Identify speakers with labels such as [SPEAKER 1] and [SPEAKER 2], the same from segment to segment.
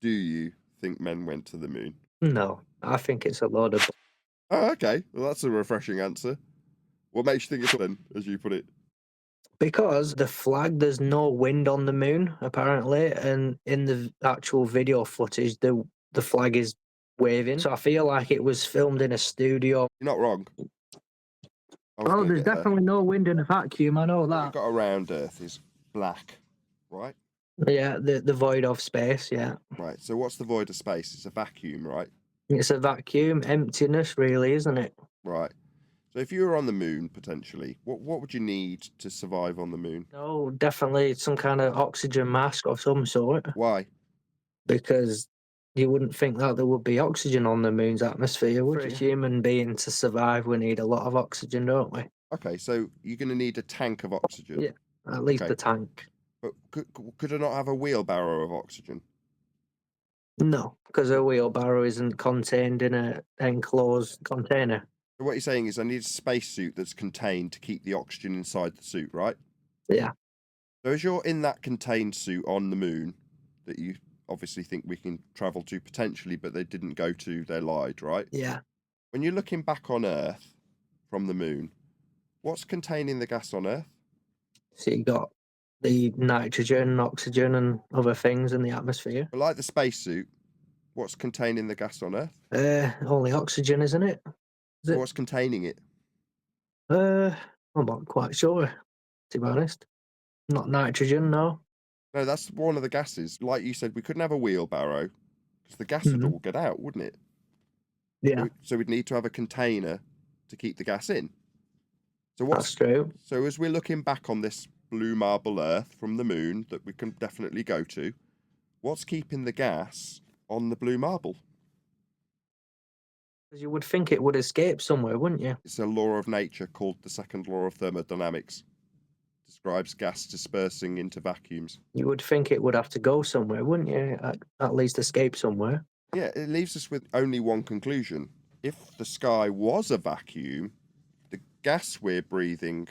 [SPEAKER 1] Do you think men went to the moon?
[SPEAKER 2] No, I think it's a load of...
[SPEAKER 1] Oh, okay. Well, that's a refreshing answer. What makes you think it's then, as you put it?
[SPEAKER 2] Because the flag, there's no wind on the moon, apparently, and in the actual video footage, the flag is waving. So I feel like it was filmed in a studio.
[SPEAKER 1] You're not wrong. I was
[SPEAKER 2] Oh,
[SPEAKER 1] going to
[SPEAKER 2] there's
[SPEAKER 1] get there.
[SPEAKER 2] definitely no wind in a vacuum, I know
[SPEAKER 1] What
[SPEAKER 2] that.
[SPEAKER 1] you've got around Earth is black, right?
[SPEAKER 2] Yeah, the void of space, yeah.
[SPEAKER 1] Right. So what's the void of space? It's a vacuum, right?
[SPEAKER 2] It's a vacuum, emptiness, really, isn't it?
[SPEAKER 1] Right. So if you were on the moon, potentially, what would you need to survive on the moon?
[SPEAKER 2] No, definitely some kind of oxygen mask of some sort,
[SPEAKER 1] Why?
[SPEAKER 2] because you wouldn't think that there would be oxygen on the moon's atmosphere, would you? For a human being to survive, we need a lot of oxygen, don't we?
[SPEAKER 1] Okay, so you're going to need a tank of oxygen.
[SPEAKER 2] Yeah, at least
[SPEAKER 1] Okay.
[SPEAKER 2] a tank.
[SPEAKER 1] But could it not have a wheelbarrow of oxygen?
[SPEAKER 2] No, because a wheelbarrow isn't contained in an enclosed container.
[SPEAKER 1] So what you're saying is I need a spacesuit that's contained to keep the oxygen inside the suit, right?
[SPEAKER 2] Yeah.
[SPEAKER 1] So as you're in that contained suit on the moon, that you obviously think we can travel to potentially, but they didn't go to, they lied, right?
[SPEAKER 2] Yeah.
[SPEAKER 1] When you're looking back on Earth from the moon, what's containing the gas on Earth?
[SPEAKER 2] So you got the nitrogen, oxygen, and other things in the atmosphere.
[SPEAKER 1] But like the spacesuit, what's containing the gas on Earth?
[SPEAKER 2] Only oxygen, isn't it? Is
[SPEAKER 1] So
[SPEAKER 2] it?
[SPEAKER 1] what's containing it?
[SPEAKER 2] I'm not quite sure, to be honest. Not nitrogen, no.
[SPEAKER 1] No, that's one of the gases. Like you said, we couldn't have a wheelbarrow because the gas would
[SPEAKER 2] Mhm.
[SPEAKER 1] all get out, wouldn't it?
[SPEAKER 2] Yeah,
[SPEAKER 1] So we'd need to have a container to keep the gas in. So
[SPEAKER 2] that's true.
[SPEAKER 1] So as we're looking back on this blue marble Earth from the moon that we can definitely go to, what's keeping the gas on the blue marble?
[SPEAKER 2] Because you would think it would escape somewhere, wouldn't you?
[SPEAKER 1] It's a law of nature called the second law of thermodynamics. Describes gas dispersing into vacuums.
[SPEAKER 2] You would think it would have to go somewhere, wouldn't you? At least escape somewhere.
[SPEAKER 1] Yeah, it leaves us with only one conclusion. If the sky was a vacuum, the gas we're breathing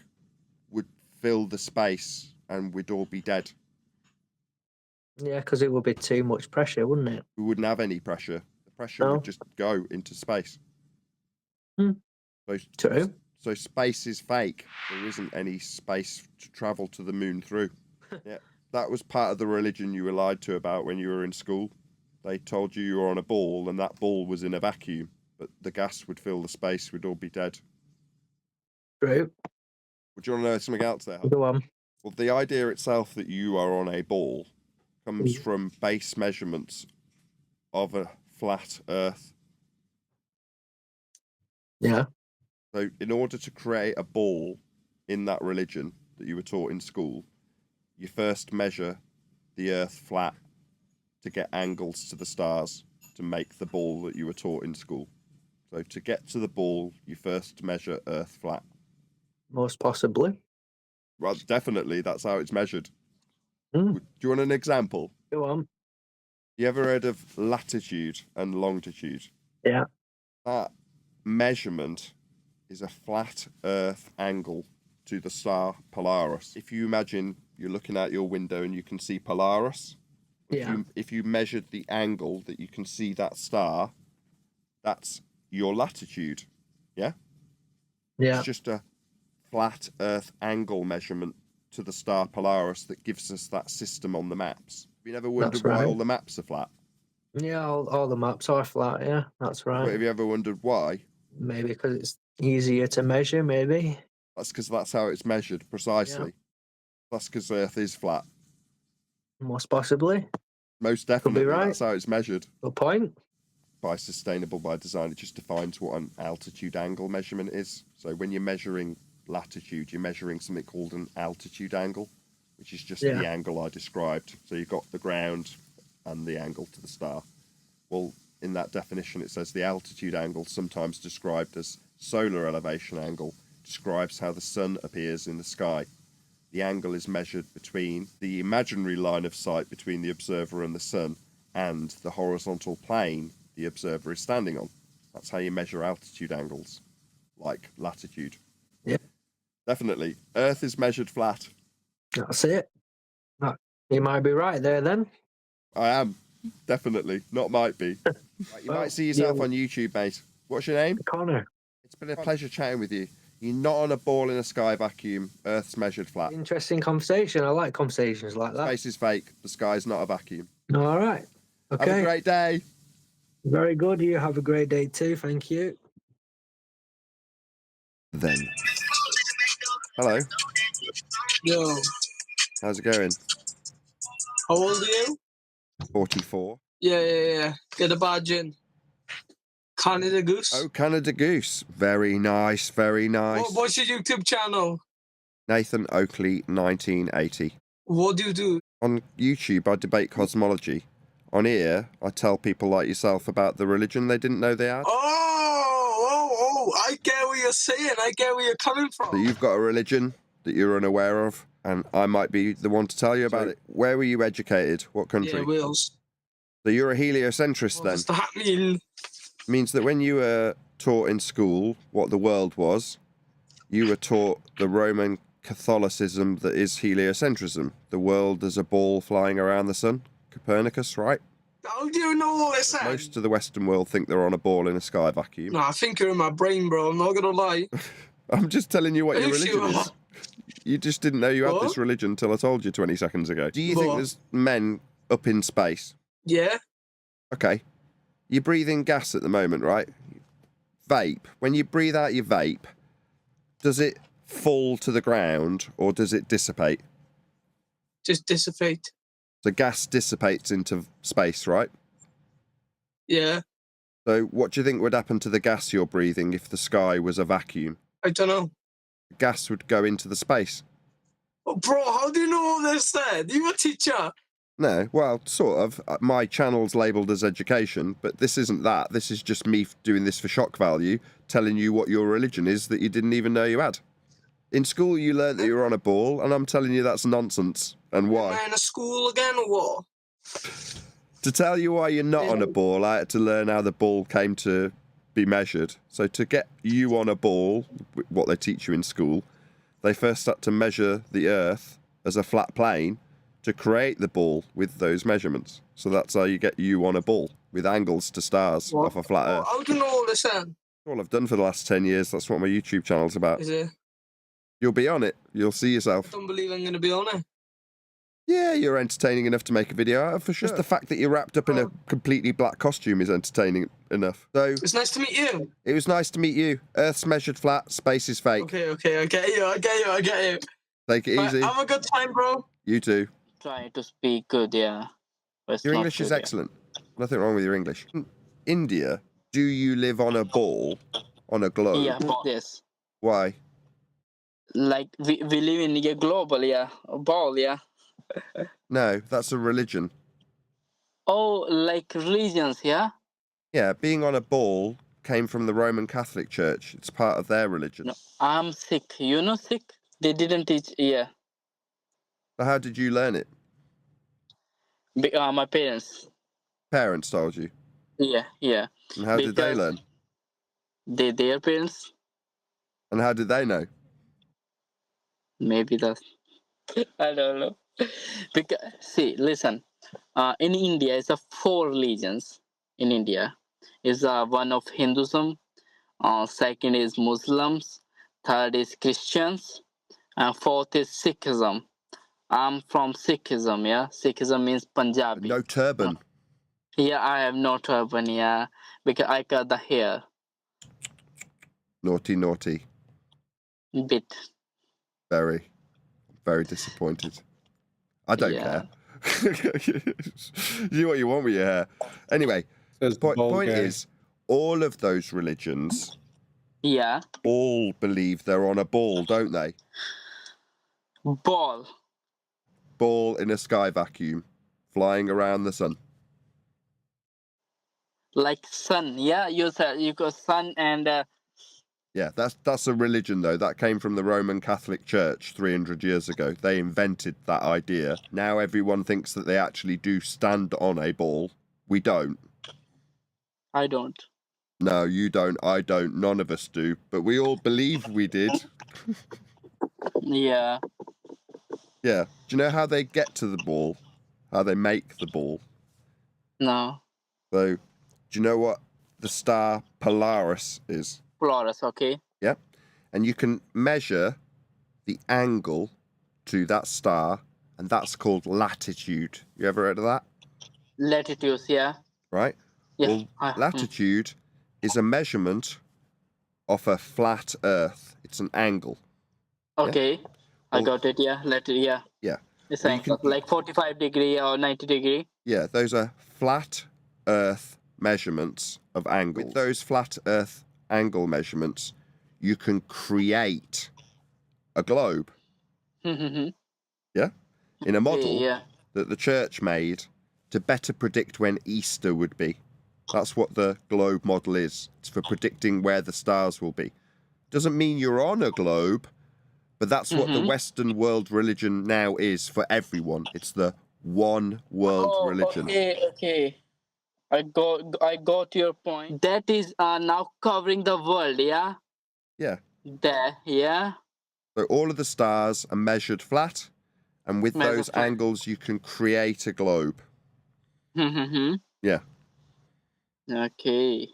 [SPEAKER 1] would fill the space and we'd all be dead.
[SPEAKER 2] Yeah, because it would be too much pressure, wouldn't it?
[SPEAKER 1] We wouldn't have any pressure. The pressure
[SPEAKER 2] No.
[SPEAKER 1] would just go into space.
[SPEAKER 2] Hmm.
[SPEAKER 1] So,
[SPEAKER 2] True.
[SPEAKER 1] so space is fake. There isn't any space to travel to the moon through. Yeah, that was part of the religion you were lied to about when you were in school. They told you were on a ball and that ball was in a vacuum, but the gas would fill the space, we'd all be dead.
[SPEAKER 2] True.
[SPEAKER 1] Would you want to know something else there?
[SPEAKER 2] Go on.
[SPEAKER 1] Well, the idea itself that you are on a ball comes from base measurements of a flat Earth.
[SPEAKER 2] Yeah.
[SPEAKER 1] So, in order to create a ball in that religion that you were taught in school, you first measure the Earth flat to get angles to the stars to make the ball that you were taught in school. So, to get to the ball, you first measure Earth flat.
[SPEAKER 2] Most possibly.
[SPEAKER 1] Well, definitely, that's how it's measured.
[SPEAKER 2] Mm.
[SPEAKER 1] Do you want an example?
[SPEAKER 2] Go on.
[SPEAKER 1] You ever heard of latitude and longitude?
[SPEAKER 2] Yeah.
[SPEAKER 1] That measurement is a flat Earth angle to the star Polaris. If you imagine you're looking out your window and you can see Polaris, if you measured the angle that you can see that star, that's your latitude. Yeah?
[SPEAKER 2] Yeah.
[SPEAKER 1] It's just a flat Earth angle measurement to the star Polaris that gives us that system on the maps. Have you never wondered why all the maps are flat?
[SPEAKER 2] Yeah, all the maps are flat, yeah, that's right.
[SPEAKER 1] But have you ever wondered why?
[SPEAKER 2] Maybe because it's easier to measure, maybe.
[SPEAKER 1] That's because that's how it's measured precisely.
[SPEAKER 2] Yeah.
[SPEAKER 1] That's because Earth is flat.
[SPEAKER 2] Most possibly.
[SPEAKER 1] Most definitely,
[SPEAKER 2] right.
[SPEAKER 1] that's how it's measured.
[SPEAKER 2] Good point.
[SPEAKER 1] By sustainable by design, it just defines what an altitude angle measurement is. So when you're measuring latitude, you're measuring something called an altitude angle, which is just the angle I described. So you've got the ground and the angle to the star. Well, in that definition, it says the altitude angle, sometimes described as solar elevation angle, describes how the sun appears in the sky. The angle is measured between the imaginary line of sight between the observer and the sun and the horizontal plane the observer is standing on. That's how you measure altitude angles, like latitude.
[SPEAKER 2] Yeah.
[SPEAKER 1] Definitely. Earth is measured flat.
[SPEAKER 2] That's it. You might be right there then.
[SPEAKER 1] I am. Definitely. Not might be. Right, you might see yourself on YouTube, mate. What's your name?
[SPEAKER 2] Connor.
[SPEAKER 1] It's been a pleasure chatting with you. You're not on a ball in a sky vacuum. Earth's measured flat.
[SPEAKER 2] Interesting conversation. I like conversations like that.
[SPEAKER 1] Space is fake. The sky's not a vacuum.
[SPEAKER 2] All right. Okay.
[SPEAKER 1] Have a great day.
[SPEAKER 2] Very good. You have a great day too. Thank you.
[SPEAKER 1] Then. Hello.
[SPEAKER 3] Yo,
[SPEAKER 1] How's it going?
[SPEAKER 3] how old are you?
[SPEAKER 1] 44.
[SPEAKER 3] Yeah. Get a badge in. Canada Goose.
[SPEAKER 1] Oh, Canada Goose. Very nice, very nice.
[SPEAKER 3] What's your YouTube channel?
[SPEAKER 1] Nathan Oakley, 1980.
[SPEAKER 3] What do you do?
[SPEAKER 1] On YouTube, I debate cosmology. On here, I tell people like yourself about the religion they didn't know they had.
[SPEAKER 3] Oh, I get what you're saying. I get where you're coming from.
[SPEAKER 1] So you've got a religion that you're unaware of, and I might be the one to tell you about it. Where were you educated? What country?
[SPEAKER 3] Yeah, Wales.
[SPEAKER 1] So you're a heliocentrist
[SPEAKER 3] What
[SPEAKER 1] then?
[SPEAKER 3] does that mean?
[SPEAKER 1] Means that when you were taught in school what the world was, you were taught the Roman Catholicism that is heliocentrism. The world as a ball flying around the sun. Copernicus, right?
[SPEAKER 3] How do you know all this?
[SPEAKER 1] Most of the Western world think they're on a ball in a sky vacuum.
[SPEAKER 3] No, I think you're in my brain, bro. I'm not gonna lie.
[SPEAKER 1] I'm just telling you what your
[SPEAKER 3] Yes, you
[SPEAKER 1] religion is.
[SPEAKER 3] are.
[SPEAKER 1] You just didn't know you had
[SPEAKER 3] What?
[SPEAKER 1] this religion until I told you 20 seconds ago. Do you think
[SPEAKER 3] What?
[SPEAKER 1] there's men up in space?
[SPEAKER 3] Yeah.
[SPEAKER 1] Okay. You're breathing gas at the moment, right? Vape. When you breathe out your vape, does it fall to the ground or does it dissipate?
[SPEAKER 3] Just dissipate.
[SPEAKER 1] The gas dissipates into space, right?
[SPEAKER 3] Yeah.
[SPEAKER 1] So what do you think would happen to the gas you're breathing if the sky was a vacuum?
[SPEAKER 3] I don't know.
[SPEAKER 1] Gas would go into the space.
[SPEAKER 3] Oh, bro, how do you know all this then? You a teacher?
[SPEAKER 1] No, well, sort of. My channel's labelled as education, but this isn't that. This is just me doing this for shock value, telling you what your religion is that you didn't even know you had. In school, you learnt that you were on a ball, and I'm telling you that's nonsense. And
[SPEAKER 3] Am
[SPEAKER 1] why?
[SPEAKER 3] I in a school again or what?
[SPEAKER 1] To tell you why you're not on a ball, I had to learn how the ball came to be measured. So to get you on a ball, what they teach you in school, they first had to measure the Earth as a flat plane to create the ball with those measurements. So that's how you get you on a ball, with angles to stars
[SPEAKER 3] What?
[SPEAKER 1] off a flat Earth.
[SPEAKER 3] How do you know all this then?
[SPEAKER 1] That's all I've done for the last 10 years. That's what my YouTube channel's about.
[SPEAKER 3] Is it?
[SPEAKER 1] You'll be on it. You'll see
[SPEAKER 3] I
[SPEAKER 1] yourself.
[SPEAKER 3] don't believe I'm gonna be on it.
[SPEAKER 1] Yeah, you're entertaining enough to make a video out of, for sure. Just the fact that you're wrapped up in a completely black costume is entertaining enough. So
[SPEAKER 3] It's nice to meet you.
[SPEAKER 1] it was nice to meet you. Earth's measured flat, space is fake.
[SPEAKER 3] Okay, I get you.
[SPEAKER 1] Take it
[SPEAKER 3] Right,
[SPEAKER 1] easy.
[SPEAKER 3] have a good time, bro.
[SPEAKER 1] You too.
[SPEAKER 4] Try to speak good, yeah. But it's
[SPEAKER 1] Your
[SPEAKER 4] not
[SPEAKER 1] English is
[SPEAKER 4] good, yeah.
[SPEAKER 1] excellent. Nothing wrong with your English. In India, do you live on a ball, on a globe?
[SPEAKER 4] Yeah, but this.
[SPEAKER 1] Why?
[SPEAKER 4] Like, we live in a global, yeah. A ball, yeah.
[SPEAKER 1] No, that's a religion.
[SPEAKER 4] Oh, like religions, yeah?
[SPEAKER 1] Yeah, being on a ball came from the Roman Catholic Church. It's part of their religion.
[SPEAKER 4] No, I'm sick. You know sick? They didn't teach, yeah.
[SPEAKER 1] So how did you learn it?
[SPEAKER 4] My parents.
[SPEAKER 1] Parents told you.
[SPEAKER 4] Yeah.
[SPEAKER 1] And how did they
[SPEAKER 4] Because
[SPEAKER 1] learn?
[SPEAKER 4] Their parents,
[SPEAKER 1] And how did they know?
[SPEAKER 4] maybe that's, I don't know. Because, see, listen. In India, it's a 4 religions in India. Is one of Hinduism, second is Muslims, third is Christians, and fourth is Sikhism. I'm from Sikhism, yeah. Sikhism means Punjabi.
[SPEAKER 1] No turban.
[SPEAKER 4] Yeah, I have no turban, yeah, because I cut the hair
[SPEAKER 1] Naughty, naughty.
[SPEAKER 4] bit.
[SPEAKER 1] Very, very disappointed. I don't
[SPEAKER 4] Yeah.
[SPEAKER 1] care. You do what you want with your hair. Anyway, point is, all of those religions
[SPEAKER 4] Yeah,
[SPEAKER 1] all believe they're on a ball, don't they?
[SPEAKER 4] ball.
[SPEAKER 1] Ball in a sky vacuum, flying around the sun.
[SPEAKER 4] Like sun, yeah. You said you got sun and
[SPEAKER 1] Yeah, that's a religion, though. That came from the Roman Catholic Church 300 years ago. They invented that idea. Now everyone thinks that they actually do stand on a ball. We don't.
[SPEAKER 4] I don't.
[SPEAKER 1] No, you don't. I don't. None of us do. But we all believe we did.
[SPEAKER 4] Yeah.
[SPEAKER 1] Yeah. Do you know how they get to the ball? How they make the ball?
[SPEAKER 4] No.
[SPEAKER 1] So, do you know what the star Polaris is?
[SPEAKER 4] Polaris, okay.
[SPEAKER 1] Yeah. And you can measure the angle to that star, and that's called latitude. You ever heard of that?
[SPEAKER 4] Latitudes, yeah.
[SPEAKER 1] Right?
[SPEAKER 4] Yeah.
[SPEAKER 1] Well, latitude is a measurement of a flat Earth. It's an angle.
[SPEAKER 4] Okay.
[SPEAKER 1] Yeah?
[SPEAKER 4] I got it, yeah. Yeah.
[SPEAKER 1] Yeah.
[SPEAKER 4] It's
[SPEAKER 1] Well,
[SPEAKER 4] like 45 degree or 90 degree.
[SPEAKER 1] Yeah, those are flat Earth measurements of angles. With those flat Earth angle measurements, you can create a globe. Yeah? In a model that the church made to better predict when Easter would be. That's what the globe model is. It's for predicting where the stars will be. Doesn't mean you're on a globe, but that's what the Western world religion now is for everyone. It's the one world religion.
[SPEAKER 4] Okay. I got your point. That is now covering the world, yeah?
[SPEAKER 1] Yeah.
[SPEAKER 4] There, yeah.
[SPEAKER 1] So all of the stars are measured flat, and with those angles, you can create a globe. Yeah.
[SPEAKER 4] Okay.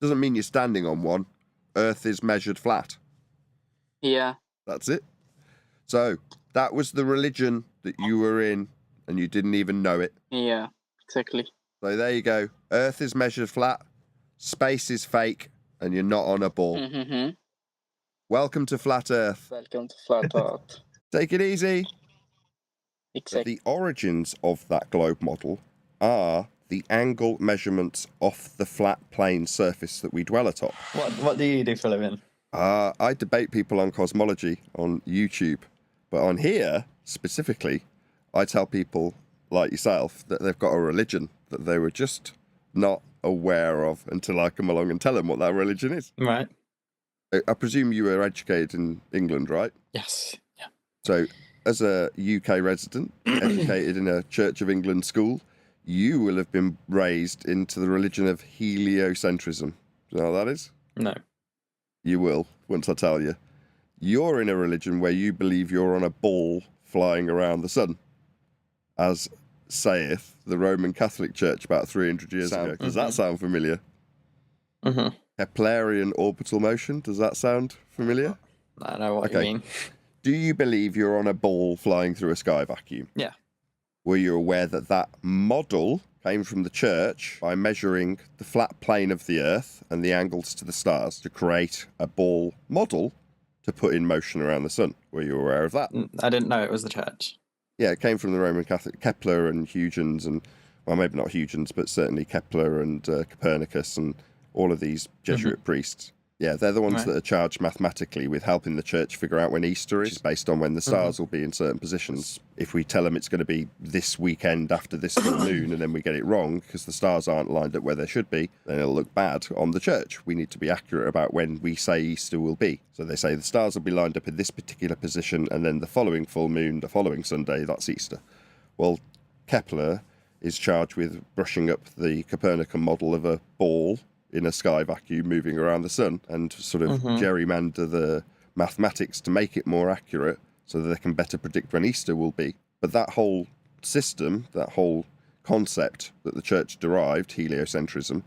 [SPEAKER 1] Doesn't mean you're standing on one. Earth is measured flat.
[SPEAKER 4] Yeah.
[SPEAKER 1] That's it. So that was the religion that you were in, and you didn't even know it.
[SPEAKER 4] Yeah, exactly.
[SPEAKER 1] So there you go. Earth is measured flat, space is fake, and you're not on a ball. Welcome to Flat Earth.
[SPEAKER 4] Welcome to Flat Earth.
[SPEAKER 1] Take it easy.
[SPEAKER 4] Exactly.
[SPEAKER 1] The origins of that globe model are the angle measurements off the flat plane surface that we dwell atop.
[SPEAKER 5] What do you do for a living?
[SPEAKER 1] I debate people on cosmology on YouTube, but on here specifically, I tell people like yourself that they've got a religion that they were just not aware of until I come along and tell them what that religion is.
[SPEAKER 5] Right.
[SPEAKER 1] I presume you were educated in England, right?
[SPEAKER 5] Yes. Yeah.
[SPEAKER 1] So, as a UK resident, educated in a Church of England school, you will have been raised into the religion of heliocentrism. Do you know what that is?
[SPEAKER 5] No.
[SPEAKER 1] You will, once I tell you. You're in a religion where you believe you're on a ball flying around the sun, as saith the Roman Catholic Church about 300 years ago. Does that sound familiar? Keplerian orbital motion, does that sound familiar?
[SPEAKER 5] I know what you mean.
[SPEAKER 1] Do you believe you're on a ball flying through a sky vacuum?
[SPEAKER 5] Yeah.
[SPEAKER 1] Were you aware that that model came from the church by measuring the flat plane of the Earth and the angles to the stars to create a ball model to put in motion around the sun? Were you aware of that?
[SPEAKER 5] I didn't know it was the church.
[SPEAKER 1] Yeah, it came from the Roman Catholic, Kepler and Huygens, and, well, maybe not Huygens, but certainly Kepler and Copernicus and all of these Jesuit priests. Yeah, they're the ones that are charged mathematically with helping the church figure out when Easter is, based on when the stars will be in certain positions. If we tell them it's going to be this weekend after this full moon and then we get it wrong because the stars aren't lined up where they should be, then it'll look bad on the church. We need to be accurate about when we say Easter will be. So they say the stars will be lined up in this particular position, and then the following full moon, the following Sunday, that's Easter. Well, Kepler is charged with brushing up the Copernican model of a ball in a sky vacuum moving around the sun and sort of gerrymander the mathematics to make it more accurate so that they can better predict when Easter will be. But that whole system, that whole concept that the church derived, heliocentrism,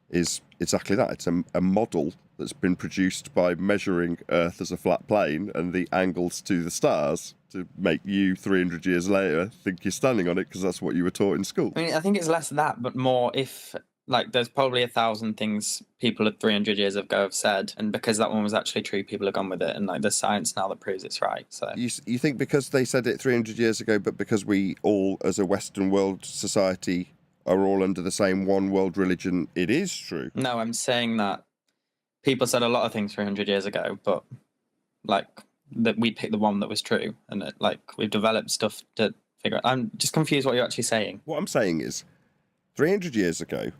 [SPEAKER 1] is exactly that. It's a model that's been produced by measuring Earth as a flat plane and the angles to the stars to make you 300 years later think you're standing on it because that's what you were taught in school.
[SPEAKER 5] I mean, I think it's less that, but more if... Like, there's probably 1,000 things people at 300 years ago have said, and because that one was actually true, people have gone with it, and like there's science now that proves it's right. So
[SPEAKER 1] you think because they said it 300 years ago, but because we all, as a Western world society, are all under the same one world religion, it is true?
[SPEAKER 5] No, I'm saying that people said a lot of things 300 years ago, but like that we picked the one that was true, and it, like we've developed stuff to figure out. I'm just confused what you're actually saying.
[SPEAKER 1] What I'm saying is, 300 years ago,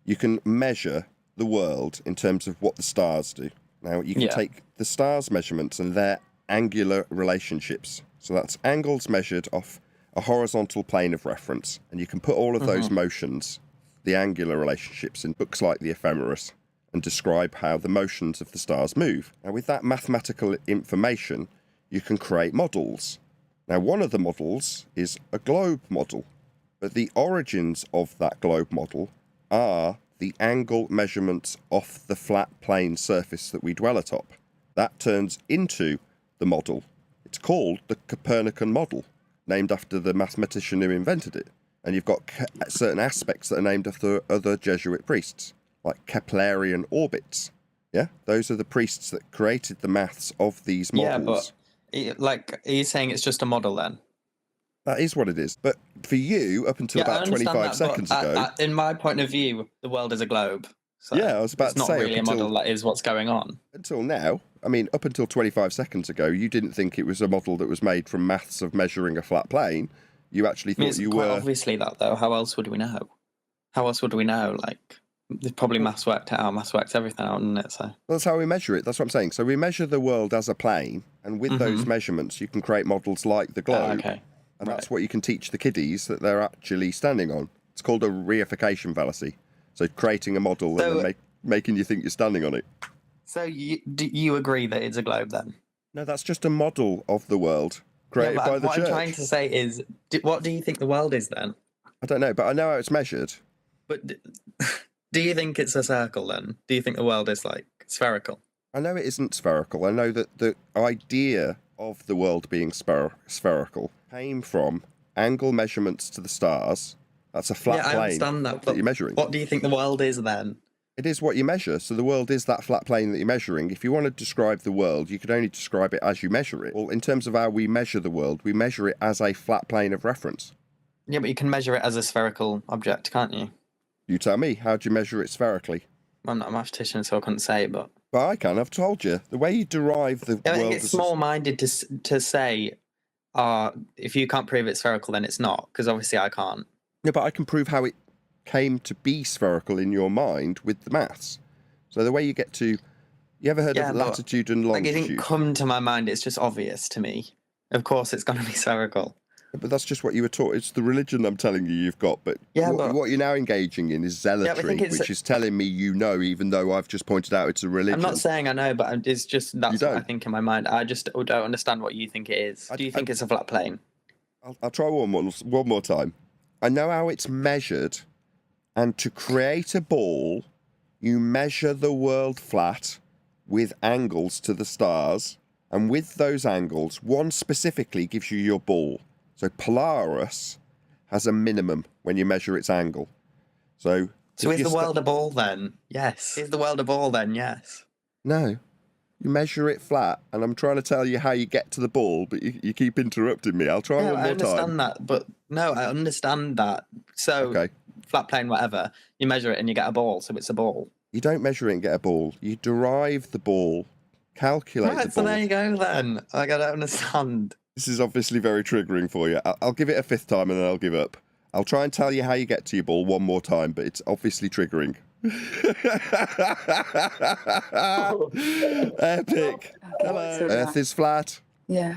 [SPEAKER 1] you can measure the world in terms of what the stars do. Now, you can take the stars' measurements and their angular relationships. So that's angles measured off a horizontal plane of reference. And you can put all of those motions, the angular relationships, in books like the Ephemeris and describe how the motions of the stars move. Now, with that mathematical information, you can create models. Now, one of the models is a globe model. But the origins of that globe model are the angle measurements off the flat plane surface that we dwell atop. That turns into the model. It's called the Copernican model, named after the mathematician who invented it. And you've got certain aspects that are named after other Jesuit priests, like Keplerian orbits. Yeah, those are the priests that created the maths of these models.
[SPEAKER 5] Yeah, but like, are you saying it's just a model then?
[SPEAKER 1] That is what it is. But for you, up until about 25 seconds ago...
[SPEAKER 5] in my point of view, the world is a globe. So
[SPEAKER 1] yeah, I was about to say...
[SPEAKER 5] it's not really a model that is what's going on.
[SPEAKER 1] Until now, I mean, up until 25 seconds ago, you didn't think it was a model that was made from maths of measuring a flat plane. You actually thought you were...
[SPEAKER 5] obviously that, though. How else would we know? How else would we know? Like, there's probably maths worked out. Maths works everything out, doesn't it? So
[SPEAKER 1] that's how we measure it. That's what I'm saying. So we measure the world as a plane, and with those measurements, you can create models like the globe.
[SPEAKER 5] Okay.
[SPEAKER 1] And that's what you can teach the kiddies that they're actually standing on. It's called a reification fallacy. So creating a model and then making you think you're standing on it.
[SPEAKER 5] So do you agree that it's a globe then?
[SPEAKER 1] No, that's just a model of the world created by the church.
[SPEAKER 5] What I'm trying to say is, what do you think the world is then?
[SPEAKER 1] I don't know, but I know how it's measured.
[SPEAKER 5] But do you think it's a circle then? Do you think the world is like spherical?
[SPEAKER 1] I know it isn't spherical. I know that the idea of the world being spherical came from angle measurements to the stars. That's a flat plane.
[SPEAKER 5] I understand that, but
[SPEAKER 1] you're measuring.
[SPEAKER 5] What do you think the world is then?
[SPEAKER 1] It is what you measure. So the world is that flat plane that you're measuring. If you want to describe the world, you could only describe it as you measure it. Well, in terms of how we measure the world, we measure it as a flat plane of reference.
[SPEAKER 5] Yeah, but you can measure it as a spherical object, can't you?
[SPEAKER 1] You tell me, how do you measure it spherically?
[SPEAKER 5] I'm not a mathematician, so I couldn't say, but...
[SPEAKER 1] But I can, I've told you. The way you derive the world...
[SPEAKER 5] I think it's small-minded to say, if you can't prove it's spherical, then it's not, because obviously I can't.
[SPEAKER 1] No, but I can prove how it came to be spherical in your mind with the maths. So the way you get to... You ever heard of latitude and longitude?
[SPEAKER 5] Like, it didn't come to my mind, it's just obvious to me. Of course it's going to be spherical.
[SPEAKER 1] But that's just what you were taught. It's the religion I'm telling you you've got. But what you're now engaging in is zealotry, which is telling me you know, even though I've just pointed out it's a religion.
[SPEAKER 5] I'm not saying I know, but it's just that's what I think in my mind. I just don't understand what you think it is. Do you think it's a flat plane?
[SPEAKER 1] I'll try one more time. I know how it's measured, and to create a ball, you measure the world flat with angles to the stars, and with those angles, one specifically gives you your ball. So Polaris has a minimum when you measure its angle. So
[SPEAKER 5] is the world a ball then? Yes. Is the world a ball then? Yes.
[SPEAKER 1] No. You measure it flat, and I'm trying to tell you how you get to the ball, but you keep interrupting me. I'll try one more time.
[SPEAKER 5] I understand that, but no, I understand that. So, flat plane, whatever, you measure it and you get a ball, so it's a ball.
[SPEAKER 1] You don't measure it and get a ball. You derive the ball, calculate the ball.
[SPEAKER 5] So there you go then. I don't understand.
[SPEAKER 1] This is obviously very triggering for you. I'll give it a fifth time and then I'll give up. I'll try and tell you how you get to your ball one more time, but it's obviously triggering. Epic. Hello. Earth is flat.
[SPEAKER 6] Yeah.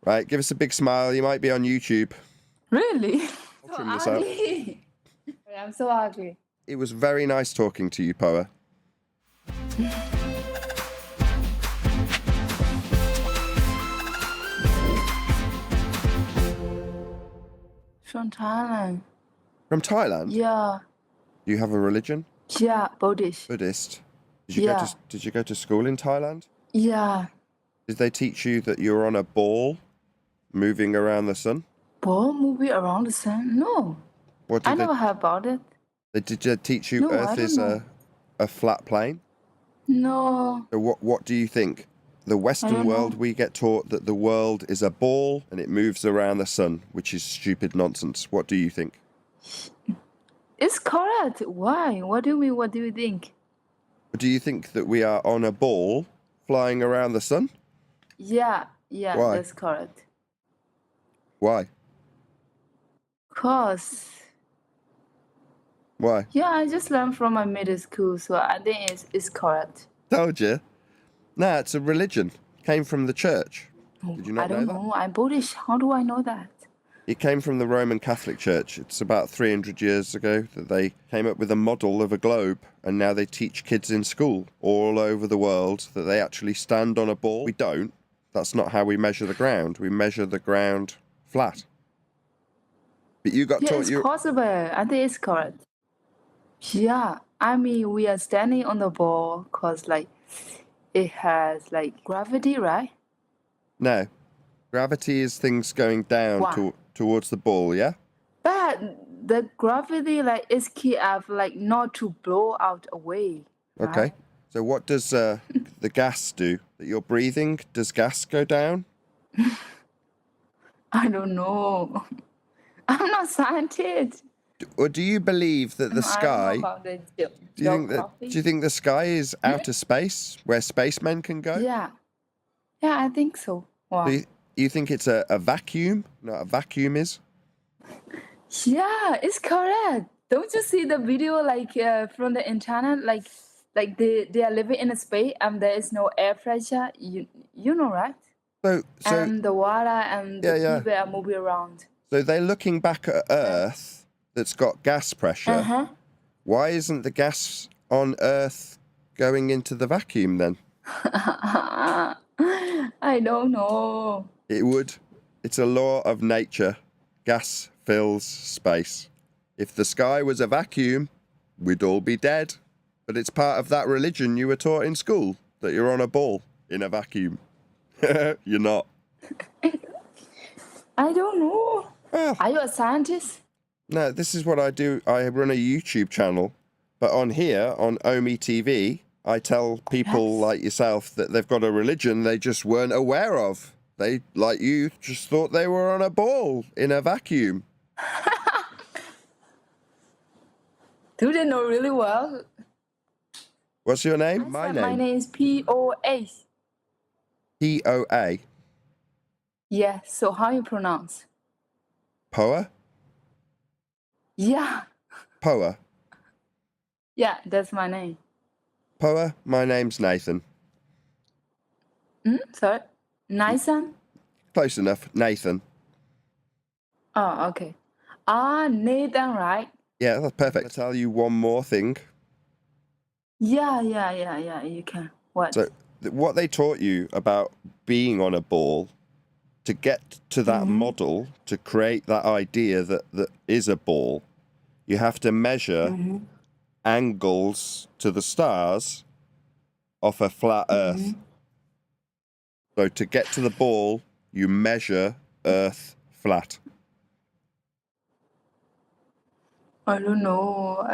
[SPEAKER 1] Right, give us a big smile. You might be on YouTube.
[SPEAKER 6] Really?
[SPEAKER 1] I'll trim this out.
[SPEAKER 6] I'm so ugly.
[SPEAKER 1] It was very nice talking to you, Poa.
[SPEAKER 6] From Thailand.
[SPEAKER 1] From Thailand?
[SPEAKER 6] Yeah.
[SPEAKER 1] You have a religion?
[SPEAKER 6] Yeah, Buddhist.
[SPEAKER 1] Buddhist. Did you go to school in Thailand?
[SPEAKER 6] Yeah.
[SPEAKER 1] Did they teach you that you're on a ball moving around the sun?
[SPEAKER 6] Ball moving around the sun? No. I never heard about it.
[SPEAKER 1] Did they teach you Earth is a flat plane?
[SPEAKER 6] No.
[SPEAKER 1] So what do you think? The Western world, we get taught that the world is a ball and it moves around the sun, which is stupid nonsense. What do you think?
[SPEAKER 6] It's correct. Why? What do you mean? What do you think?
[SPEAKER 1] Do you think that we are on a ball flying around the sun?
[SPEAKER 6] Yeah,
[SPEAKER 1] Why?
[SPEAKER 6] That's correct.
[SPEAKER 1] Why? Why?
[SPEAKER 6] Yeah, I just learned from my middle school, so I think it's correct.
[SPEAKER 1] Told you. Nah, it's a religion. Came from the church. Did you not know that?
[SPEAKER 6] I don't know. I'm Buddhist. How do I know that?
[SPEAKER 1] It came from the Roman Catholic Church. It's about 300 years ago that they came up with a model of a globe, and now they teach kids in school all over the world that they actually stand on a ball. We don't. That's not how we measure the ground. We measure the ground flat. But you got
[SPEAKER 6] Yeah,
[SPEAKER 1] taught
[SPEAKER 6] it's
[SPEAKER 1] you.
[SPEAKER 6] possible. I think it's correct. Yeah, I mean, we are standing on the ball because, like, it has, like, gravity, right?
[SPEAKER 1] No, gravity is things going down
[SPEAKER 6] Why?
[SPEAKER 1] towards the ball. Yeah.
[SPEAKER 6] But the gravity, like, is key of, like, not to blow out away,
[SPEAKER 1] Okay.
[SPEAKER 6] right?
[SPEAKER 1] So what does the gas do that you're breathing? Does gas go down?
[SPEAKER 6] I don't know. I'm not scientist.
[SPEAKER 1] Or do you believe that the
[SPEAKER 6] I don't know
[SPEAKER 1] sky?
[SPEAKER 6] about the
[SPEAKER 1] Do you think the sky is outer space where spacemen can go?
[SPEAKER 6] Yeah. Yeah, I think so. Wow.
[SPEAKER 1] Do you think it's a vacuum? Not a vacuum is?
[SPEAKER 6] Yeah, it's correct. Don't you see the video like from the internet, like they are living in a space and there is no air pressure. You know, right?
[SPEAKER 1] So
[SPEAKER 6] And the water and the people are moving around.
[SPEAKER 1] So they're looking back at Earth that's got gas pressure.
[SPEAKER 6] Uh-huh.
[SPEAKER 1] Why isn't the gas on Earth going into the vacuum then?
[SPEAKER 6] I don't know.
[SPEAKER 1] It would. It's a law of nature. Gas fills space. If the sky was a vacuum, we'd all be dead. But it's part of that religion you were taught in school, that you're on a ball in a vacuum. You're not.
[SPEAKER 6] I don't know.
[SPEAKER 1] Well,
[SPEAKER 6] Are you a scientist?
[SPEAKER 1] no, this is what I do. I run a YouTube channel, but on here, on Omi TV, I tell people like yourself that they've got a religion they just weren't aware of. They, like you, just thought they were on a ball in a vacuum.
[SPEAKER 6] Do they know really well?
[SPEAKER 1] What's your name?
[SPEAKER 6] My name is POA.
[SPEAKER 1] POA.
[SPEAKER 6] Yeah, so how you pronounce?
[SPEAKER 1] Poa?
[SPEAKER 6] Yeah.
[SPEAKER 1] Poa.
[SPEAKER 6] Yeah, that's my name.
[SPEAKER 1] Poa, my name's Nathan.
[SPEAKER 6] Sorry? Nathan?
[SPEAKER 1] Close enough. Nathan.
[SPEAKER 6] Oh, okay. Nathan, right?
[SPEAKER 1] Yeah, that's perfect. I'll tell you one more thing.
[SPEAKER 6] Yeah, you can. What?
[SPEAKER 1] So, what they taught you about being on a ball, to get to that model, to create that idea that is a ball, you have to measure angles to the stars off a flat Earth. So to get to the ball, you measure Earth flat.
[SPEAKER 6] I don't know.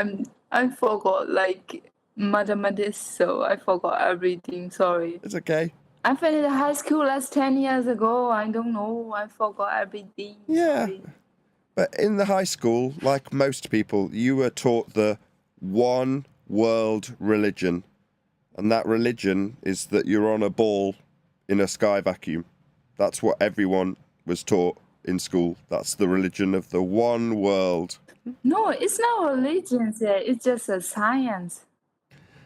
[SPEAKER 6] I forgot like mathematics, so I forgot everything. Sorry.
[SPEAKER 1] It's okay.
[SPEAKER 6] I finished high school last 10 years ago. I don't know. I forgot everything.
[SPEAKER 1] Yeah.
[SPEAKER 6] Sorry.
[SPEAKER 1] But in the high school, like most people, you were taught the one world religion. And that religion is that you're on a ball in a sky vacuum. That's what everyone was taught in school. That's the religion of the one world.
[SPEAKER 6] No, it's not religion. It's just a science.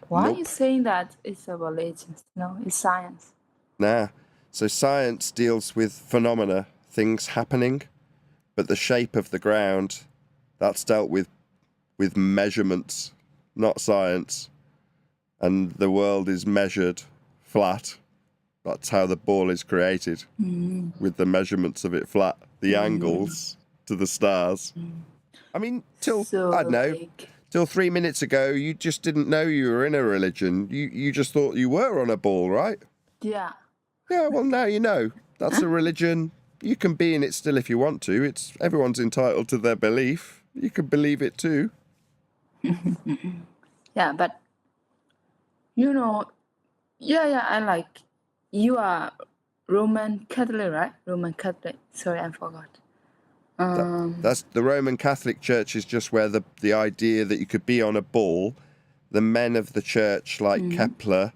[SPEAKER 6] Why are you saying that it's a religion? No, it's science.
[SPEAKER 1] Nah. So science deals with phenomena, things happening, but the shape of the ground, that's dealt with measurements, not science. And the world is measured flat. That's how the ball is created, with the measurements of it flat, the angles to the stars. I mean, till,
[SPEAKER 6] So,
[SPEAKER 1] I don't know,
[SPEAKER 6] like,
[SPEAKER 1] till 3 minutes ago, you just didn't know you were in a religion. You just thought you were on a ball, right?
[SPEAKER 6] yeah.
[SPEAKER 1] Yeah, well, now you know. That's a religion. You can be in it still if you want to. Everyone's entitled to their belief. You can believe it too.
[SPEAKER 6] Yeah, but you know, I like you are Roman Catholic, right? Roman Catholic. Sorry, I forgot.
[SPEAKER 1] That's the Roman Catholic Church is just where the idea that you could be on a ball. The men of the church, like Kepler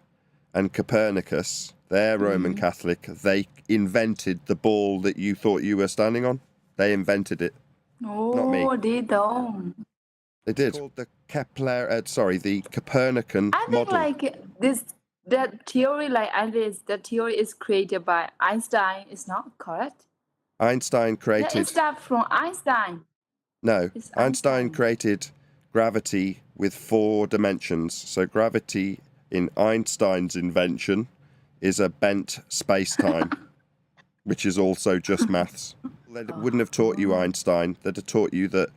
[SPEAKER 1] and Copernicus, they're Roman Catholic. They invented the ball that you thought you were standing on. They invented it. Not me.
[SPEAKER 6] Oh, they don't.
[SPEAKER 1] They did. It's called the the Copernican
[SPEAKER 6] I think
[SPEAKER 1] model.
[SPEAKER 6] like that theory, like at least the theory is created by Einstein. Is not correct.
[SPEAKER 1] Einstein
[SPEAKER 6] Yeah,
[SPEAKER 1] created.
[SPEAKER 6] it started from Einstein.
[SPEAKER 1] No,
[SPEAKER 6] It's
[SPEAKER 1] Einstein
[SPEAKER 6] Einstein.
[SPEAKER 1] created gravity with 4 dimensions. So gravity in Einstein's invention is a bent space-time, which is also just maths. They wouldn't have taught you Einstein. They'd have taught you that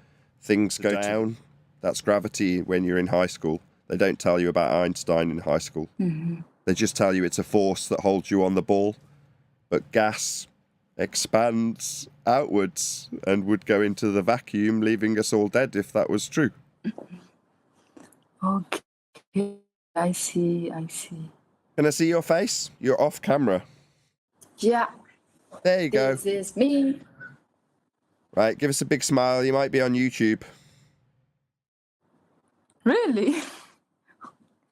[SPEAKER 1] things go down. That's gravity when you're in high school. They don't tell you about Einstein in high school.
[SPEAKER 6] Mm-hmm.
[SPEAKER 1] They just tell you it's a force that holds you on the ball. But gas expands outwards and would go into the vacuum, leaving us all dead if that was true.
[SPEAKER 6] Okay, I see.
[SPEAKER 1] Can I see your face? You're off camera.
[SPEAKER 6] Yeah,
[SPEAKER 1] There you go.
[SPEAKER 6] this is me.
[SPEAKER 1] Right, give us a big smile. You might be on YouTube.
[SPEAKER 6] Really?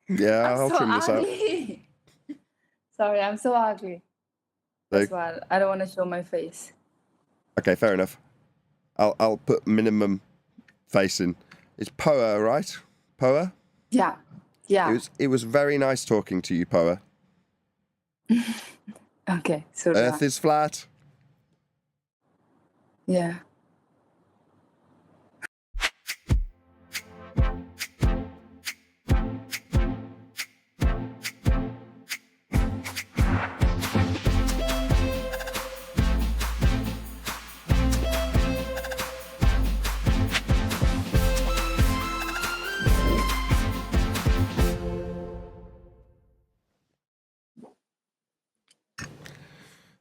[SPEAKER 1] Yeah,
[SPEAKER 6] I'm
[SPEAKER 1] I'll
[SPEAKER 6] so
[SPEAKER 1] trim this out.
[SPEAKER 6] ugly. Sorry, I'm so ugly. That's why I don't want to show my face.
[SPEAKER 1] Okay, fair enough. I'll put minimum face in. It's Poa, right? Poa?
[SPEAKER 6] Yeah.
[SPEAKER 1] It was very nice talking to you, Poa.
[SPEAKER 6] Okay, so
[SPEAKER 1] Earth is flat.
[SPEAKER 6] yeah.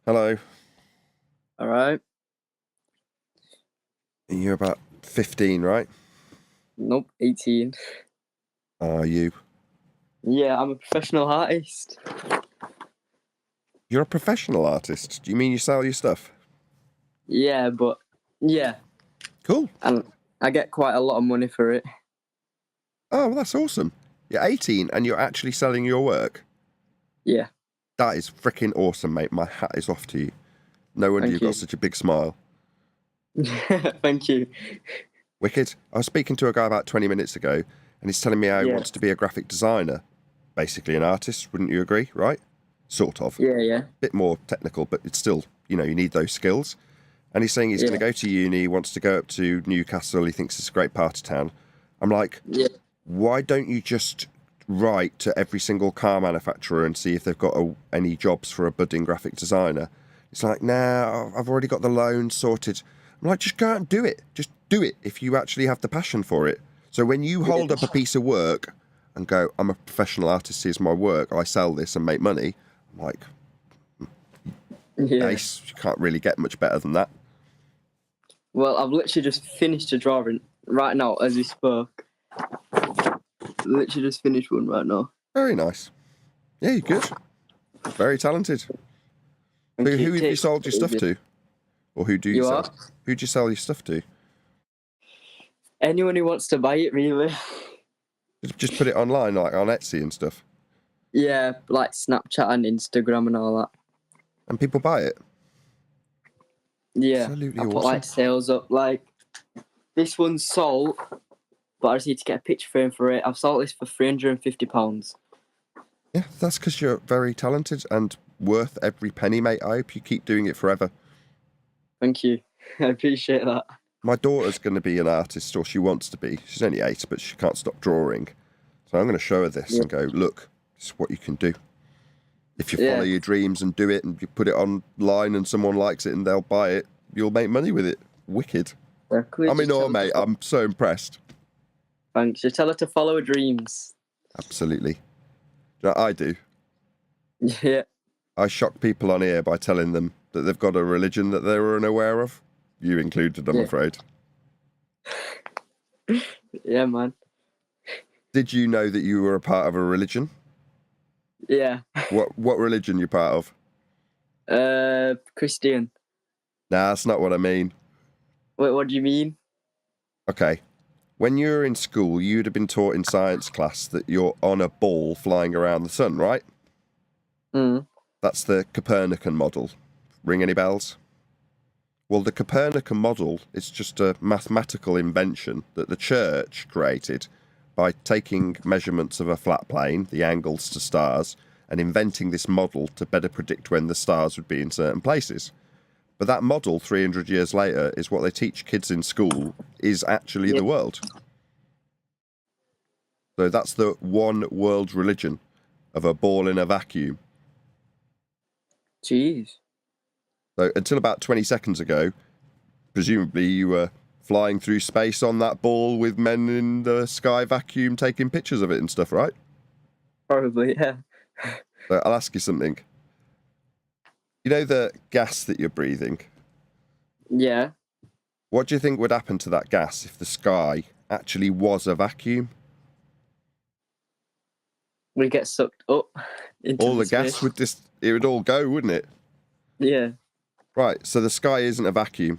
[SPEAKER 1] Hello.
[SPEAKER 7] All right.
[SPEAKER 1] You're about 15, right?
[SPEAKER 7] Nope, 18.
[SPEAKER 1] Are you?
[SPEAKER 7] Yeah, I'm a professional artist.
[SPEAKER 1] You're a professional artist. Do you mean you sell your stuff?
[SPEAKER 7] Yeah, but yeah,
[SPEAKER 1] Cool.
[SPEAKER 7] and I get quite a lot of money for it.
[SPEAKER 1] Oh, well, that's awesome. You're 18 and you're actually selling your work?
[SPEAKER 7] Yeah.
[SPEAKER 1] That is freaking awesome, mate. My hat is off to you. No wonder
[SPEAKER 7] Thank
[SPEAKER 1] you've
[SPEAKER 7] you.
[SPEAKER 1] got such a big smile.
[SPEAKER 7] Thank you.
[SPEAKER 1] Wicked. I was speaking to a guy about 20 minutes ago, and he's telling me how he
[SPEAKER 7] Yeah.
[SPEAKER 1] wants to be a graphic designer. Basically an artist, wouldn't you agree, right? Sort of.
[SPEAKER 7] Yeah.
[SPEAKER 1] Bit more technical, but it's still, you need those skills. And he's saying he's going to go to uni, he wants to go up to Newcastle, he thinks it's a great part of town. I'm like,
[SPEAKER 7] Yeah.
[SPEAKER 1] why don't you just write to every single car manufacturer and see if they've got any jobs for a budding graphic designer? It's like, nah, I've already got the loan sorted. I'm like, just go out and do it. Just do it if you actually have the passion for it. So when you hold up a piece of work and go, I'm a professional artist, here's my work, I sell this and make money, I'm like,
[SPEAKER 7] Yeah.
[SPEAKER 1] ace, you can't really get much better than that.
[SPEAKER 7] Well, I've literally just finished a drawing right now as we spoke. Literally just finished one right now.
[SPEAKER 1] Very nice. Yeah, you're good. Very talented.
[SPEAKER 7] Thank
[SPEAKER 1] Who have you
[SPEAKER 7] Take
[SPEAKER 1] sold your
[SPEAKER 7] it
[SPEAKER 1] stuff
[SPEAKER 7] easy.
[SPEAKER 1] to? Or who do you
[SPEAKER 7] You
[SPEAKER 1] sell?
[SPEAKER 7] are?
[SPEAKER 1] Who do you sell your stuff to?
[SPEAKER 7] Anyone who wants to buy it, really.
[SPEAKER 1] Just put it online, like on Etsy and stuff.
[SPEAKER 7] Yeah, like Snapchat and Instagram and all that.
[SPEAKER 1] And people buy it.
[SPEAKER 7] Yeah,
[SPEAKER 1] Absolutely
[SPEAKER 7] I put
[SPEAKER 1] awesome.
[SPEAKER 7] like sales up. Like this one's sold, but I just need to get a picture frame for it. I've sold this for £350.
[SPEAKER 1] Yeah, that's because you're very talented and worth every penny, mate. I hope you keep doing it forever.
[SPEAKER 7] Thank you. I appreciate that.
[SPEAKER 1] My daughter's going to be an artist, or she wants to be. She's only 8, but she can't stop drawing. So I'm going to show her this and go, look, this is what you can do. If you follow your dreams and do it and you put it online and someone likes it and they'll buy it, you'll make money with it. Wicked.
[SPEAKER 7] Exactly.
[SPEAKER 1] I'm in
[SPEAKER 7] Just
[SPEAKER 1] awe,
[SPEAKER 7] tell her
[SPEAKER 1] mate.
[SPEAKER 7] to-
[SPEAKER 1] I'm so impressed.
[SPEAKER 7] Thanks. Just tell her to follow her dreams.
[SPEAKER 1] Absolutely. Do you know what I do?
[SPEAKER 7] Yeah.
[SPEAKER 1] I shock people on here by telling them that they've got a religion that they were unaware of. You included, I'm afraid.
[SPEAKER 7] Yeah, man.
[SPEAKER 1] Did you know that you were a part of a religion?
[SPEAKER 7] Yeah.
[SPEAKER 1] What religion you part of?
[SPEAKER 7] Christian.
[SPEAKER 1] Nah, that's not what I mean.
[SPEAKER 7] Wait, what do you mean?
[SPEAKER 1] Okay. When you were in school, you'd have been taught in science class that you're on a ball flying around the sun, right?
[SPEAKER 7] Mm.
[SPEAKER 1] That's the Copernican model. Ring any bells? Well, the Copernican model is just a mathematical invention that the church created by taking measurements of a flat plane, the angles to stars, and inventing this model to better predict when the stars would be in certain places. But that model, 300 years later, is what they teach kids in school, is actually the world. So that's the one world religion of a ball in a vacuum.
[SPEAKER 7] Jeez.
[SPEAKER 1] So until about 20 seconds ago, presumably you were flying through space on that ball with men in the sky vacuum taking pictures of it and stuff, right?
[SPEAKER 7] Probably, yeah.
[SPEAKER 1] But I'll ask you something. You know the gas that you're breathing?
[SPEAKER 7] Yeah.
[SPEAKER 1] What do you think would happen to that gas if the sky actually was a vacuum?
[SPEAKER 7] We get sucked up into
[SPEAKER 1] All the
[SPEAKER 7] space.
[SPEAKER 1] gas would it would all go, wouldn't it?
[SPEAKER 7] Yeah.
[SPEAKER 1] Right, so the sky isn't a vacuum.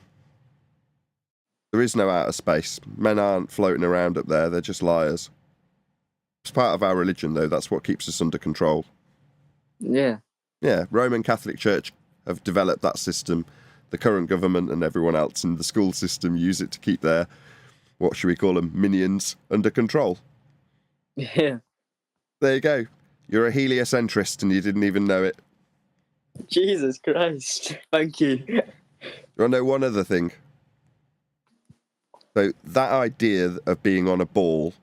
[SPEAKER 1] There is no outer space. Men aren't floating around up there, they're just liars. It's part of our religion, though. That's what keeps us under control.
[SPEAKER 7] Yeah.
[SPEAKER 1] Yeah, Roman Catholic Church have developed that system. The current government and everyone else in the school system use it to keep their, what should we call them, minions under control.
[SPEAKER 7] Yeah.
[SPEAKER 1] There you go. You're a heliocentrist and you didn't even know it.
[SPEAKER 7] Jesus Christ. Thank you.
[SPEAKER 1] You want to know one other thing? So that idea of being on a ball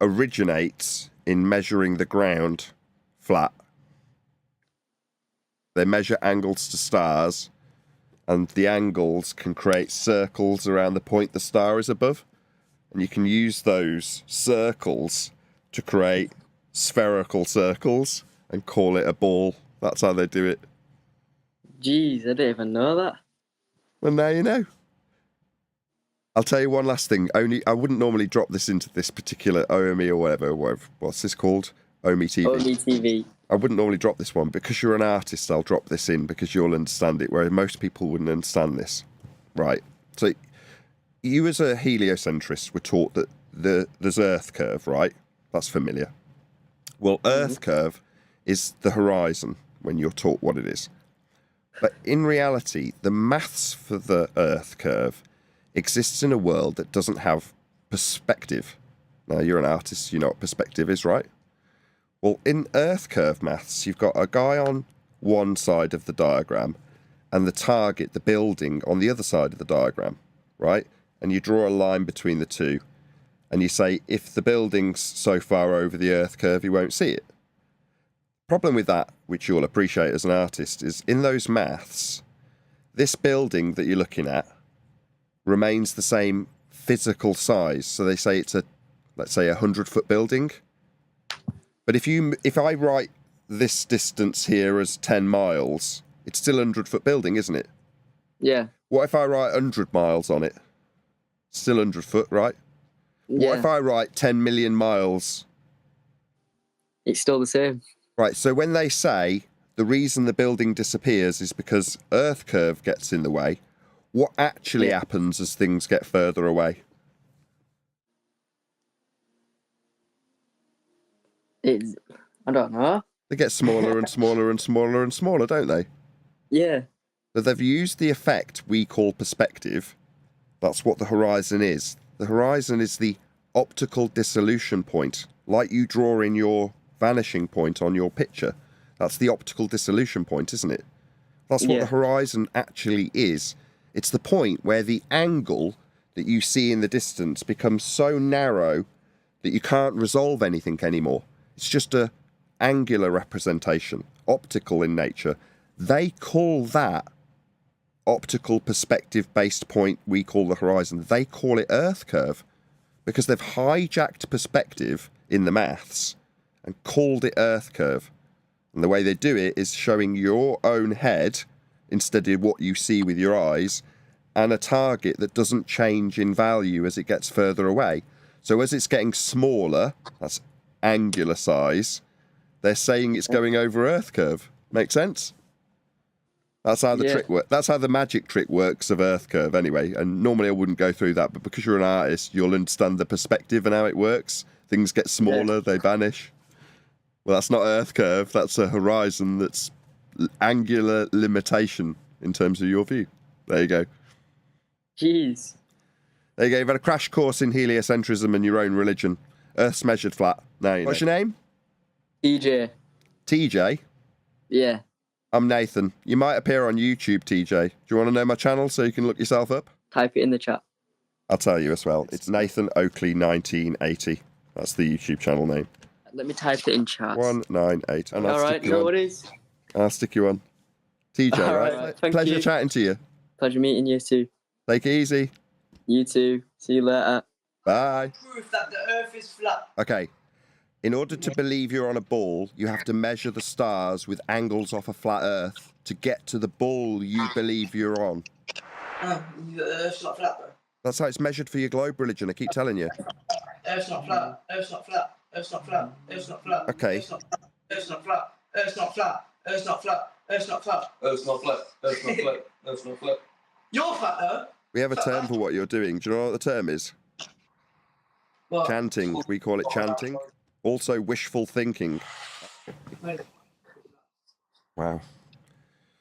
[SPEAKER 1] originates in measuring the ground flat. They measure angles to stars, and the angles can create circles around the point the star is above. And you can use those circles to create spherical circles and call it a ball. That's how they do it.
[SPEAKER 7] Jeez, I didn't even know that.
[SPEAKER 1] Well, now you know. I'll tell you one last thing. I wouldn't normally drop this into this particular OME or whatever. What's this called? OME TV.
[SPEAKER 7] OME TV.
[SPEAKER 1] I wouldn't normally drop this one. Because you're an artist, I'll drop this in because you'll understand it, whereas most people wouldn't understand this. Right. So you as a heliocentrist were taught that there's Earth curve, right? That's familiar. Well, Earth curve is the horizon when you're taught what it is. But in reality, the maths for the Earth curve exists in a world that doesn't have perspective. Now, you're an artist, you know what perspective is, right? Well, in Earth curve maths, you've got a guy on one side of the diagram and the target, the building, on the other side of the diagram, right? And you draw a line between the two and you say, if the building's so far over the Earth curve, you won't see it. Problem with that, which you'll appreciate as an artist, is in those maths, this building that you're looking at remains the same physical size. So they say it's let's say 100-foot building. But if I write this distance here as 10 miles, it's still a 100-foot building, isn't it?
[SPEAKER 7] Yeah.
[SPEAKER 1] What if I write 100 miles on it? Still 100 foot, right?
[SPEAKER 7] Yeah.
[SPEAKER 1] What if I write 10 million miles?
[SPEAKER 7] It's still the same.
[SPEAKER 1] Right, so when they say the reason the building disappears is because Earth curve gets in the way, what actually happens as things get further away?
[SPEAKER 7] I don't know.
[SPEAKER 1] They get smaller and smaller and smaller and smaller, don't they?
[SPEAKER 7] Yeah.
[SPEAKER 1] So they've used the effect we call perspective. That's what the horizon is. The horizon is the optical dissolution point, like you draw in your vanishing point on your picture. That's the optical dissolution point, isn't it? That's what the horizon actually is. It's the point where the angle that you see in the distance becomes so narrow that you can't resolve anything anymore. It's just a angular representation, optical in nature. They call that optical perspective based point we call the horizon. They call it Earth curve because they've hijacked perspective in the maths and called it Earth curve. And the way they do it is showing your own head instead of what you see with your eyes, and a target that doesn't change in value as it gets further away. So as it's getting smaller, that's angular size, they're saying it's going over Earth curve. Make sense? That's how the trick works. That's how the magic trick works of Earth curve anyway. And normally I wouldn't go through that, but because you're an artist, you'll understand the perspective and how it works. Things get smaller, they vanish. Well, that's not Earth curve. That's a horizon that's angular limitation in terms of your view. There you go.
[SPEAKER 7] Jeez.
[SPEAKER 1] There you go. You've had a crash course in heliocentrism and your own religion. Earth's measured flat. Now you know. What's your name?
[SPEAKER 7] EJ.
[SPEAKER 1] TJ?
[SPEAKER 7] Yeah.
[SPEAKER 1] I'm Nathan. You might appear on YouTube, TJ. Do you want to know my channel so you can look yourself up?
[SPEAKER 7] Type it in the chat.
[SPEAKER 1] I'll tell you as well. It's Nathan Oakley 1980. That's the YouTube channel name.
[SPEAKER 7] Let me type it in chat.
[SPEAKER 1] 198. And
[SPEAKER 7] All right, no worries.
[SPEAKER 1] I'll stick you on. TJ,
[SPEAKER 7] All
[SPEAKER 1] right?
[SPEAKER 7] right, thank
[SPEAKER 1] Pleasure
[SPEAKER 7] you.
[SPEAKER 1] chatting to you.
[SPEAKER 7] Pleasure meeting you too.
[SPEAKER 1] Take it easy.
[SPEAKER 7] You too. See you later.
[SPEAKER 1] Bye.
[SPEAKER 3] Proof that the Earth is flat.
[SPEAKER 1] Okay. In order to believe you're on a ball, you have to measure the stars with angles off a flat Earth to get to the ball you believe you're on.
[SPEAKER 3] The Earth's not flat, though.
[SPEAKER 1] That's how it's measured for your globe religion. I keep telling you.
[SPEAKER 3] Earth's not flat. Earth's not flat. Earth's not flat. Earth's not flat.
[SPEAKER 1] Okay.
[SPEAKER 3] Earth's not flat. Earth's not flat. Earth's not flat. Earth's not flat. Earth's not flat.
[SPEAKER 8] Earth's not flat. Earth's not flat. Earth's not flat.
[SPEAKER 3] You're flat, though.
[SPEAKER 1] We have a term for what you're doing. Do you know what the term is?
[SPEAKER 3] What?
[SPEAKER 1] Chanting. We call it chanting. Also, wishful thinking. Wow.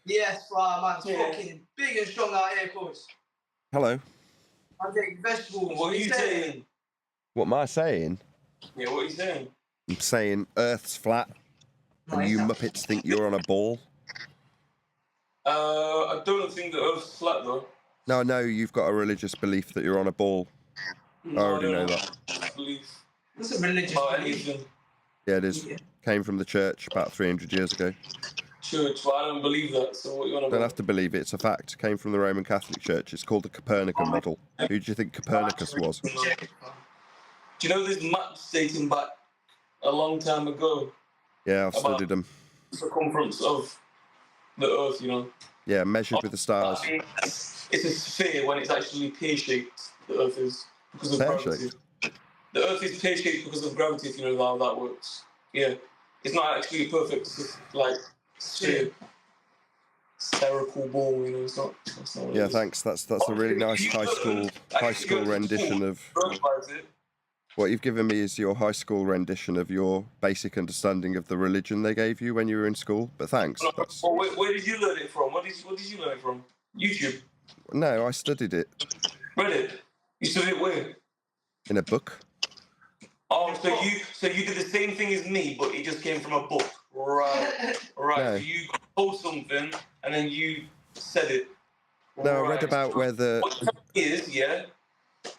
[SPEAKER 3] Yes, right, man's fucking big and strong out here, boys.
[SPEAKER 1] Hello.
[SPEAKER 3] I'm taking vegetables.
[SPEAKER 8] What are you saying?
[SPEAKER 1] What am I saying?
[SPEAKER 8] Yeah, what are you saying?
[SPEAKER 1] I'm saying Earth's flat, and you muppets think you're on a ball.
[SPEAKER 8] I don't think the Earth's flat though.
[SPEAKER 1] No, I know you've got a religious belief that you're on a ball. I already know that.
[SPEAKER 8] Belief.
[SPEAKER 3] That's a religious
[SPEAKER 8] About
[SPEAKER 3] belief.
[SPEAKER 8] anything.
[SPEAKER 1] Yeah, it is. Came from the church about 300 years ago.
[SPEAKER 8] Church, but I don't believe that. So what you want
[SPEAKER 1] Don't have to believe it. It's a fact. Came from the Roman Catholic Church. It's called the Copernican model. Who do you think Copernicus was?
[SPEAKER 8] Do you know there's maps dating back a long time ago?
[SPEAKER 1] Yeah, I've studied them.
[SPEAKER 8] Circumference of the Earth, you know.
[SPEAKER 1] Yeah, measured with the stars.
[SPEAKER 8] It's a sphere when it's actually pear-shaped. The Earth is because of gravity.
[SPEAKER 1] Pear-shaped?
[SPEAKER 8] The Earth is pear-shaped because of gravity. If you know how that works. Yeah, it's not actually a perfect like sphere. Spherical ball, you know. It's not. That's not what
[SPEAKER 1] Yeah,
[SPEAKER 8] it is.
[SPEAKER 1] thanks. That's a really nice high school rendition of. What you've given me is your high school rendition of your basic understanding of the religion they gave you when you were in school. But thanks. That's...
[SPEAKER 8] Well, where did you learn it from? What did you learn it from? YouTube.
[SPEAKER 1] No, I studied it
[SPEAKER 8] Read it. You studied it where?
[SPEAKER 1] in a book.
[SPEAKER 8] Oh, so you did the same thing as me, but it just came from a book, right? Right.
[SPEAKER 1] No.
[SPEAKER 8] So you told something and then you said it.
[SPEAKER 1] No, I
[SPEAKER 8] Right.
[SPEAKER 1] read about whether.
[SPEAKER 8] What the fact is, yeah,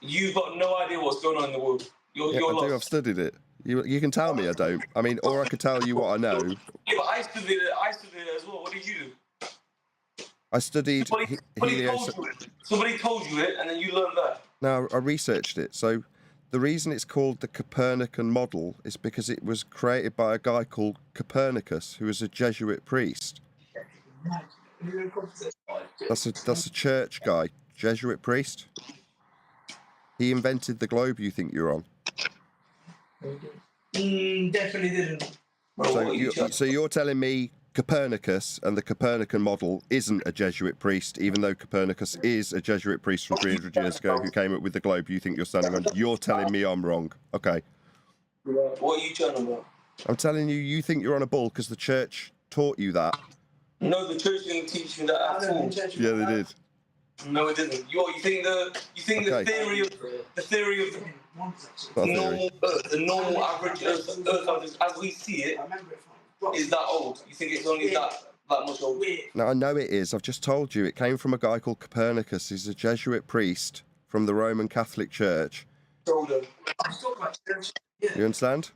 [SPEAKER 8] you've got no idea what's going on in the world. You're
[SPEAKER 1] Yeah, I
[SPEAKER 8] lost.
[SPEAKER 1] do. I've studied it. You can tell me I don't. I mean, or I could tell you what I know.
[SPEAKER 8] Yeah, but I studied it as well. What did you do?
[SPEAKER 1] I studied
[SPEAKER 8] Somebody told you it, and then you learned that.
[SPEAKER 1] No, I researched it. So the reason it's called the Copernican model is because it was created by a guy called Copernicus, who was a Jesuit priest. That's a church guy, Jesuit priest. He invented the globe you think you're on.
[SPEAKER 3] Definitely didn't.
[SPEAKER 1] So you're telling me Copernicus and the Copernican model isn't a Jesuit priest, even though Copernicus is a Jesuit priest from 300 years ago who came up with the globe you think you're standing on. You're telling me I'm wrong. Okay.
[SPEAKER 8] What are you talking about?
[SPEAKER 1] I'm telling you think you're on a ball because the church taught you that.
[SPEAKER 8] No, the church didn't teach me that at all.
[SPEAKER 1] Yeah, they did.
[SPEAKER 8] No, it didn't. You think
[SPEAKER 1] Okay.
[SPEAKER 8] the theory of
[SPEAKER 1] Not a theory.
[SPEAKER 8] normal Earth, the normal average Earth as we see it, is that old? You think it's only that much old?
[SPEAKER 1] No, I know it is. I've just told you. It came from a guy called Copernicus. He's a Jesuit priest from the Roman Catholic Church.
[SPEAKER 8] Older.
[SPEAKER 1] You understand?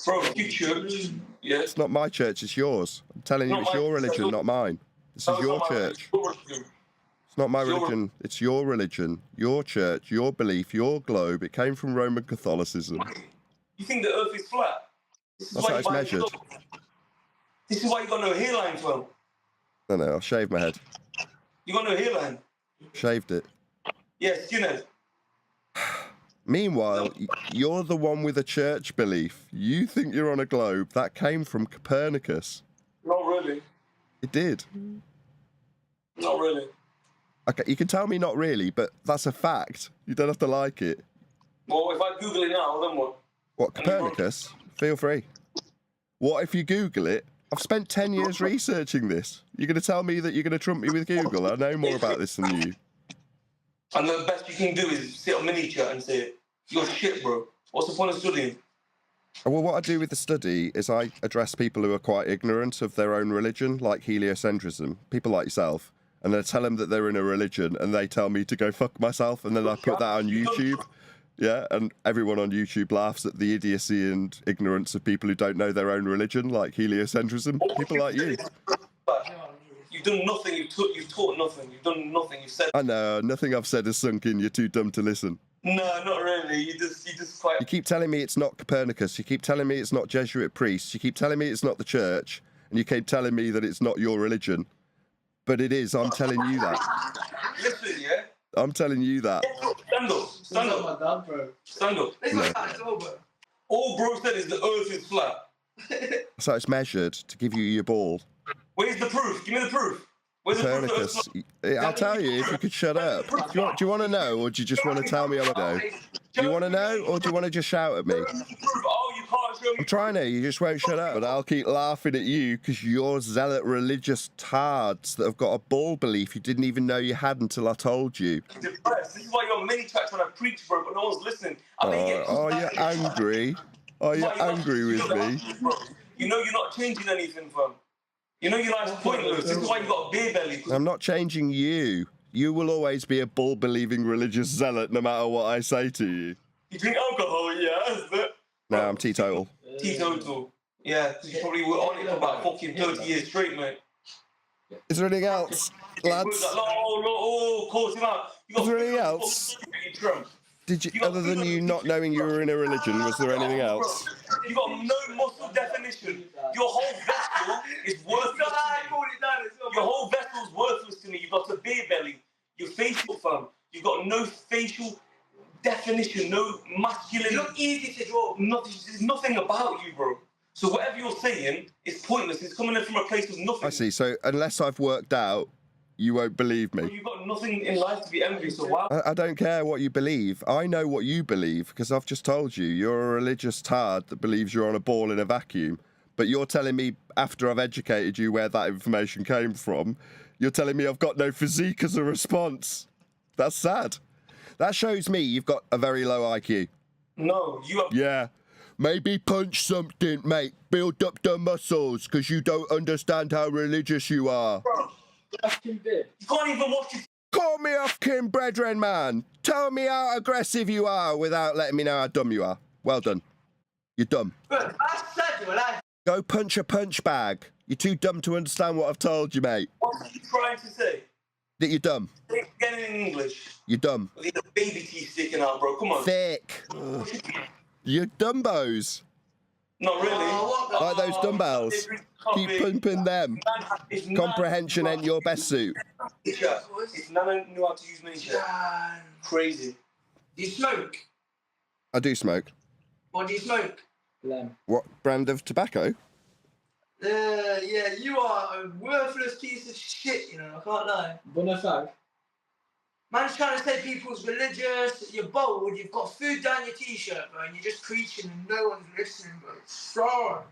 [SPEAKER 8] Bro, you church. Yeah.
[SPEAKER 1] It's not my church, it's yours. I'm telling you, it's your religion, not mine. This is your church. It's not my religion, it's your religion, your church, your belief, your globe. It came from Roman Catholicism.
[SPEAKER 8] You think the Earth is flat?
[SPEAKER 1] That's how it's measured.
[SPEAKER 8] This is why you got no hairline, from.
[SPEAKER 1] No, I'll shave my head.
[SPEAKER 8] You got no hairline.
[SPEAKER 1] Shaved it.
[SPEAKER 8] Yeah, skinhead.
[SPEAKER 1] Meanwhile, you're the one with a church belief. You think you're on a globe. That came from Copernicus.
[SPEAKER 8] Not really.
[SPEAKER 1] It did.
[SPEAKER 8] Not really.
[SPEAKER 1] Okay, you can tell me not really, but that's a fact. You don't have to like it.
[SPEAKER 8] Well, if I Google it now, then what?
[SPEAKER 1] What, Copernicus? Feel free. What if you Google it? I've spent 10 years researching this. You're going to tell me that you're going to trump me with Google? I know more about this than you.
[SPEAKER 8] And the best you can do is sit on mini chat and say, you're shit, bro. What's the point of studying?
[SPEAKER 1] Well, what I do with the study is I address people who are quite ignorant of their own religion, like heliocentrism, people like yourself, and I tell them that they're in a religion, and they tell me to go fuck myself, and then I put that on YouTube. Yeah, and everyone on YouTube laughs at the idiocy and ignorance of people who don't know their own religion, like heliocentrism. People like you.
[SPEAKER 8] You You've done nothing. You've taught nothing. You've done nothing. You've said.
[SPEAKER 1] I know, nothing I've said has sunk in. You're too dumb to listen.
[SPEAKER 8] No, not really. You just quite.
[SPEAKER 1] You keep telling me it's not Copernicus. You keep telling me it's not Jesuit priests. You keep telling me it's not the church. And you keep telling me that it's not your religion. But it is. I'm telling you that.
[SPEAKER 8] Listen, yeah?
[SPEAKER 1] I'm telling you that.
[SPEAKER 8] Stand up. Stand up.
[SPEAKER 3] my dad, bro.
[SPEAKER 8] Stand up.
[SPEAKER 1] No.
[SPEAKER 8] All bro said is the earth is flat.
[SPEAKER 1] So it's measured to give you your ball.
[SPEAKER 8] Where's the proof? Give me the proof. Where's the proof?
[SPEAKER 1] Copernicus. I'll tell you if you could shut up. Do you want to know, or do you just want to tell me I'm a no? Do you want to know, or do you want to just shout at me?
[SPEAKER 8] Oh, you can't show me.
[SPEAKER 1] I'm trying to. You just won't shut up. But I'll keep laughing at you because you're zealot religious tards that have got a ball belief you didn't even know you had until I told you.
[SPEAKER 8] I'm depressed. This is why you're on many tracks when I preach, bro, but no one's listening.
[SPEAKER 1] Are you angry? Are you angry with me?
[SPEAKER 8] You know you're not changing anything, fam. You know your life's pointless. This is why you got a beer belly.
[SPEAKER 1] I'm not changing you. You will always be a ball-believing religious zealot no matter what I say to you.
[SPEAKER 8] You drink alcohol, yeah, isn't it?
[SPEAKER 1] No, I'm teetotal.
[SPEAKER 8] Teetotal. Yeah, because you probably were on it for about fucking 30 years straight, mate.
[SPEAKER 1] Is there anything else, lads?
[SPEAKER 8] Oh, caught him out.
[SPEAKER 1] Is there anything else? Did you, other than you not knowing you were in a religion, was there anything else?
[SPEAKER 8] You got no muscle definition. Your whole vessel is worthless to me. Your whole vessel's worthless to me. You've got a beer belly. Your facial fam. You've got no facial definition, no masculine. You look easy to draw. There's nothing about you, bro. So whatever you're saying is pointless. It's coming in from a place of nothing.
[SPEAKER 1] I see. So unless I've worked out, you won't believe me.
[SPEAKER 8] Well, you've got nothing in life to be envious of. Wow.
[SPEAKER 1] I don't care what you believe. I know what you believe because I've just told you. You're a religious tard that believes you're on a ball in a vacuum. But you're telling me after I've educated you where that information came from, you're telling me I've got no physique as a response. That's sad. That shows me you've got a very low IQ.
[SPEAKER 8] No, you have...
[SPEAKER 1] Yeah. Maybe punch something, mate. Build up the muscles because you don't understand how religious you are.
[SPEAKER 8] Bro, you can't even watch it.
[SPEAKER 1] Call me off, kin brethren, man. Tell me how aggressive you are without letting me know how dumb you are. Well done. You're dumb.
[SPEAKER 3] Bro, I said you like.
[SPEAKER 1] Go punch a punch bag. You're too dumb to understand what I've told you, mate.
[SPEAKER 8] What are you trying to say?
[SPEAKER 1] That you're dumb.
[SPEAKER 8] Say it again in English.
[SPEAKER 1] You're dumb.
[SPEAKER 8] With the baby teeth sticking out, bro. Come on.
[SPEAKER 1] Thick. You're dumbos.
[SPEAKER 8] Not really.
[SPEAKER 1] Like those dumbbells. Keep pumping them. Comprehension ain't your best suit.
[SPEAKER 8] If Nana knew how to use miniature. Crazy.
[SPEAKER 3] Do you smoke?
[SPEAKER 1] I do smoke.
[SPEAKER 3] What do you smoke?
[SPEAKER 1] What brand of tobacco?
[SPEAKER 3] Yeah, you are a worthless piece of shit, you know, I can't lie.
[SPEAKER 7] Bonafag.
[SPEAKER 3] Man's trying to say people's religious, you're bold, you've got food down your t-shirt, bro, and you're just preaching and no one's listening, bro. Sorry.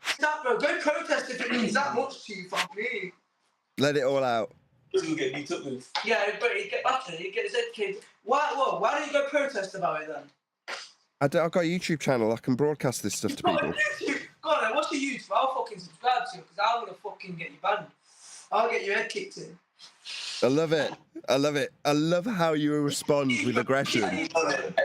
[SPEAKER 3] Stop, bro, go protest if it means that much to you, fuck me.
[SPEAKER 1] Let it all out.
[SPEAKER 8] Doesn't get beat up with.
[SPEAKER 3] Yeah, but you get back to it, you get his educated. Why don't you go protest about it then?
[SPEAKER 1] I've got a YouTube channel. I can broadcast this stuff to people.
[SPEAKER 3] Go on then, what's your YouTube? I'll fucking subscribe to you because I'm gonna fucking get you banned. I'll get your head kicked in.
[SPEAKER 1] I love it. I love it. I love how you respond with aggression.
[SPEAKER 8] I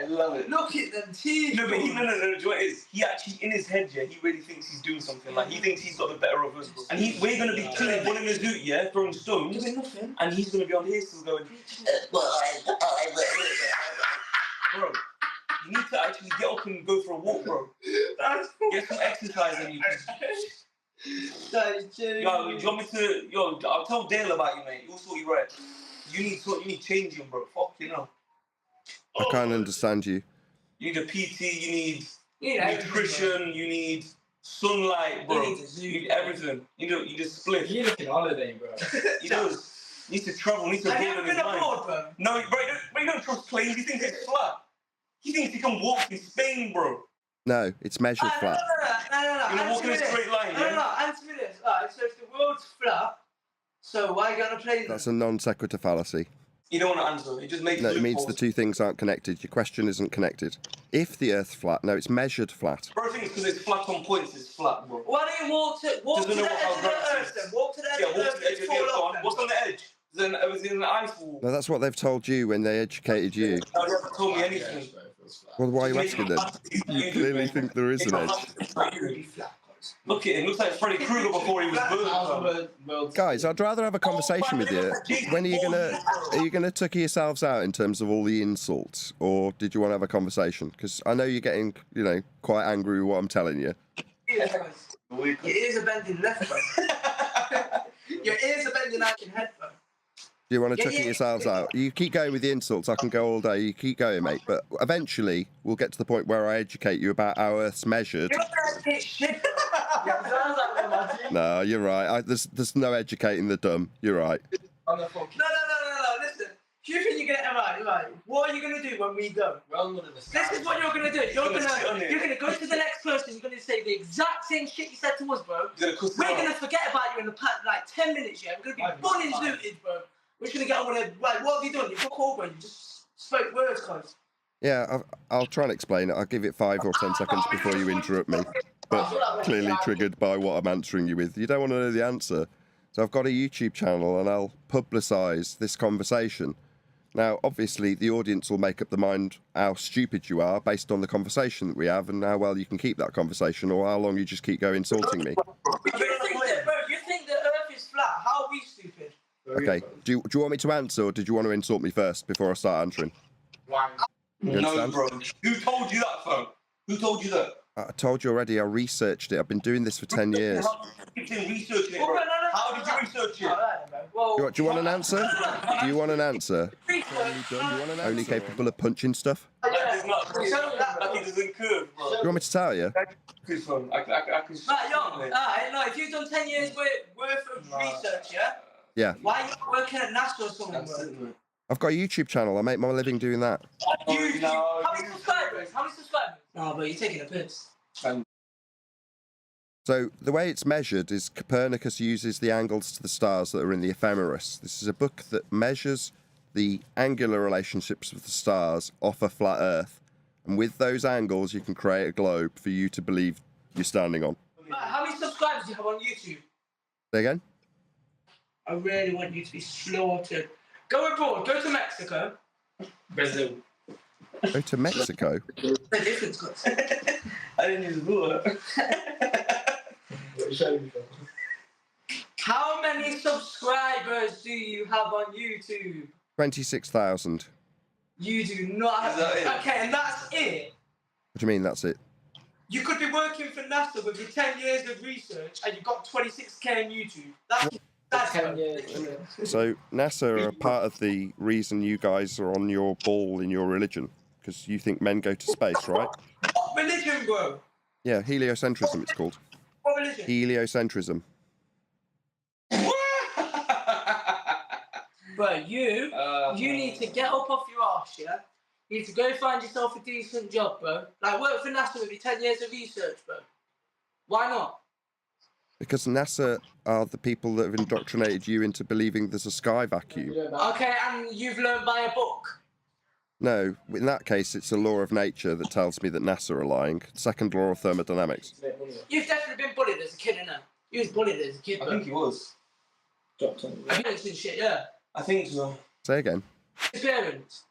[SPEAKER 8] love it.
[SPEAKER 3] Look at them teeth.
[SPEAKER 8] No, but no. Do you know what it is? He actually, in his head, yeah, he really thinks he's doing something. Like, he thinks he's got the better of us. And we're going to be killing one in the zoot, yeah, throwing stones. And he's going to be on here still going, bro, you need to actually get up and go for a walk, bro. Get some exercise and you can... Yo, do you want me to... Yo, I'll tell Dale about you, mate. You'll sort you right. You need changing, bro. Fuck, you know.
[SPEAKER 1] I can't understand you.
[SPEAKER 8] You need a PT, you need nutrition, you need sunlight, bro. You need everything. You need a split.
[SPEAKER 7] You need a holiday, bro.
[SPEAKER 8] He does. He needs to travel, he needs to broaden his mind.
[SPEAKER 3] Bro?
[SPEAKER 8] No, bro, you don't trust planes. He thinks it's flat. He thinks he can walk in Spain, bro.
[SPEAKER 1] No, it's measured flat.
[SPEAKER 3] No.
[SPEAKER 8] You're gonna walk in a straight line, yeah?
[SPEAKER 3] No, answer me this. Alright, so if the world's flat, so why are you gonna play this?
[SPEAKER 1] That's a non sequitur fallacy.
[SPEAKER 8] You don't want to answer. It just makes
[SPEAKER 1] No, it means the two things aren't connected. Your question isn't connected. If the Earth's flat, no, it's measured flat.
[SPEAKER 8] Bro, I think it's because it's flat on points. It's flat, bro.
[SPEAKER 3] Why don't you walk to the edge of the Earth then? Walk to the edge of the Earth.
[SPEAKER 8] What's on the edge? Is it an ice wall?
[SPEAKER 1] No, that's what they've told you when they educated you.
[SPEAKER 8] No, they haven't told me anything.
[SPEAKER 1] Well, why are you asking them? You clearly think there is an edge.
[SPEAKER 8] Look at him. Looks like Freddy Krueger before he was born.
[SPEAKER 1] Guys, I'd rather have a conversation with you. When are you gonna tucker yourselves out in terms of all the insults, or did you want to have a conversation? Because I know you're getting, quite angry with what I'm telling you.
[SPEAKER 3] Your ears are bending left, bro. Your ears are bending out your head, bro.
[SPEAKER 1] Do you want to tuck it yourselves out? You keep going with the insults. I can go all day. You keep going, mate. But eventually, we'll get to the point where I educate you about how Earth's measured. No, you're right. There's no educating the dumb. You're right.
[SPEAKER 3] No. Listen. Do you think you're gonna right? What are you gonna do when we go? This is what you're gonna do. You're gonna go to the next person. You're gonna say the exact same shit you said to us, bro. We're gonna forget about you in the past, like 10 minutes. Yeah, we're gonna be bullies looted, bro. We're just gonna get on with it. Like, what have you done? You fuck all, bro. You just spoke words, guys.
[SPEAKER 1] Yeah, I'll try and explain it. I'll give it 5 or 10 seconds before you interrupt me. But clearly triggered by what I'm answering you with. You don't want to know the answer. So I've got a YouTube channel and I'll publicise this conversation. Now, obviously, the audience will make up the mind how stupid you are based on the conversation that we have and how well you can keep that conversation or how long you just keep going insulting me.
[SPEAKER 3] You think the Earth is flat? How are we stupid?
[SPEAKER 1] Okay, do you want me to answer or did you want to insult me first before I start answering?
[SPEAKER 8] No, bro. Who told you that, fam? Who told you that?
[SPEAKER 1] I told you already, I researched it. I've been doing this for 10 years.
[SPEAKER 8] Researching it, bro. How did you research it?
[SPEAKER 1] Do you want an answer? Do you want an answer? Only capable of punching stuff?
[SPEAKER 8] Like it doesn't curve, bro.
[SPEAKER 1] You want me to tell you?
[SPEAKER 8] I can
[SPEAKER 3] No, if you've done 10 years worth of research, yeah?
[SPEAKER 1] Yeah.
[SPEAKER 3] Why are you not working at NASA or something, bro?
[SPEAKER 1] I've got a YouTube channel. I make my living doing that.
[SPEAKER 3] How many subscribers? No, but you're taking a piss.
[SPEAKER 1] So the way it's measured is Copernicus uses the angles to the stars that are in the ephemeris. This is a book that measures the angular relationships of the stars off a flat Earth. And with those angles, you can create a globe for you to believe you're standing on.
[SPEAKER 3] How many subscribers do you have on YouTube?
[SPEAKER 1] Say again?
[SPEAKER 3] I really want you to be slaughtered. Go abroad. Go to Mexico. Brazil.
[SPEAKER 1] Go to Mexico?
[SPEAKER 3] The difference, guys.
[SPEAKER 8] I didn't use water.
[SPEAKER 3] How many subscribers do you have on YouTube?
[SPEAKER 1] 26,000.
[SPEAKER 3] You do not have...
[SPEAKER 8] Is that it?
[SPEAKER 3] Okay, and that's it?
[SPEAKER 1] What do you mean that's it?
[SPEAKER 3] You could be working for NASA with your 10 years of research and you've got 26k on YouTube. That's 10 years.
[SPEAKER 1] So NASA are part of the reason you guys are on your ball in your religion. Because you think men go to space, right?
[SPEAKER 3] What religion, bro?
[SPEAKER 1] Yeah, heliocentrism it's called.
[SPEAKER 3] What religion?
[SPEAKER 1] Heliocentrism.
[SPEAKER 3] Bro, you need to get up off your arse, yeah? You need to go find yourself a decent job, bro. Like, work for NASA with your 10 years of research, bro. Why not?
[SPEAKER 1] Because NASA are the people that have indoctrinated you into believing there's a sky vacuum.
[SPEAKER 3] Okay, and you've learned by a book?
[SPEAKER 1] No, in that case, it's a law of nature that tells me that NASA are lying. Second law of thermodynamics.
[SPEAKER 3] You've definitely been bullied as a kid, innit? You was bullied as a kid, bro.
[SPEAKER 8] I think he was.
[SPEAKER 3] I think it's shit, yeah.
[SPEAKER 8] I think so.
[SPEAKER 1] Say again.
[SPEAKER 3] His parents.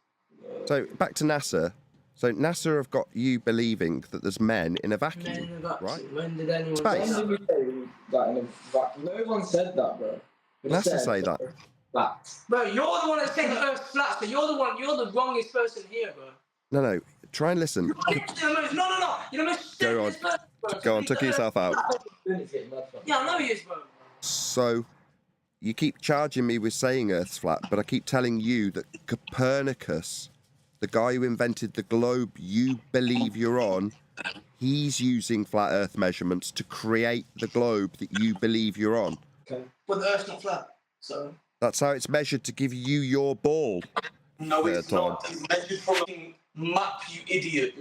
[SPEAKER 1] So, back to NASA. So, NASA have got you believing that there's men in a vacuum,
[SPEAKER 3] Men in a vacuum.
[SPEAKER 1] right?
[SPEAKER 3] When did anyone
[SPEAKER 1] Space.
[SPEAKER 3] say that?
[SPEAKER 9] No one said that, bro.
[SPEAKER 1] NASA say that.
[SPEAKER 9] That.
[SPEAKER 3] Bro, you're the one that's saying the Earth's flat, so you're the wrongest person here, bro.
[SPEAKER 1] No, try and listen.
[SPEAKER 3] No. You're the most
[SPEAKER 1] Go on.
[SPEAKER 3] stupidest person, bro.
[SPEAKER 1] Go on, tuck yourself out.
[SPEAKER 3] Yeah, I know he is, bro.
[SPEAKER 1] So, you keep charging me with saying Earth's flat, but I keep telling you that Copernicus, the guy who invented the globe you believe you're on, he's using flat Earth measurements to create the globe that you believe you're on.
[SPEAKER 3] Okay. But the Earth's not flat, so...
[SPEAKER 1] That's how it's measured to give you your ball.
[SPEAKER 8] No, it's not. It's measured from a map, you idiot.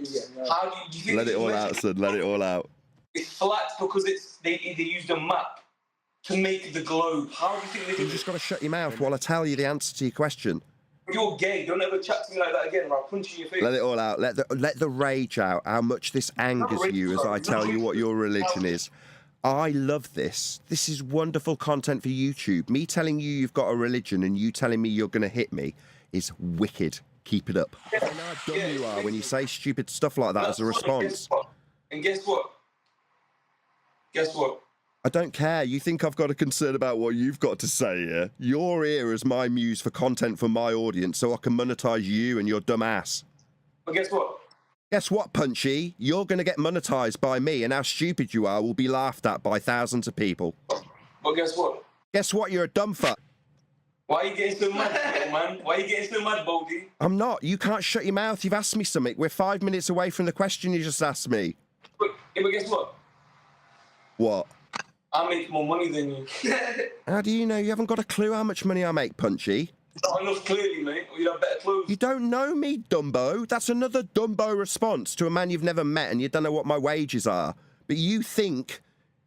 [SPEAKER 8] How do you think
[SPEAKER 1] Let it all out, son. Let it all out.
[SPEAKER 8] It's flat because they used a map to make the globe. How do you think they did
[SPEAKER 1] You just got to shut your mouth while I tell you the answer to your question.
[SPEAKER 8] You're gay. Don't ever chat to me like that again, or I'll punch you in your face.
[SPEAKER 1] Let it all out. Let the rage out. How much this angers you as I tell you what your religion is. I love this. This is wonderful content for YouTube. Me telling you you've got a religion and you telling me you're going to hit me is wicked. Keep it up. I know how dumb you are when you say stupid stuff like that as a response.
[SPEAKER 8] And guess what? Guess what?
[SPEAKER 1] I don't care. You think I've got a concern about what you've got to say here? You're here as my muse for content for my audience so I can monetize you and your dumb ass.
[SPEAKER 8] But guess what?
[SPEAKER 1] Guess what, Punchy? You're going to get monetized by me, and how stupid you are will be laughed at by thousands of people.
[SPEAKER 8] But guess what?
[SPEAKER 1] Guess what? You're a dumb fuck.
[SPEAKER 8] Why are you getting so mad, man? Why are you getting so mad, Baldy?
[SPEAKER 1] I'm not. You can't shut your mouth. You've asked me something. We're 5 minutes away from the question you just asked me.
[SPEAKER 8] But guess what?
[SPEAKER 1] What?
[SPEAKER 8] I make more money than you.
[SPEAKER 1] How do you know? You haven't got a clue how much money I make, Punchy.
[SPEAKER 8] Not enough, clearly, mate. Or you have better clothes.
[SPEAKER 1] You don't know me, Dumbo. That's another Dumbo response to a man you've never met and you don't know what my wages are. But you think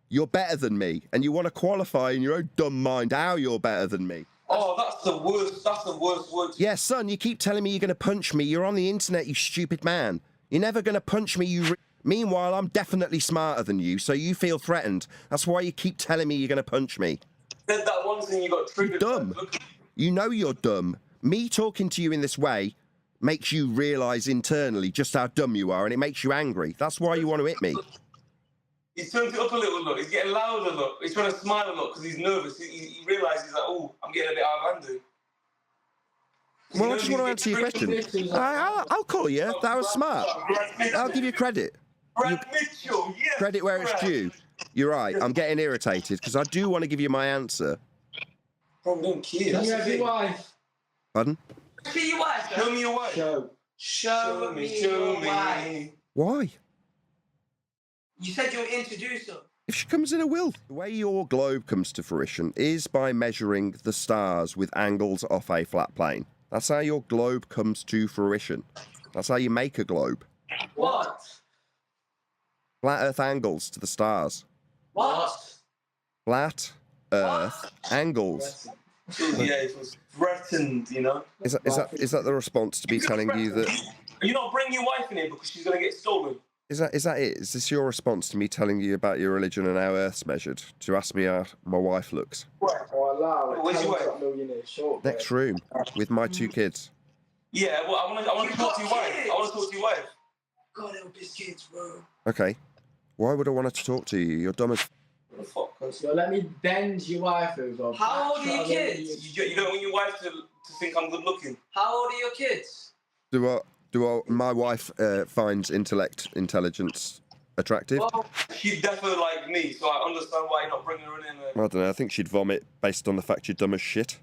[SPEAKER 1] you're better than me and you want to qualify in your own dumb mind how you're better than me.
[SPEAKER 8] Oh, that's the worst. That's the worst word.
[SPEAKER 1] Yeah, son, you keep telling me you're going to punch me. You're on the internet, you stupid man. You're never going to punch me, Meanwhile, I'm definitely smarter than you, so you feel threatened. That's why you keep telling me you're going to punch me.
[SPEAKER 8] Said that once and you got triggered.
[SPEAKER 1] You're dumb. You know you're dumb. Me talking to you in this way makes you realise internally just how dumb you are, and it makes you angry. That's why you want to hit me.
[SPEAKER 8] He's turned it up a little, look. He's getting louder, look. He's trying to smile a lot because he's nervous. He realises, like, oh, I'm getting a bit out of hand.
[SPEAKER 1] Well, I just want to answer your question. I'll call you. That was smart. I'll give you credit.
[SPEAKER 8] Brad Mitchell, yes.
[SPEAKER 1] Credit where it's due. You're right. I'm getting irritated because I do want to give you my answer.
[SPEAKER 8] Bro, don't care.
[SPEAKER 9] Can you have your wife?
[SPEAKER 1] Pardon?
[SPEAKER 3] See your wife.
[SPEAKER 8] Show me your wife.
[SPEAKER 3] Show me your wife.
[SPEAKER 1] Why?
[SPEAKER 3] You said you'll introduce her.
[SPEAKER 1] If she comes in, I will. The way your globe comes to fruition is by measuring the stars with angles off a flat plane. That's how your globe comes to fruition. That's how you make a globe.
[SPEAKER 3] What?
[SPEAKER 1] Flat Earth angles to the stars.
[SPEAKER 3] What?
[SPEAKER 1] Flat Earth angles.
[SPEAKER 8] Yeah, it was threatened, you know.
[SPEAKER 1] Is that the response to me telling you that?
[SPEAKER 8] Are you not bringing your wife in here because she's gonna get stolen?
[SPEAKER 1] Is that it? Is this your response to me telling you about your religion and how Earth's measured? To ask me how my wife looks?
[SPEAKER 8] Where's your wife?
[SPEAKER 1] Next room with my 2 kids.
[SPEAKER 8] Yeah, well, I want to talk to your wife. I want to talk to your wife.
[SPEAKER 3] God help his kids, bro.
[SPEAKER 1] Okay. Why would I want to talk to you? You're dumb as.
[SPEAKER 8] What the fuck?
[SPEAKER 9] So let me bend your wife over.
[SPEAKER 3] How old are your kids?
[SPEAKER 8] You don't want your wife to think I'm good looking.
[SPEAKER 3] How old are your kids?
[SPEAKER 1] My wife finds intelligence attractive?
[SPEAKER 8] Well, she'd definitely like me, so I understand why you're not bringing her in.
[SPEAKER 1] I don't know. I think she'd vomit based on the fact you're dumb as shit.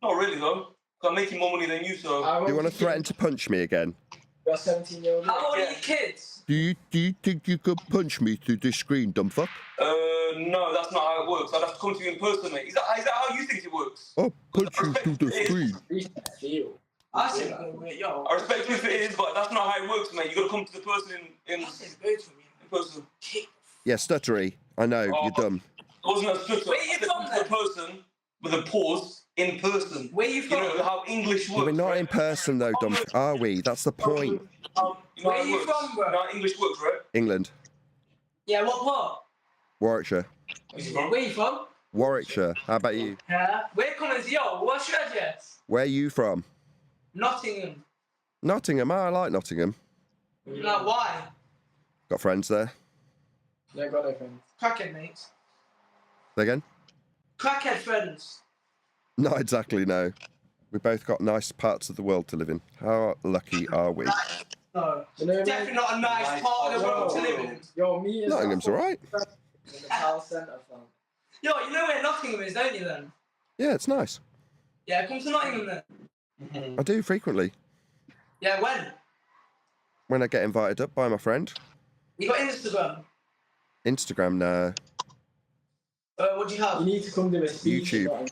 [SPEAKER 8] Not really, though. I'm making more money than you, so.
[SPEAKER 1] Do you want to threaten to punch me again?
[SPEAKER 9] You're 17-year-old.
[SPEAKER 3] How old are your kids?
[SPEAKER 1] Do you think you could punch me through the screen, dumb fuck?
[SPEAKER 8] No, that's not how it works. I'd have to come to you in person, mate. Is that how you think it works?
[SPEAKER 1] I'll punch you through the screen.
[SPEAKER 3] I said, yo.
[SPEAKER 8] I respect you if it is, but that's not how it works, mate. You gotta come to the person in person.
[SPEAKER 1] Yeah, stuttery. I know, you're dumb.
[SPEAKER 8] It wasn't a stutter.
[SPEAKER 3] Where you from,
[SPEAKER 8] the person with a pause in person.
[SPEAKER 3] Where you from?
[SPEAKER 8] You know how English works.
[SPEAKER 1] We're not in person though, dumb. Are we? That's the point.
[SPEAKER 8] You know
[SPEAKER 3] Where you from, bro?
[SPEAKER 8] You know how English works, right?
[SPEAKER 1] England.
[SPEAKER 3] Yeah, what part?
[SPEAKER 1] Warwickshire.
[SPEAKER 3] Where you from?
[SPEAKER 1] Warwickshire. How about you?
[SPEAKER 3] Yeah. Where comes yo? What's your address?
[SPEAKER 1] Where are you from?
[SPEAKER 3] Nottingham.
[SPEAKER 1] Nottingham. I like Nottingham.
[SPEAKER 3] Like, why?
[SPEAKER 1] Got friends there.
[SPEAKER 9] Yeah, got no friends.
[SPEAKER 3] Crackhead mates.
[SPEAKER 1] Say again?
[SPEAKER 3] Crackhead friends.
[SPEAKER 1] Not exactly, no. We both got nice parts of the world to live in. How lucky are we?
[SPEAKER 3] No.
[SPEAKER 9] You know,
[SPEAKER 3] Definitely not a nice part of the world to live in.
[SPEAKER 9] Yo, me is
[SPEAKER 1] Nottingham's alright.
[SPEAKER 9] In the town centre, fam.
[SPEAKER 3] Yo, you know where Nottingham is, don't you then?
[SPEAKER 1] Yeah, it's nice.
[SPEAKER 3] Yeah, come to Nottingham then.
[SPEAKER 1] I do frequently.
[SPEAKER 3] Yeah, when?
[SPEAKER 1] When I get invited up by my friend.
[SPEAKER 3] You got Instagram?
[SPEAKER 1] Instagram, no.
[SPEAKER 3] What do you have?
[SPEAKER 9] You need to come to a speech.
[SPEAKER 1] YouTube.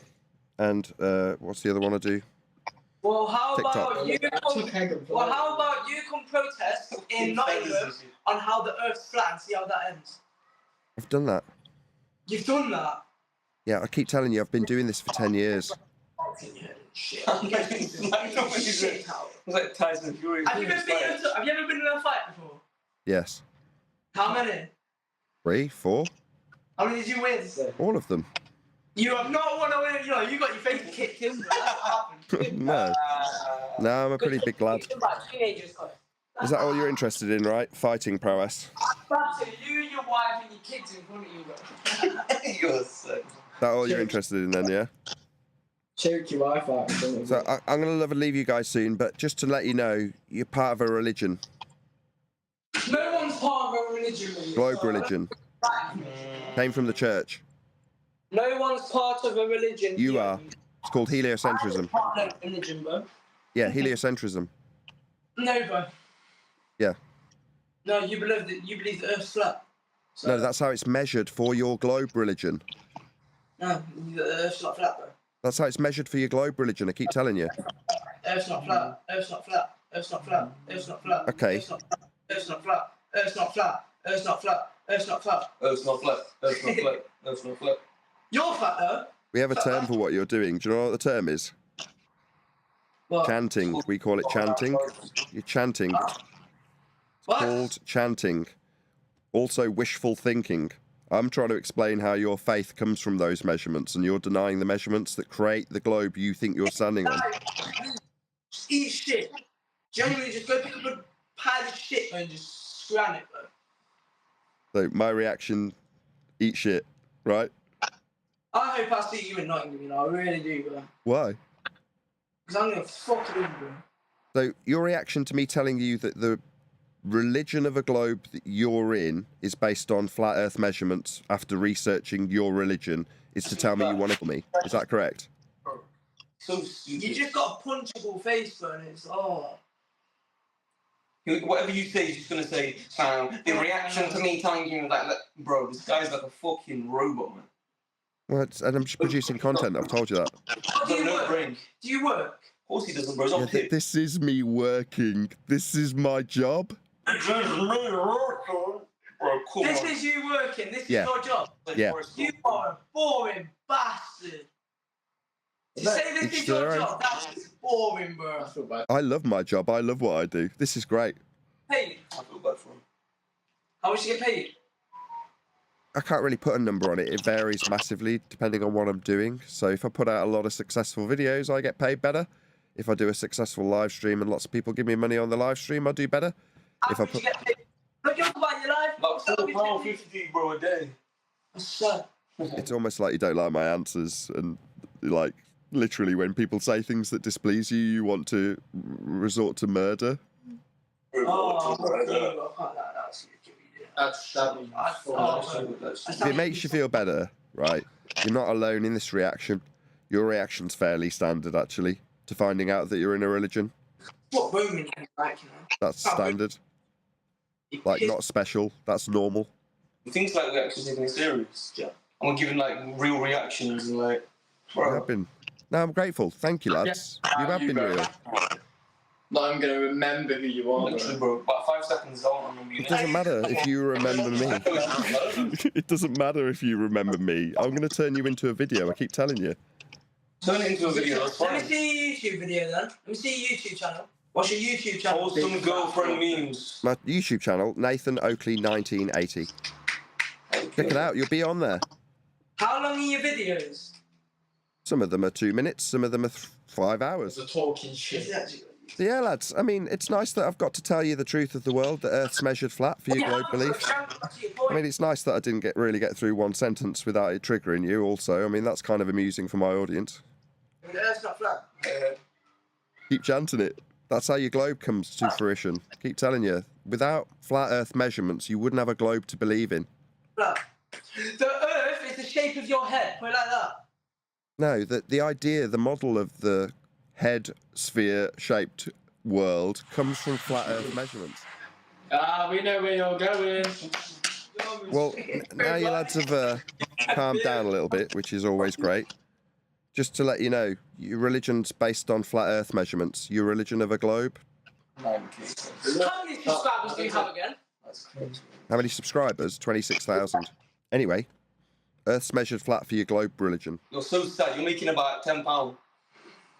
[SPEAKER 1] And what's the other one I do?
[SPEAKER 3] Well, how
[SPEAKER 1] TikTok.
[SPEAKER 3] about you come protest in Nottingham on how the Earth's flat and see how that ends?
[SPEAKER 1] I've done that.
[SPEAKER 3] You've done that?
[SPEAKER 1] Yeah, I keep telling you, I've been doing this for 10 years.
[SPEAKER 3] Shit.
[SPEAKER 8] It was like Tyson Fury.
[SPEAKER 3] Have you ever been in a fight before?
[SPEAKER 1] Yes.
[SPEAKER 3] How many?
[SPEAKER 1] 3, 4,
[SPEAKER 3] How many did you win?
[SPEAKER 1] all of them.
[SPEAKER 3] You have not won a win. You know, you got your face kicked in. Bro. That's what happened.
[SPEAKER 1] No. No, I'm a pretty big lad.
[SPEAKER 3] Teenagers,
[SPEAKER 1] Is that all you're interested in, right? Fighting prowess.
[SPEAKER 3] That's it. You and your wife and your kids in front of you, bro.
[SPEAKER 8] You're sick.
[SPEAKER 1] That all you're interested in then, yeah?
[SPEAKER 9] Cherokee Wi-Fi.
[SPEAKER 1] So I'm going to love and leave you guys soon, but just to let you know, you're part of a religion.
[SPEAKER 3] No one's part of a religion, mate.
[SPEAKER 1] Globe religion. Came from the church.
[SPEAKER 3] No one's part of a religion.
[SPEAKER 1] You are. It's called heliocentrism.
[SPEAKER 3] I'm part of a religion, bro.
[SPEAKER 1] Yeah, heliocentrism.
[SPEAKER 3] No, bro.
[SPEAKER 1] Yeah.
[SPEAKER 3] No, you believe the Earth's flat. So,
[SPEAKER 1] No, that's how it's measured for your globe religion.
[SPEAKER 3] No, the Earth's not flat, bro.
[SPEAKER 1] That's how it's measured for your globe religion, I keep telling you.
[SPEAKER 3] Earth's not flat. Earth's not flat. Earth's not flat. Earth's not flat.
[SPEAKER 1] Okay.
[SPEAKER 3] Earth's not flat. Earth's not flat. Earth's not flat. Earth's not flat.
[SPEAKER 8] Earth's not flat. Earth's not flat. Earth's not flat.
[SPEAKER 3] You're flat, though.
[SPEAKER 1] We have a term for what you're doing. Do you know what the term is?
[SPEAKER 3] What?
[SPEAKER 1] Chanting. We call it chanting. You're chanting.
[SPEAKER 3] What?
[SPEAKER 1] Called chanting. Also wishful thinking. I'm trying to explain how your faith comes from those measurements, and you're denying the measurements that create the globe you think you're standing on.
[SPEAKER 3] Just eat shit. Genuinely, just go pick up a pile of shit and just scram it, bro.
[SPEAKER 1] So my reaction, eat shit, right?
[SPEAKER 3] I hope I see you in Nottingham, you know, I really do, bro.
[SPEAKER 1] Why?
[SPEAKER 3] Because I'm gonna fuck it in, bro.
[SPEAKER 1] So your reaction to me telling you that the religion of a globe that you're in is based on flat earth measurements after researching your religion is to tell me you want to kill me. Is that correct?
[SPEAKER 8] So stupid.
[SPEAKER 3] You just got a punchable face, bro, and it's,
[SPEAKER 8] Whatever you say, he's just gonna say, the reaction to me telling you that, bro, this guy's like a fucking robot, man.
[SPEAKER 1] Well, and I'm just producing content. I've told you that.
[SPEAKER 3] Oh, do you
[SPEAKER 8] No
[SPEAKER 3] work?
[SPEAKER 8] brain.
[SPEAKER 3] Do you work?
[SPEAKER 8] Of course he doesn't, bro. He's
[SPEAKER 1] Yeah,
[SPEAKER 8] on tip.
[SPEAKER 1] this is me working. This is my job.
[SPEAKER 8] This is me working. Bro, come
[SPEAKER 3] This
[SPEAKER 8] on.
[SPEAKER 3] is you working. This is
[SPEAKER 1] Yeah.
[SPEAKER 3] your job.
[SPEAKER 1] Yeah.
[SPEAKER 3] You are a boring bastard. To say this
[SPEAKER 1] It's
[SPEAKER 3] is your
[SPEAKER 1] their own.
[SPEAKER 3] job, that's boring, bro.
[SPEAKER 9] I feel bad.
[SPEAKER 1] I love my job. I love what I do. This is great.
[SPEAKER 3] Paid.
[SPEAKER 8] I feel bad for him.
[SPEAKER 3] How much you get paid?
[SPEAKER 1] I can't really put a number on it. It varies massively depending on what I'm doing. So if I put out a lot of successful videos, I get paid better. If I do a successful live stream and lots of people give me money on the live stream, I do better.
[SPEAKER 3] How
[SPEAKER 1] If I
[SPEAKER 3] much
[SPEAKER 1] put
[SPEAKER 3] you get paid? Look about your life.
[SPEAKER 8] About £4.50, bro, a day.
[SPEAKER 3] So,
[SPEAKER 1] it's almost like you don't like my answers, and like literally when people say things that displease you, you want to resort to murder. If it makes you feel better, right? You're not alone in this reaction. Your reaction's fairly standard, actually, to finding out that you're in a religion.
[SPEAKER 3] What Roman is like, you know?
[SPEAKER 1] That's standard. Like, not special. That's normal.
[SPEAKER 8] Things like we're actually taking it serious. Yeah. And we're giving like real reactions and like,
[SPEAKER 1] You
[SPEAKER 8] bro.
[SPEAKER 1] have been. No, I'm grateful. Thank you, lads. You have been real.
[SPEAKER 9] Not I'm gonna remember who you are.
[SPEAKER 8] Literally, bro. About 5 seconds, I won't remember you.
[SPEAKER 1] It doesn't matter if you remember me. It doesn't matter if you remember me. I'm going to turn you into a video. I keep telling you.
[SPEAKER 8] Turn it into a video, that's
[SPEAKER 3] Let me
[SPEAKER 8] fine.
[SPEAKER 3] see your YouTube video then. Let me see your YouTube channel. What's your YouTube channel?
[SPEAKER 8] Post some girlfriend memes.
[SPEAKER 1] My YouTube channel, Nathan Oakley 1980. Check it out. You'll be on there.
[SPEAKER 3] How long are your videos?
[SPEAKER 1] Some of them are 2 minutes. Some of them are 5 hours.
[SPEAKER 9] The talking
[SPEAKER 3] Is
[SPEAKER 9] shit.
[SPEAKER 3] it actually?
[SPEAKER 1] So yeah, lads. I mean, it's nice that I've got to tell you the truth of the world. That Earth's measured flat for your globe beliefs. I mean, it's nice that I didn't really get through one sentence without it triggering you. Also, I mean, that's kind of amusing for my audience.
[SPEAKER 3] The Earth's not flat.
[SPEAKER 1] Keep chanting it. That's how your globe comes to fruition. Keep telling you. Without flat Earth measurements, you wouldn't have a globe to believe in.
[SPEAKER 3] Flat. The Earth is the shape of your head. Put it like that.
[SPEAKER 1] No, the idea, the model of the head sphere-shaped world comes from flat Earth measurements.
[SPEAKER 9] Ah, we know where you're going.
[SPEAKER 1] Well, now you lads have calmed down a little bit, which is always great. Just to let you know, your religion's based on flat Earth measurements. Your religion of a globe.
[SPEAKER 3] How many subscribers do you have again?
[SPEAKER 1] How many subscribers? 26,000. Anyway, Earth's measured flat for your globe religion.
[SPEAKER 8] You're so sad. You're making about £10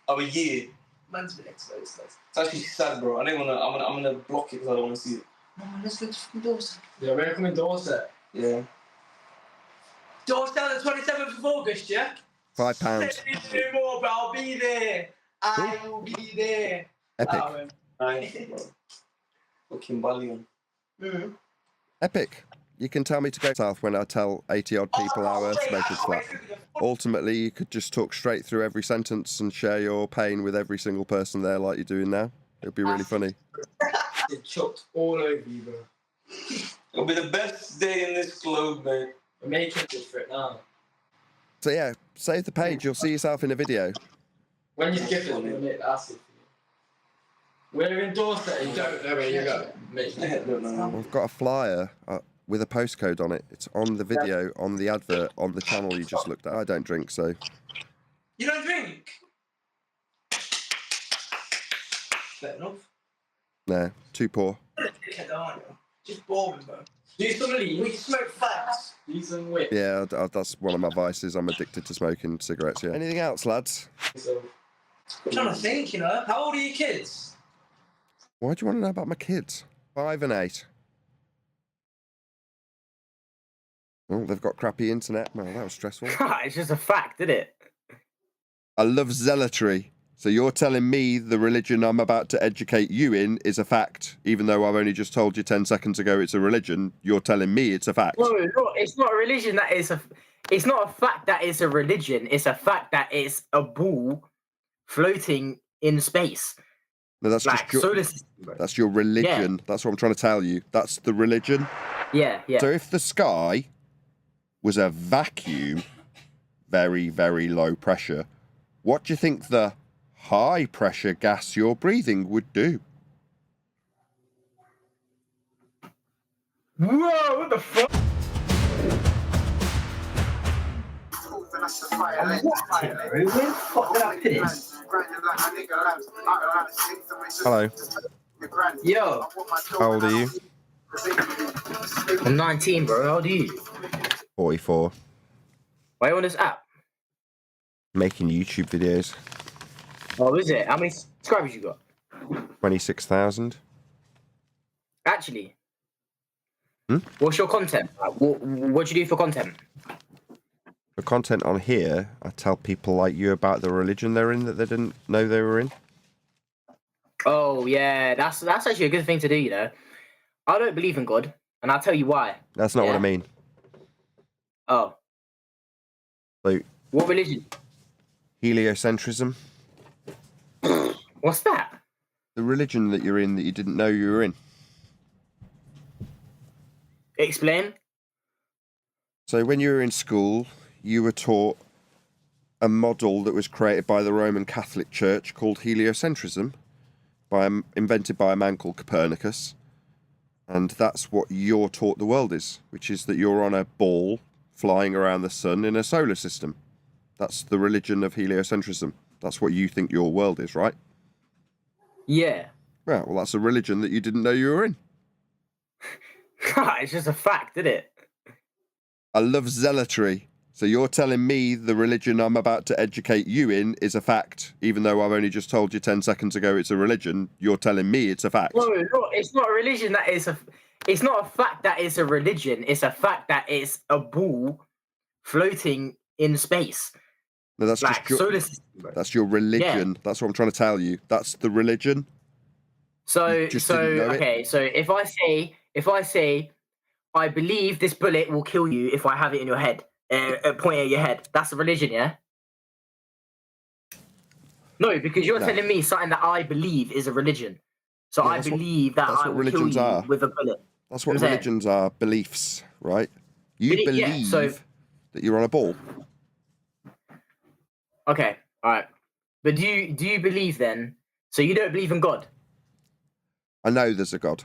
[SPEAKER 8] a year.
[SPEAKER 3] Man's been exposed.
[SPEAKER 8] It's actually sad, bro. I don't wanna. I'm gonna block it because I don't wanna see it.
[SPEAKER 3] No, let's go to fucking Dorset.
[SPEAKER 9] Yeah, we're coming Dorset.
[SPEAKER 8] Yeah.
[SPEAKER 3] Dorset on the 27th of August, yeah?
[SPEAKER 1] £5.
[SPEAKER 3] Say no more, but I'll be there. I will be there.
[SPEAKER 1] Epic.
[SPEAKER 3] Oh,
[SPEAKER 8] Nice, bro. Fucking Balian.
[SPEAKER 3] mm.
[SPEAKER 1] Epic. You can tell me to go south when I tell 80 odd people how Earth's measured flat. Ultimately, you could just talk straight through every sentence and share your pain with every single person there like you're doing now. It'd be really funny.
[SPEAKER 9] It chopped all over you, bro.
[SPEAKER 8] It'll be the best day in this globe, mate.
[SPEAKER 9] I'm making it for it now.
[SPEAKER 1] So yeah, save the page. You'll see yourself in a video.
[SPEAKER 9] When you skip it, we'll make the acid for you. We're in Dorset. You don't know where you go.
[SPEAKER 1] I've got a flyer with a postcode on it. It's on the video, on the advert, on the channel you just looked at. I don't drink, so...
[SPEAKER 3] You don't drink? Fair enough.
[SPEAKER 1] No, too poor.
[SPEAKER 3] Just boring, bro. Do some leaf. We smoke fags.
[SPEAKER 9] Do some whip.
[SPEAKER 1] Yeah, that's one of my vices. I'm addicted to smoking cigarettes, yeah. Anything else, lads?
[SPEAKER 3] I'm trying to think, you know. How old are your kids?
[SPEAKER 1] Why do you want to know about my kids? 5 and 8. Oh, they've got crappy internet. Well, that was stressful.
[SPEAKER 10] It's just a fact, isn't it?
[SPEAKER 1] I love zealotry. So you're telling me the religion I'm about to educate you in is a fact, even though I've only just told you 10 seconds ago it's a religion. You're telling me it's a fact.
[SPEAKER 10] No, it's not a religion. It's not a fact that it's a religion. It's a fact that it's a ball floating in space.
[SPEAKER 1] No, that's
[SPEAKER 10] like
[SPEAKER 1] just
[SPEAKER 10] solar system.
[SPEAKER 1] That's your religion. Yeah. That's what I'm trying to tell you. That's the religion.
[SPEAKER 10] Yeah, yeah.
[SPEAKER 1] So if the sky was a vacuum, very, very low pressure, what do you think the high pressure gas you're breathing would do?
[SPEAKER 10] Whoa, what the fuck?
[SPEAKER 1] Hello.
[SPEAKER 10] Yo.
[SPEAKER 1] How old are you?
[SPEAKER 10] I'm 19, bro. How old are you?
[SPEAKER 1] 44.
[SPEAKER 10] Why are you on this app?
[SPEAKER 1] Making YouTube videos.
[SPEAKER 10] Oh, is it? How many subscribers you got?
[SPEAKER 1] 26,000.
[SPEAKER 10] Actually.
[SPEAKER 1] Hmm?
[SPEAKER 10] What's your content? What do you do for content?
[SPEAKER 1] For content on here, I tell people like you about the religion they're in that they didn't know they were in.
[SPEAKER 10] Oh, yeah. That's actually a good thing to do, you know. I don't believe in God, and I'll tell you why.
[SPEAKER 1] That's not what I mean.
[SPEAKER 10] Oh.
[SPEAKER 1] So,
[SPEAKER 10] what religion?
[SPEAKER 1] Heliocentrism.
[SPEAKER 10] What's that?
[SPEAKER 1] The religion that you're in that you didn't know you were in.
[SPEAKER 10] Explain.
[SPEAKER 1] So when you were in school, you were taught a model that was created by the Roman Catholic Church called heliocentrism, invented by a man called Copernicus. And that's what you're taught the world is, which is that you're on a ball flying around the sun in a solar system. That's the religion of heliocentrism. That's what you think your world is, right?
[SPEAKER 10] Yeah.
[SPEAKER 1] Well, that's a religion that you didn't know you were in.
[SPEAKER 10] It's just a fact, isn't it?
[SPEAKER 1] I love zealotry. So you're telling me the religion I'm about to educate you in is a fact, even though I've only just told you 10 seconds ago it's a religion. You're telling me it's a fact.
[SPEAKER 10] No, it's not a religion that is a... It's not a fact that it's a religion. It's a fact that it's a ball floating in space.
[SPEAKER 1] No, that's
[SPEAKER 10] like
[SPEAKER 1] just
[SPEAKER 10] solar system.
[SPEAKER 1] That's your religion. Yeah. That's what I'm trying to tell you. That's the religion.
[SPEAKER 10] So okay. So if I say I believe this bullet will kill you if I have it in your head, point at your head. That's a religion, yeah? No, because you're telling me something that I believe is a religion. So I believe that I will kill you with a bullet.
[SPEAKER 1] That's what religions are. Beliefs, right? You believe that you're on a ball.
[SPEAKER 10] Okay, all right. But do you believe then? So you don't believe in God?
[SPEAKER 1] I know there's a God.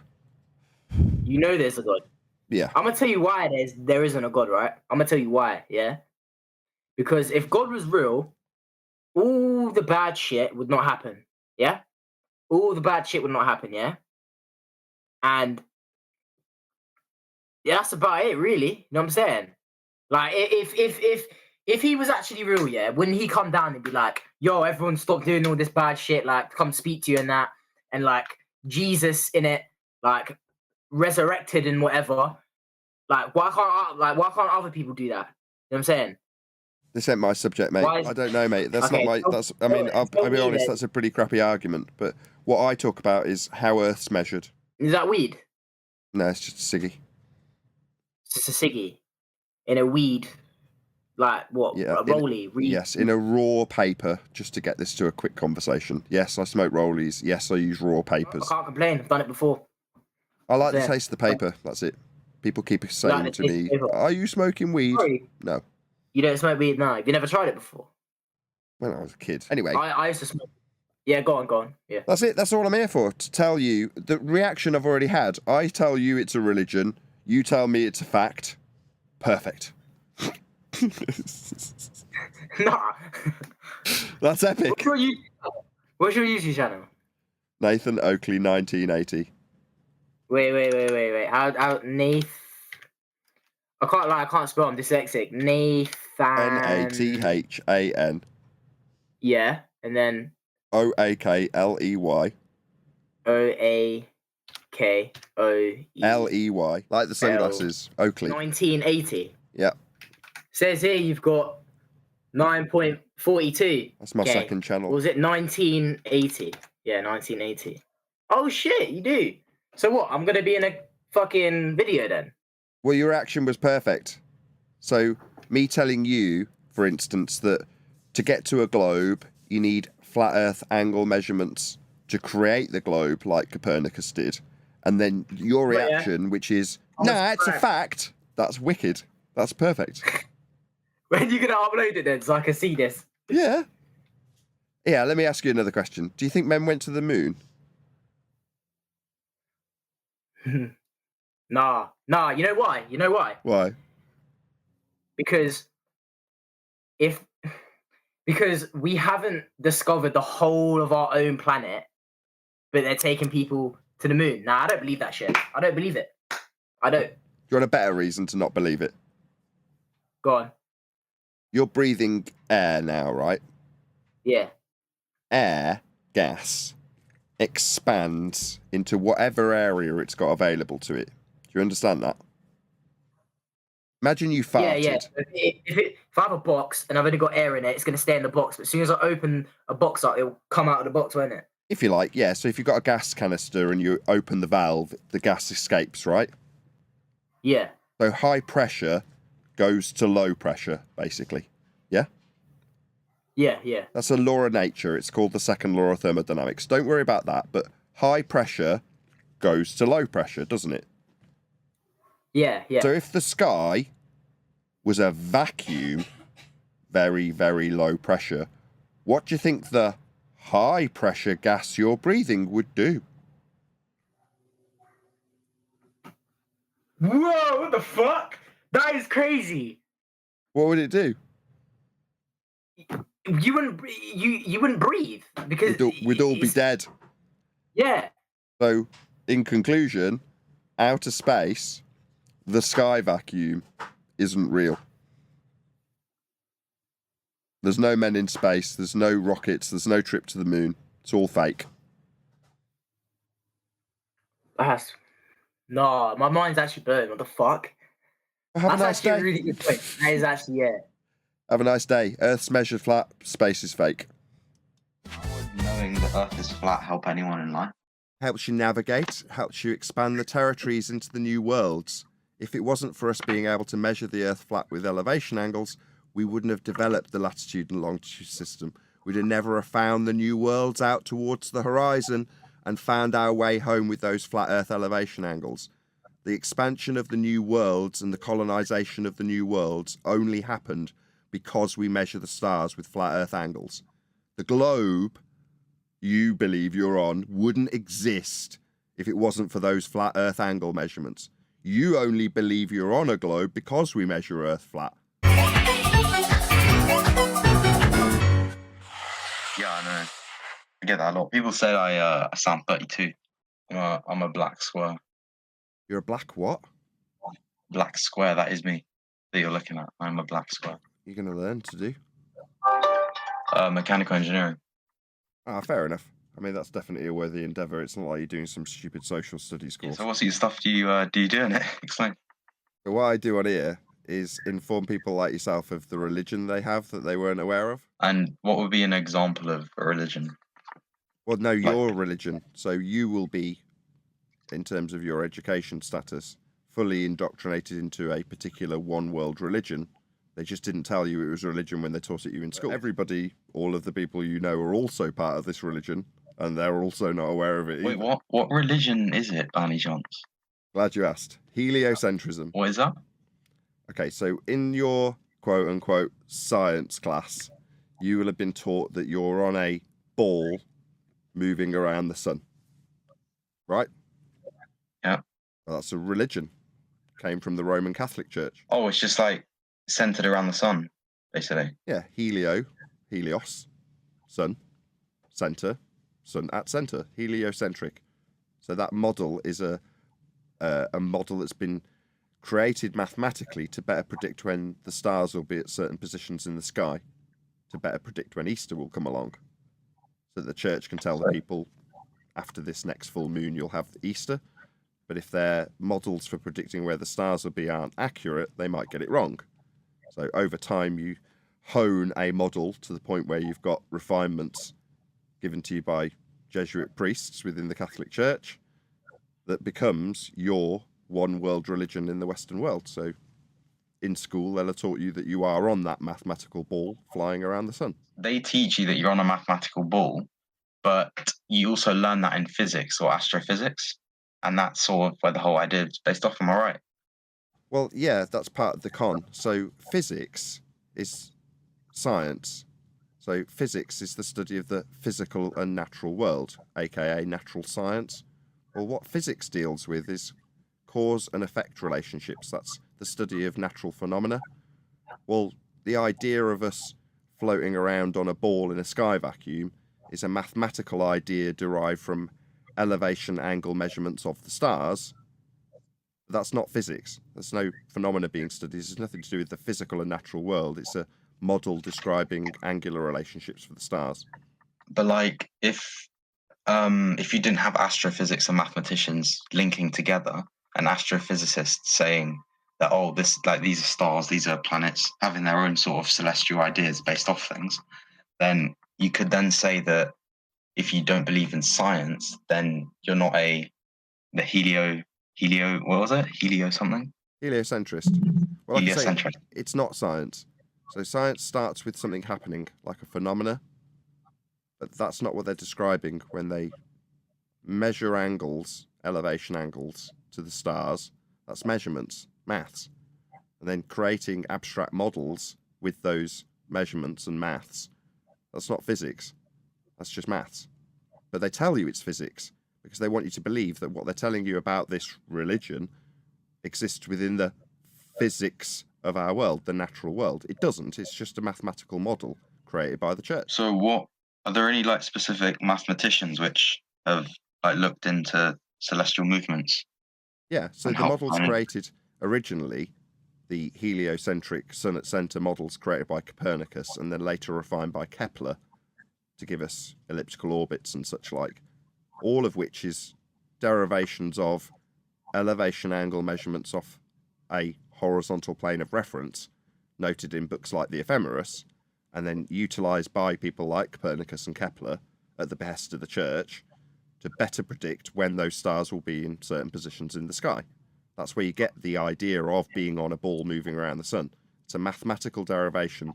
[SPEAKER 10] You know there's a God?
[SPEAKER 1] Yeah.
[SPEAKER 10] I'm gonna tell you why there isn't a God, right? I'm gonna tell you why, yeah? Because if God was real, all the bad shit would not happen, yeah? All the bad shit would not happen, yeah? And yeah, that's about it, really. You know what I'm saying? Like, if he was actually real, yeah, wouldn't he come down and be like, yo, everyone stop doing all this bad shit, like, come speak to you and that, and, like, Jesus in it, like, resurrected and whatever. Like, why can't other people do that? You know what I'm saying?
[SPEAKER 1] This ain't my subject, mate. I don't know, mate. That's not my... I'll be honest, that's a pretty crappy argument. But what I talk about is how Earth's measured.
[SPEAKER 10] Is that weed?
[SPEAKER 1] No, it's just a ciggy.
[SPEAKER 10] It's a ciggy in a weed, like what?
[SPEAKER 1] Yeah,
[SPEAKER 10] A rollie.
[SPEAKER 1] Yes, in a raw paper, just to get this to a quick conversation. Yes, I smoke rollies. Yes, I use raw
[SPEAKER 10] I
[SPEAKER 1] papers.
[SPEAKER 10] can't complain. I've done it before.
[SPEAKER 1] I like the
[SPEAKER 10] Fair.
[SPEAKER 1] taste of the paper. That's it. People keep
[SPEAKER 10] Like
[SPEAKER 1] saying
[SPEAKER 10] the
[SPEAKER 1] to
[SPEAKER 10] taste of
[SPEAKER 1] me,
[SPEAKER 10] paper.
[SPEAKER 1] "Are you smoking weed?"
[SPEAKER 10] Sorry,
[SPEAKER 1] No,
[SPEAKER 10] you don't smoke weed now. Have you never tried it before?
[SPEAKER 1] when I was a kid. Anyway,
[SPEAKER 10] I used to smoke. Yeah, go on. Yeah.
[SPEAKER 1] that's it. That's all I'm here for. To tell you the reaction I've already had. I tell you it's a religion. You tell me it's a fact. Perfect.
[SPEAKER 10] Nah.
[SPEAKER 1] That's epic.
[SPEAKER 10] What's your YouTube channel?
[SPEAKER 1] Nathan Oakley, 1980.
[SPEAKER 10] Wait. How Nath? I can't spell. I'm dyslexic. Nathan.
[SPEAKER 1] Nathan.
[SPEAKER 10] Yeah, and then
[SPEAKER 1] Oakley.
[SPEAKER 10] Oakoe.
[SPEAKER 1] Like the sunglasses. Oakley.
[SPEAKER 10] 1980.
[SPEAKER 1] Yeah,
[SPEAKER 10] Says here you've got 9.42.
[SPEAKER 1] that's my second channel.
[SPEAKER 10] Or was it 1980? Yeah, 1980. Oh shit, you do. So what? I'm gonna be in a fucking video then.
[SPEAKER 1] Well, your reaction was perfect. So, me telling you, for instance, that to get to a globe, you need flat Earth angle measurements to create the globe, like Copernicus did. And then your reaction, which is, nah, it's a fact. That's wicked. That's perfect.
[SPEAKER 10] When are you gonna upload it then, so I can see this?
[SPEAKER 1] Yeah. Yeah, let me ask you another question. Do you think men went to the moon?
[SPEAKER 10] Nah. You know why?
[SPEAKER 1] Why?
[SPEAKER 10] Because we haven't discovered the whole of our own planet, but they're taking people to the moon. Nah, I don't believe that shit. I don't believe it. I don't.
[SPEAKER 1] Do you want a better reason to not believe it?
[SPEAKER 10] Go on.
[SPEAKER 1] You're breathing air now, right?
[SPEAKER 10] Yeah.
[SPEAKER 1] Air, gas, expands into whatever area it's got available to it. Do you understand that? Imagine you farted.
[SPEAKER 10] Yeah. If I have a box and I've only got air in it, it's going to stay in the box. But as soon as I open a box up, it'll come out of the box, won't it?
[SPEAKER 1] If you like, yeah. So if you've got a gas canister and you open the valve, the gas escapes, right?
[SPEAKER 10] Yeah.
[SPEAKER 1] So high pressure goes to low pressure, basically. Yeah?
[SPEAKER 10] Yeah.
[SPEAKER 1] That's a law of nature. It's called the second law of thermodynamics. Don't worry about that. But high pressure goes to low pressure, doesn't it?
[SPEAKER 10] Yeah.
[SPEAKER 1] So if the sky was a vacuum, very, very low pressure, what do you think the high pressure gas you're breathing would do?
[SPEAKER 10] Whoa, what the fuck? That is crazy.
[SPEAKER 1] What would it do?
[SPEAKER 10] You wouldn't breathe because
[SPEAKER 1] We'd all be dead.
[SPEAKER 10] Yeah.
[SPEAKER 1] So, in conclusion, outer space, the sky vacuum isn't real. There's no men in space, there's no rockets, there's no trip to the moon. It's all fake.
[SPEAKER 10] No, my mind's actually blown. What the fuck?
[SPEAKER 1] Have a
[SPEAKER 10] That's
[SPEAKER 1] nice
[SPEAKER 10] actually
[SPEAKER 1] day.
[SPEAKER 10] a really good point. That is actually, yeah.
[SPEAKER 1] Have a nice day. Earth's measured flat, space is fake.
[SPEAKER 11] How would knowing the Earth is flat help anyone in life?
[SPEAKER 1] Helps you navigate, helps you expand the territories into the new worlds. If it wasn't for us being able to measure the Earth flat with elevation angles, we wouldn't have developed the latitude and longitude system. We'd have never have found the new worlds out towards the horizon and found our way home with those flat Earth elevation angles. The expansion of the new worlds and the colonization of the new worlds only happened because we measure the stars with flat Earth angles. The globe you believe you're on wouldn't exist if it wasn't for those flat Earth angle measurements. You only believe you're on a globe because we measure Earth flat.
[SPEAKER 11] Yeah, I know. I get that a lot. People say I sound 32. I'm a black square.
[SPEAKER 1] You're a black what?
[SPEAKER 11] Black square, that is me that you're looking at. I'm a black square.
[SPEAKER 1] You're going to learn to do?
[SPEAKER 11] Mechanical engineering.
[SPEAKER 1] Ah, fair enough. I mean, that's definitely a worthy endeavour. It's not like you're doing some stupid social studies course.
[SPEAKER 11] So what sort of stuff do you do in it? Explain.
[SPEAKER 1] So what I do on here is inform people like yourself of the religion they have that they weren't aware of.
[SPEAKER 11] And what would be an example of a religion?
[SPEAKER 1] Well, no, your religion. So you will be, in terms of your education status, fully indoctrinated into a particular one world religion. They just didn't tell you it was a religion when they taught it you in school. Everybody, all of the people you know, are also part of this religion, and they're also not aware of it either.
[SPEAKER 11] Wait, what religion is it, Barney Johns?
[SPEAKER 1] Glad you asked. Heliocentrism.
[SPEAKER 11] What is that?
[SPEAKER 1] Okay, so in your quote-unquote science class, you will have been taught that you're on a ball moving around the sun. Right?
[SPEAKER 11] Yeah.
[SPEAKER 1] Well, that's a religion. Came from the Roman Catholic Church.
[SPEAKER 11] Oh, it's just like centered around the sun, basically.
[SPEAKER 1] Yeah, helios, sun, center, sun at center, heliocentric. So that model is a model that's been created mathematically to better predict when the stars will be at certain positions in the sky, to better predict when Easter will come along, so that the church can tell the people after this next full moon you'll have Easter. But if their models for predicting where the stars will be aren't accurate, they might get it wrong. So over time you hone a model to the point where you've got refinements given to you by Jesuit priests within the Catholic Church that becomes your one world religion in the Western world. So in school, they'll have taught you that you are on that mathematical ball flying around the sun.
[SPEAKER 11] They teach you that you're on a mathematical ball, but you also learn that in physics or astrophysics. And that's sort of where the whole idea is based off. Am I right?
[SPEAKER 1] Well, yeah, that's part of the con. So physics is science. So physics is the study of the physical and natural world, aka natural science. Well, what physics deals with is cause and effect relationships. That's the study of natural phenomena. Well, the idea of us floating around on a ball in a sky vacuum is a mathematical idea derived from elevation angle measurements of the stars. That's not physics. There's no phenomena being studied. There's nothing to do with the physical and natural world. It's a model describing angular relationships for the stars.
[SPEAKER 11] But like, if you didn't have astrophysics and mathematicians linking together, and astrophysicists saying that, oh, these are stars, these are planets, having their own sort of celestial ideas based off things, then you could then say that if you don't believe in science, then you're not what was it? Helio something?
[SPEAKER 1] Heliocentrist. Well, like I say,
[SPEAKER 11] Heliocentric.
[SPEAKER 1] it's not science. So science starts with something happening, like a phenomena, but that's not what they're describing when they measure angles, elevation angles to the stars. That's measurements, maths. And then creating abstract models with those measurements and maths. That's not physics. That's just maths. But they tell you it's physics because they want you to believe that what they're telling you about this religion exists within the physics of our world, the natural world. It doesn't. It's just a mathematical model created by the church.
[SPEAKER 11] So are there any like specific mathematicians which have like looked into celestial movements?
[SPEAKER 1] Yeah, so the models created originally, the heliocentric sun at center models created by Copernicus and then later refined by Kepler to give us elliptical orbits and such like, all of which is derivations of elevation angle measurements off a horizontal plane of reference noted in books like the Ephemeris and then utilised by people like Copernicus and Kepler at the behest of the church to better predict when those stars will be in certain positions in the sky. That's where you get the idea of being on a ball moving around the sun. It's a mathematical derivation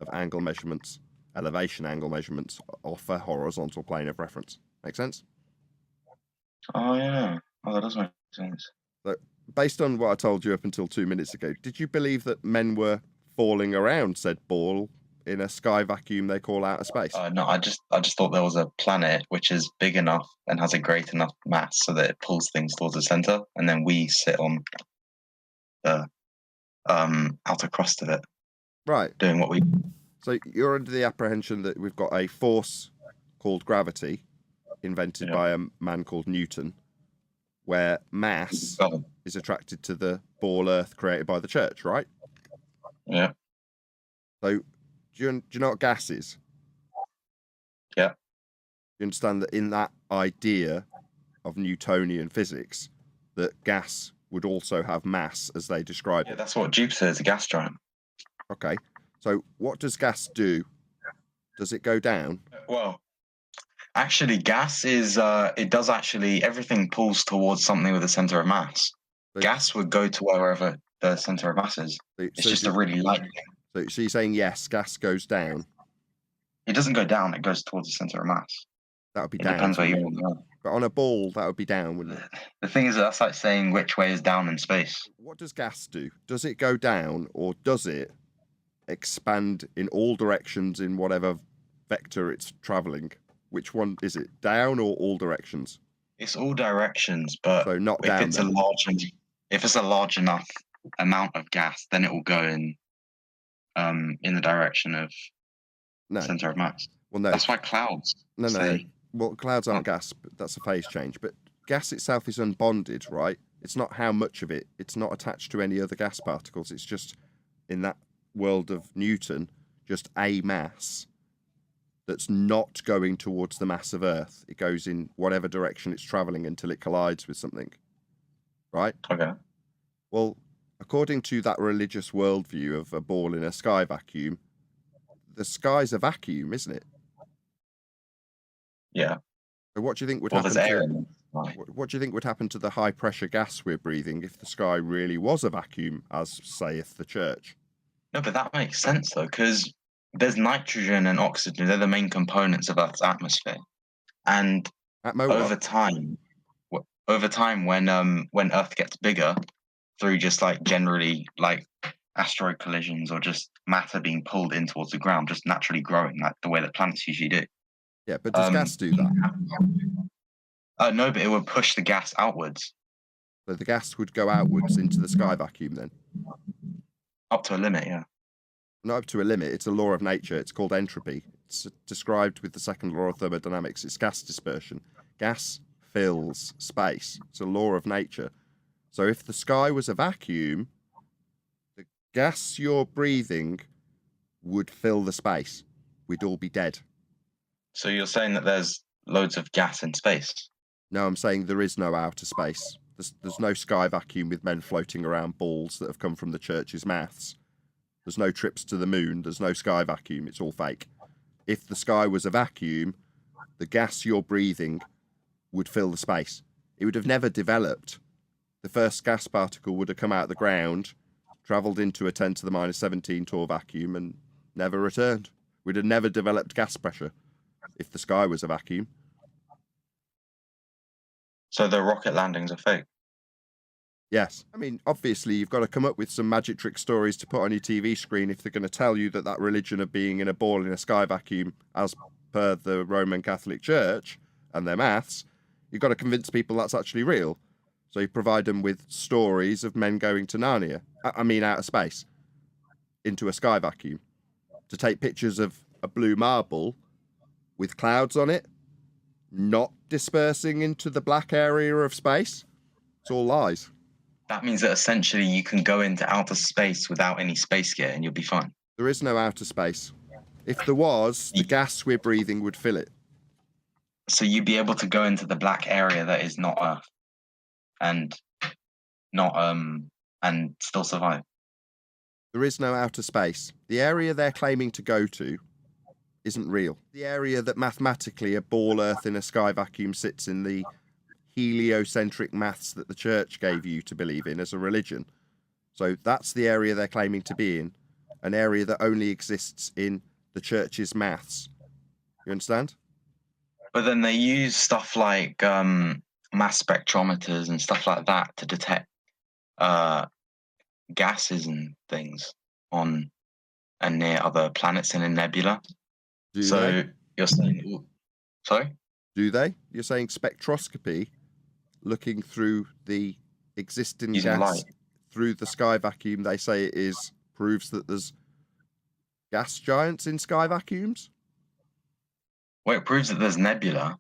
[SPEAKER 1] of angle measurements, elevation angle measurements off a horizontal plane of reference. Make sense?
[SPEAKER 11] Oh, yeah. Oh, that does make sense.
[SPEAKER 1] So, based on what I told you up until 2 minutes ago, did you believe that men were falling around said ball in a sky vacuum they call outer space?
[SPEAKER 11] No, I just thought there was a planet which is big enough and has a great enough mass so that it pulls things towards the center, and then we sit on the outer crust of it.
[SPEAKER 1] Right.
[SPEAKER 11] Doing what we.
[SPEAKER 1] So you're under the apprehension that we've got a force called gravity, invented by a man called Newton, where mass is attracted to the ball Earth created by the church, right?
[SPEAKER 11] Yeah.
[SPEAKER 1] So do you know what gas is?
[SPEAKER 11] Yeah.
[SPEAKER 1] You understand that in that idea of Newtonian physics, that gas would also have mass as they describe it?
[SPEAKER 11] Yeah, that's what Jupiter is, a gas giant.
[SPEAKER 1] Okay. So what does gas do? Does it go down?
[SPEAKER 11] Well, actually, gas is, it does actually, everything pulls towards something with a center of mass. gas would go to wherever the center of mass is. It's just a really light thing.
[SPEAKER 1] So you're saying yes, gas goes down.
[SPEAKER 11] It doesn't go down, it goes towards the center of mass.
[SPEAKER 1] That would be
[SPEAKER 11] It
[SPEAKER 1] down.
[SPEAKER 11] depends where you're on.
[SPEAKER 1] But on a ball, that would be down, wouldn't it?
[SPEAKER 11] The thing is, that's like saying which way is down in space.
[SPEAKER 1] What does gas do? Does it go down, or does it expand in all directions in whatever vector it's traveling? Which one is it? Down or all directions?
[SPEAKER 11] It's all directions, but
[SPEAKER 1] So not
[SPEAKER 11] if
[SPEAKER 1] down.
[SPEAKER 11] it's
[SPEAKER 1] then.
[SPEAKER 11] if it's a large enough amount of gas, then it will go in the direction of center of mass.
[SPEAKER 1] Well, no.
[SPEAKER 11] That's why clouds.
[SPEAKER 1] No. Well, clouds aren't gas, but that's a phase change. But gas itself is unbonded, right? It's not how much of it. It's not attached to any other gas particles. It's just, in that world of Newton, just a mass that's not going towards the mass of Earth. It goes in whatever direction it's traveling until it collides with something, right?
[SPEAKER 11] Okay.
[SPEAKER 1] Well, according to that religious worldview of a ball in a sky vacuum, the sky's a vacuum, isn't it?
[SPEAKER 11] Yeah.
[SPEAKER 1] So what do you think would
[SPEAKER 11] Well,
[SPEAKER 1] happen?
[SPEAKER 11] there's air in
[SPEAKER 1] What do you think would happen to the high pressure gas we're breathing if the sky really was a vacuum, as saith the church?
[SPEAKER 11] No, but that makes sense though, because there's nitrogen and oxygen. They're the main components of Earth's atmosphere, and over time, when Earth gets bigger, through just like generally like asteroid collisions or just matter being pulled in towards the ground, just naturally growing, like the way that planets usually do.
[SPEAKER 1] Yeah, but does gas do that?
[SPEAKER 11] No, but it would push the gas outwards.
[SPEAKER 1] So the gas would go outwards into the sky vacuum then?
[SPEAKER 11] Up to a limit, yeah.
[SPEAKER 1] Not up to a limit. It's a law of nature. It's called entropy. It's described with the second law of thermodynamics. It's gas dispersion. Gas fills space. It's a law of nature. So if the sky was a vacuum, the gas you're breathing would fill the space. We'd all be dead.
[SPEAKER 11] So you're saying that there's loads of gas in space?
[SPEAKER 1] No, I'm saying there is no outer space. There's no sky vacuum with men floating around balls that have come from the church's maths. There's no trips to the moon. There's no sky vacuum. It's all fake. If the sky was a vacuum, the gas you're breathing would fill the space. It would have never developed. The first gas particle would have come out of the ground, travelled into a 10 to the minus 17 Torr vacuum and never returned. We'd have never developed gas pressure if the sky was a vacuum.
[SPEAKER 11] So the rocket landings are fake?
[SPEAKER 1] Yes. I mean, obviously, you've got to come up with some magic trick stories to put on your TV screen if they're going to tell you that that religion of being in a ball in a sky vacuum, as per the Roman Catholic Church and their maths, you've got to convince people that's actually real. So you provide them with stories of men going to Narnia, outer space, into a sky vacuum, to take pictures of a blue marble with clouds on it, not dispersing into the black area of space. It's all lies.
[SPEAKER 11] That means that essentially you can go into outer space without any space gear and you'll be fine.
[SPEAKER 1] There is no outer space. If there was, the gas we're breathing would fill it.
[SPEAKER 11] So you'd be able to go into the black area that is not Earth and still survive.
[SPEAKER 1] There is no outer space. The area they're claiming to go to isn't real. The area that mathematically a ball Earth in a sky vacuum sits in the heliocentric maths that the church gave you to believe in as a religion. So that's the area they're claiming to be in, an area that only exists in the church's maths. You understand?
[SPEAKER 11] But then they use stuff like mass spectrometers and stuff like that to detect gases and things on and near other planets in a nebula. You're saying, sorry?
[SPEAKER 1] Do they? You're saying spectroscopy, looking through the existing
[SPEAKER 11] using
[SPEAKER 1] gas
[SPEAKER 11] light
[SPEAKER 1] through the sky vacuum, they say it is, proves that there's gas giants in sky vacuums?
[SPEAKER 11] Well, it proves that there's nebula,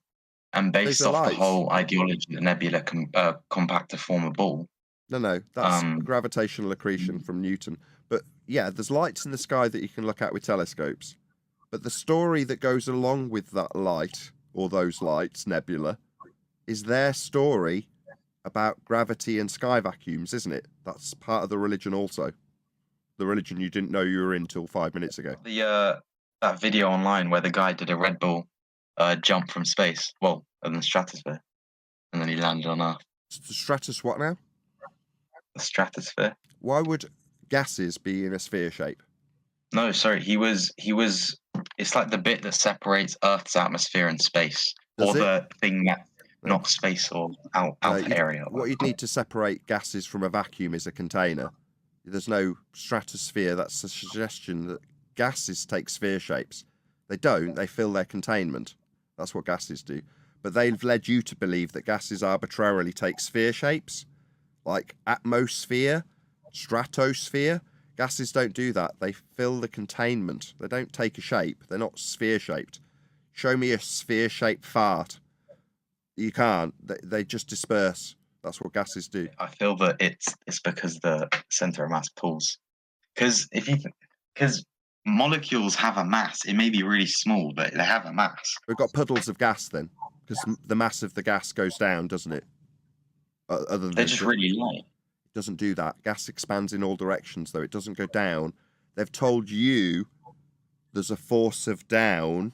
[SPEAKER 11] and based off the whole ideology that nebula can compact to form a ball.
[SPEAKER 1] No, that's gravitational accretion from Newton. But yeah, there's lights in the sky that you can look at with telescopes. But the story that goes along with that light, or those lights, nebula, is their story about gravity and sky vacuums, isn't it? That's part of the religion also. The religion you didn't know you were in till 5 minutes ago.
[SPEAKER 11] That video online where the guy did a Red Bull jump from space, in the stratosphere, and then he landed on Earth.
[SPEAKER 1] Stratus what now?
[SPEAKER 11] the stratosphere.
[SPEAKER 1] Why would gases be in a sphere shape?
[SPEAKER 11] No, sorry, he was. It's like the bit that separates Earth's atmosphere and space,
[SPEAKER 1] Does
[SPEAKER 11] or
[SPEAKER 1] it?
[SPEAKER 11] the thing that
[SPEAKER 1] No.
[SPEAKER 11] not space or outer area.
[SPEAKER 1] What you'd need to separate gases from a vacuum is a container. There's no stratosphere. That's a suggestion that gases take sphere shapes. They don't. They fill their containment. That's what gases do. But they've led you to believe that gases arbitrarily take sphere shapes, like atmosphere, stratosphere. Gases don't do that. They fill the containment. They don't take a shape. They're not sphere-shaped. Show me a sphere-shaped fart. You can't. They just disperse. That's what gases do.
[SPEAKER 11] I feel that it's because the center of mass pulls. Because molecules have a mass. It may be really small, but they have a mass.
[SPEAKER 1] We've got puddles of gas then, because the mass of the gas goes down, doesn't it? Other than
[SPEAKER 11] They're just really light.
[SPEAKER 1] It doesn't do that. Gas expands in all directions, though. It doesn't go down. They've told you there's a force of down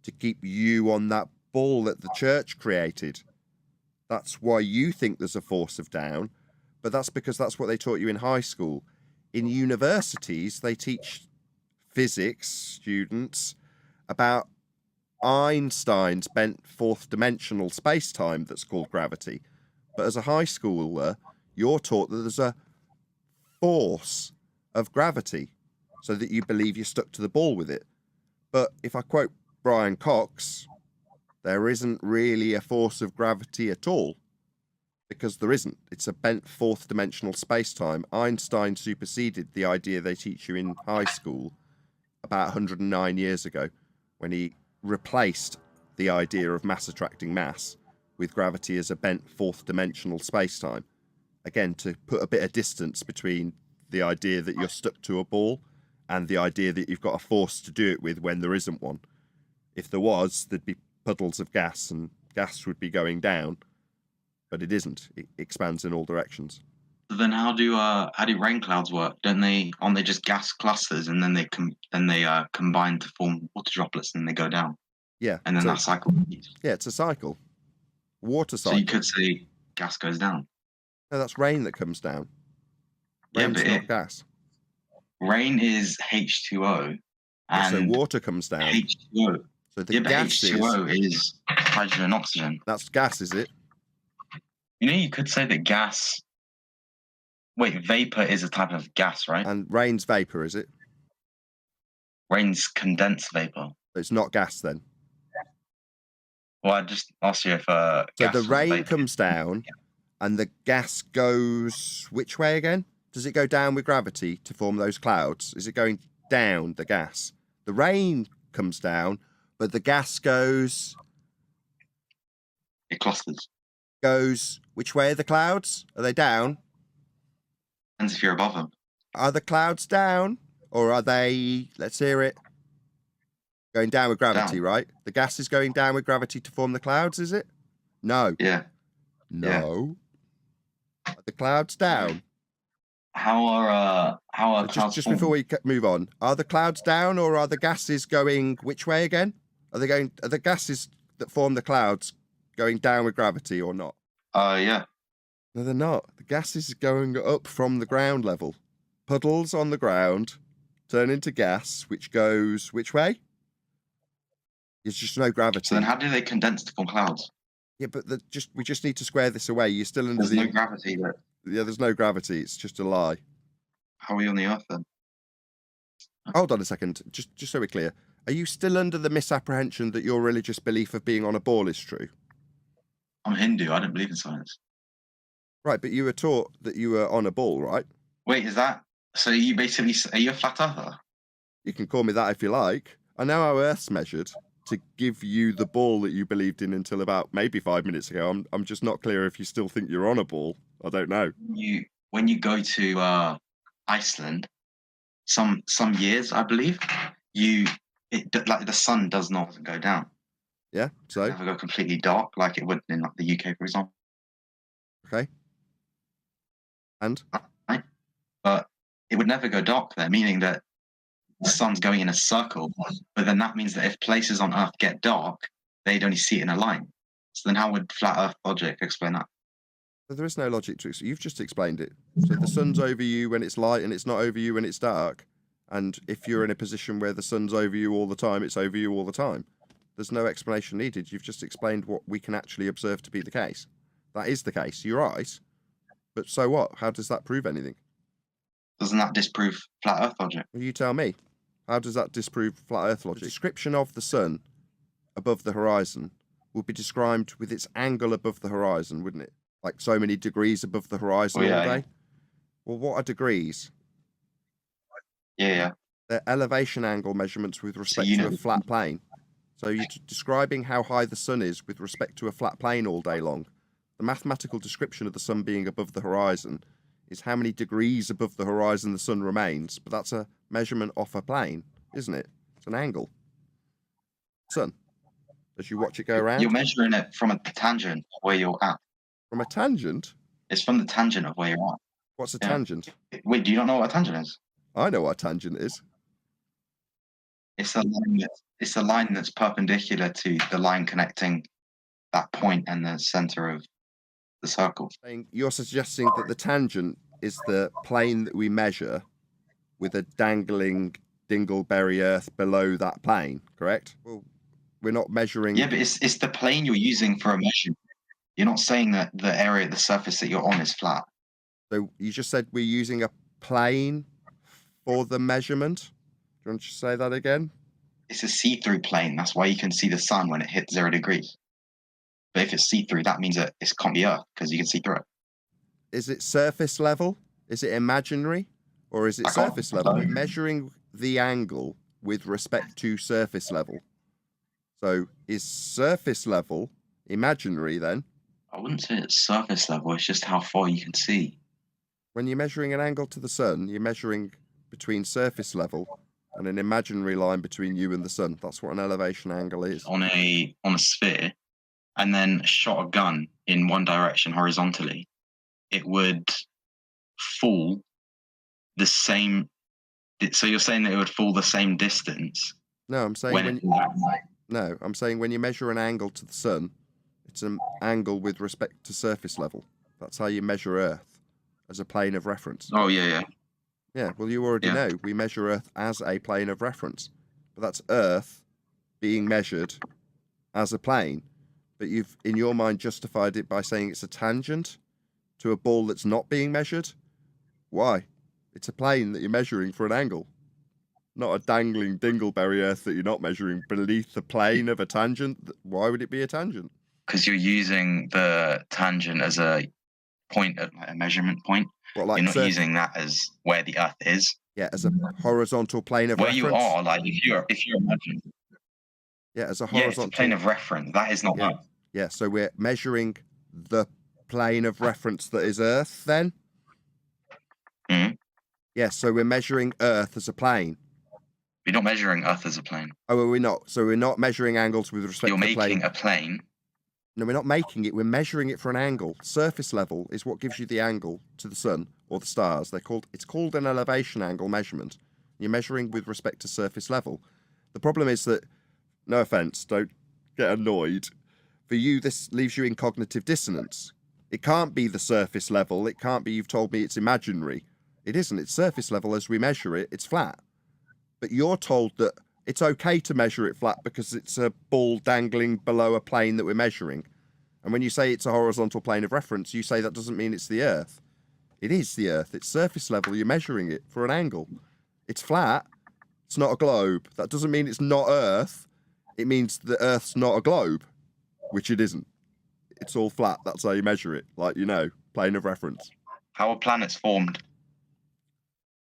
[SPEAKER 1] to keep you on that ball that the church created. That's why you think there's a force of down, but that's because that's what they taught you in high school. In universities, they teach physics students about Einstein's bent fourth dimensional space-time that's called gravity. But as a high schooler, you're taught that there's a force of gravity, so that you believe you're stuck to the ball with it. But if I quote Brian Cox, there isn't really a force of gravity at all, because there isn't. It's a bent fourth dimensional space-time. Einstein superseded the idea they teach you in high school about 109 years ago, when he replaced the idea of mass attracting mass with gravity as a bent fourth dimensional space-time. Again, to put a bit of distance between the idea that you're stuck to a ball and the idea that you've got a force to do it with when there isn't one. If there was, there'd be puddles of gas and gas would be going down, but it isn't. It expands in all directions.
[SPEAKER 11] Then how do rain clouds work? Aren't they just gas clusters, and then they combine to form water droplets and they go down?
[SPEAKER 1] Yeah.
[SPEAKER 11] And then that cycle.
[SPEAKER 1] Yeah, it's a cycle. Water cycle.
[SPEAKER 11] So you could say gas goes down.
[SPEAKER 1] No, that's rain that comes down. Rain's not gas.
[SPEAKER 11] Rain is H2O. And
[SPEAKER 1] so water comes down.
[SPEAKER 11] H2O.
[SPEAKER 1] So the gas
[SPEAKER 11] H2O is hydrogen and oxygen.
[SPEAKER 1] That's gas, is it?
[SPEAKER 11] You know, you could say that gas... Wait, vapor is a type of gas, right?
[SPEAKER 1] And rain's vapor, is it?
[SPEAKER 11] Rain's condensed vapor.
[SPEAKER 1] It's not gas then.
[SPEAKER 11] Well, I just asked you if
[SPEAKER 1] so
[SPEAKER 11] gas
[SPEAKER 1] the rain
[SPEAKER 11] vapor.
[SPEAKER 1] comes down, and the gas goes which way again? Does it go down with gravity to form those clouds? Is it going down, the gas? The rain comes down, but the gas goes...
[SPEAKER 11] It clusters.
[SPEAKER 1] Goes which way are the clouds? Are they down?
[SPEAKER 11] Depends if you're above them.
[SPEAKER 1] Are the clouds down? Or are they, let's hear it, going down with gravity, right? The gas is going down with gravity to form the clouds, is it? No.
[SPEAKER 11] Yeah.
[SPEAKER 1] No. Yeah. Are the clouds down?
[SPEAKER 11] How are clouds
[SPEAKER 1] just
[SPEAKER 11] formed?
[SPEAKER 1] before we move on, are the clouds down, or are the gases going which way again? Are the gases that form the clouds going down with gravity or not?
[SPEAKER 11] Yeah.
[SPEAKER 1] No, they're not. The gases is going up from the ground level. Puddles on the ground turn into gas, which goes which way? There's just no gravity.
[SPEAKER 11] So then how do they condense to form clouds?
[SPEAKER 1] Yeah, but we just need to square this away. You're still under
[SPEAKER 11] There's no gravity there.
[SPEAKER 1] Yeah, there's no gravity. It's just a lie.
[SPEAKER 11] How are we on the Earth then?
[SPEAKER 1] Hold on a second. Just so we're clear. Are you still under the misapprehension that your religious belief of being on a ball is true?
[SPEAKER 11] I'm Hindu. I don't believe in science.
[SPEAKER 1] Right, but you were taught that you were on a ball, right?
[SPEAKER 11] Wait, is that... So you basically... Are you a flat earther?
[SPEAKER 1] You can call me that if you like. I know how Earth's measured to give you the ball that you believed in until about maybe 5 minutes ago. I'm just not clear if you still think you're on a ball. I don't know.
[SPEAKER 11] When you go to Iceland, some years, I believe, like the sun does not go down.
[SPEAKER 1] Yeah, so?
[SPEAKER 11] It never go completely dark like it would in like the UK, for example.
[SPEAKER 1] Okay. And?
[SPEAKER 11] Right. But it would never go dark there, meaning that the sun's going in a circle. But then that means that if places on Earth get dark, they'd only see it in a line. So then how would flat Earth logic explain that?
[SPEAKER 1] There is no logic to it. You've just explained it. So the sun's over you when it's light and it's not over you when it's dark. And if you're in a position where the sun's over you all the time, it's over you all the time. There's no explanation needed. You've just explained what we can actually observe to be the case. That is the case. You're right. But so what? How does that prove anything?
[SPEAKER 11] Doesn't that disprove flat Earth logic?
[SPEAKER 1] Well, you tell me. How does that disprove flat Earth logic? The description of the sun above the horizon would be described with its angle above the horizon, wouldn't it? Like so many degrees above the horizon all day.
[SPEAKER 11] Yeah.
[SPEAKER 1] Well, what are degrees?
[SPEAKER 11] Yeah.
[SPEAKER 1] They're elevation angle measurements with respect to a flat plane. So you're describing how high the sun is with respect to a flat plane all day long. The mathematical description of the sun being above the horizon is how many degrees above the horizon the sun remains, but that's a measurement off a plane, isn't it? It's an angle. Sun. As you watch it go around.
[SPEAKER 11] You're measuring it from a tangent of where you're at.
[SPEAKER 1] From a tangent?
[SPEAKER 11] It's from the tangent of where you're at.
[SPEAKER 1] What's a tangent?
[SPEAKER 11] Wait, do you not know what a tangent is?
[SPEAKER 1] I know what a tangent is.
[SPEAKER 11] It's a line that's perpendicular to the line connecting that point and the center of the circle.
[SPEAKER 1] You're suggesting that the tangent is the plane that we measure with a dangling dingleberry Earth below that plane, correct? Well, we're not measuring...
[SPEAKER 11] Yeah, but it's the plane you're using for a measurement. You're not saying that the area, the surface that you're on is flat.
[SPEAKER 1] So you just said we're using a plane for the measurement? Do you want to say that again?
[SPEAKER 11] It's a see-through plane. That's why you can see the sun when it hits 0 degrees. But if it's see-through, that means that it can't be Earth because you can see through it.
[SPEAKER 1] Is it surface level? Is it imaginary? Or is it surface level? We're measuring the angle with respect to surface level. So is surface level imaginary then?
[SPEAKER 11] I wouldn't say it's surface level. It's just how far you can see.
[SPEAKER 1] When you're measuring an angle to the sun, you're measuring between surface level and an imaginary line between you and the sun. That's what an elevation angle is.
[SPEAKER 11] On a sphere, and then shot a gun in one direction horizontally, it would fall the same. So you're saying that it would fall the same distance?
[SPEAKER 1] No, I'm saying I'm saying when you measure an angle to the sun, it's an angle with respect to surface level. That's how you measure Earth, as a plane of reference.
[SPEAKER 11] Oh, yeah.
[SPEAKER 1] Yeah, well, you already know we measure Earth as a plane of reference. But that's Earth being measured as a plane. But you've, in your mind, justified it by saying it's a tangent to a ball that's not being measured. Why? It's a plane that you're measuring for an angle. Not a dangling dingleberry Earth that you're not measuring beneath the plane of a tangent. Why would it be a tangent?
[SPEAKER 11] Because you're using the tangent as a point, a measurement point.
[SPEAKER 1] What, like
[SPEAKER 11] you're not using that as where the Earth is.
[SPEAKER 1] Yeah, as a horizontal plane of reference.
[SPEAKER 11] Where you are, like if you're imagining.
[SPEAKER 1] Yeah, as a horizontal.
[SPEAKER 11] Yeah, it's a plane of reference. That is not Earth.
[SPEAKER 1] Yeah, so we're measuring the plane of reference that is Earth then?
[SPEAKER 11] Mm-hmm.
[SPEAKER 1] Yeah, so we're measuring Earth as a plane.
[SPEAKER 11] We're not measuring Earth as a plane.
[SPEAKER 1] Oh, well, we're not. So we're not measuring angles with respect to the plane.
[SPEAKER 11] You're making a plane.
[SPEAKER 1] No, we're not making it. We're measuring it for an angle. Surface level is what gives you the angle to the sun or the stars. It's called an elevation angle measurement. You're measuring with respect to surface level. The problem is that, no offense, don't get annoyed. For you, this leaves you in cognitive dissonance. It can't be the surface level. It can't be you've told me it's imaginary. It isn't. It's surface level as we measure it. It's flat. But you're told that it's okay to measure it flat because it's a ball dangling below a plane that we're measuring. And when you say it's a horizontal plane of reference, you say that doesn't mean it's the Earth. It is the Earth. It's surface level. You're measuring it for an angle. It's flat. It's not a globe. That doesn't mean it's not Earth. It means the Earth's not a globe, which it isn't. It's all flat. That's how you measure it. Like, plane of reference.
[SPEAKER 11] How are planets formed?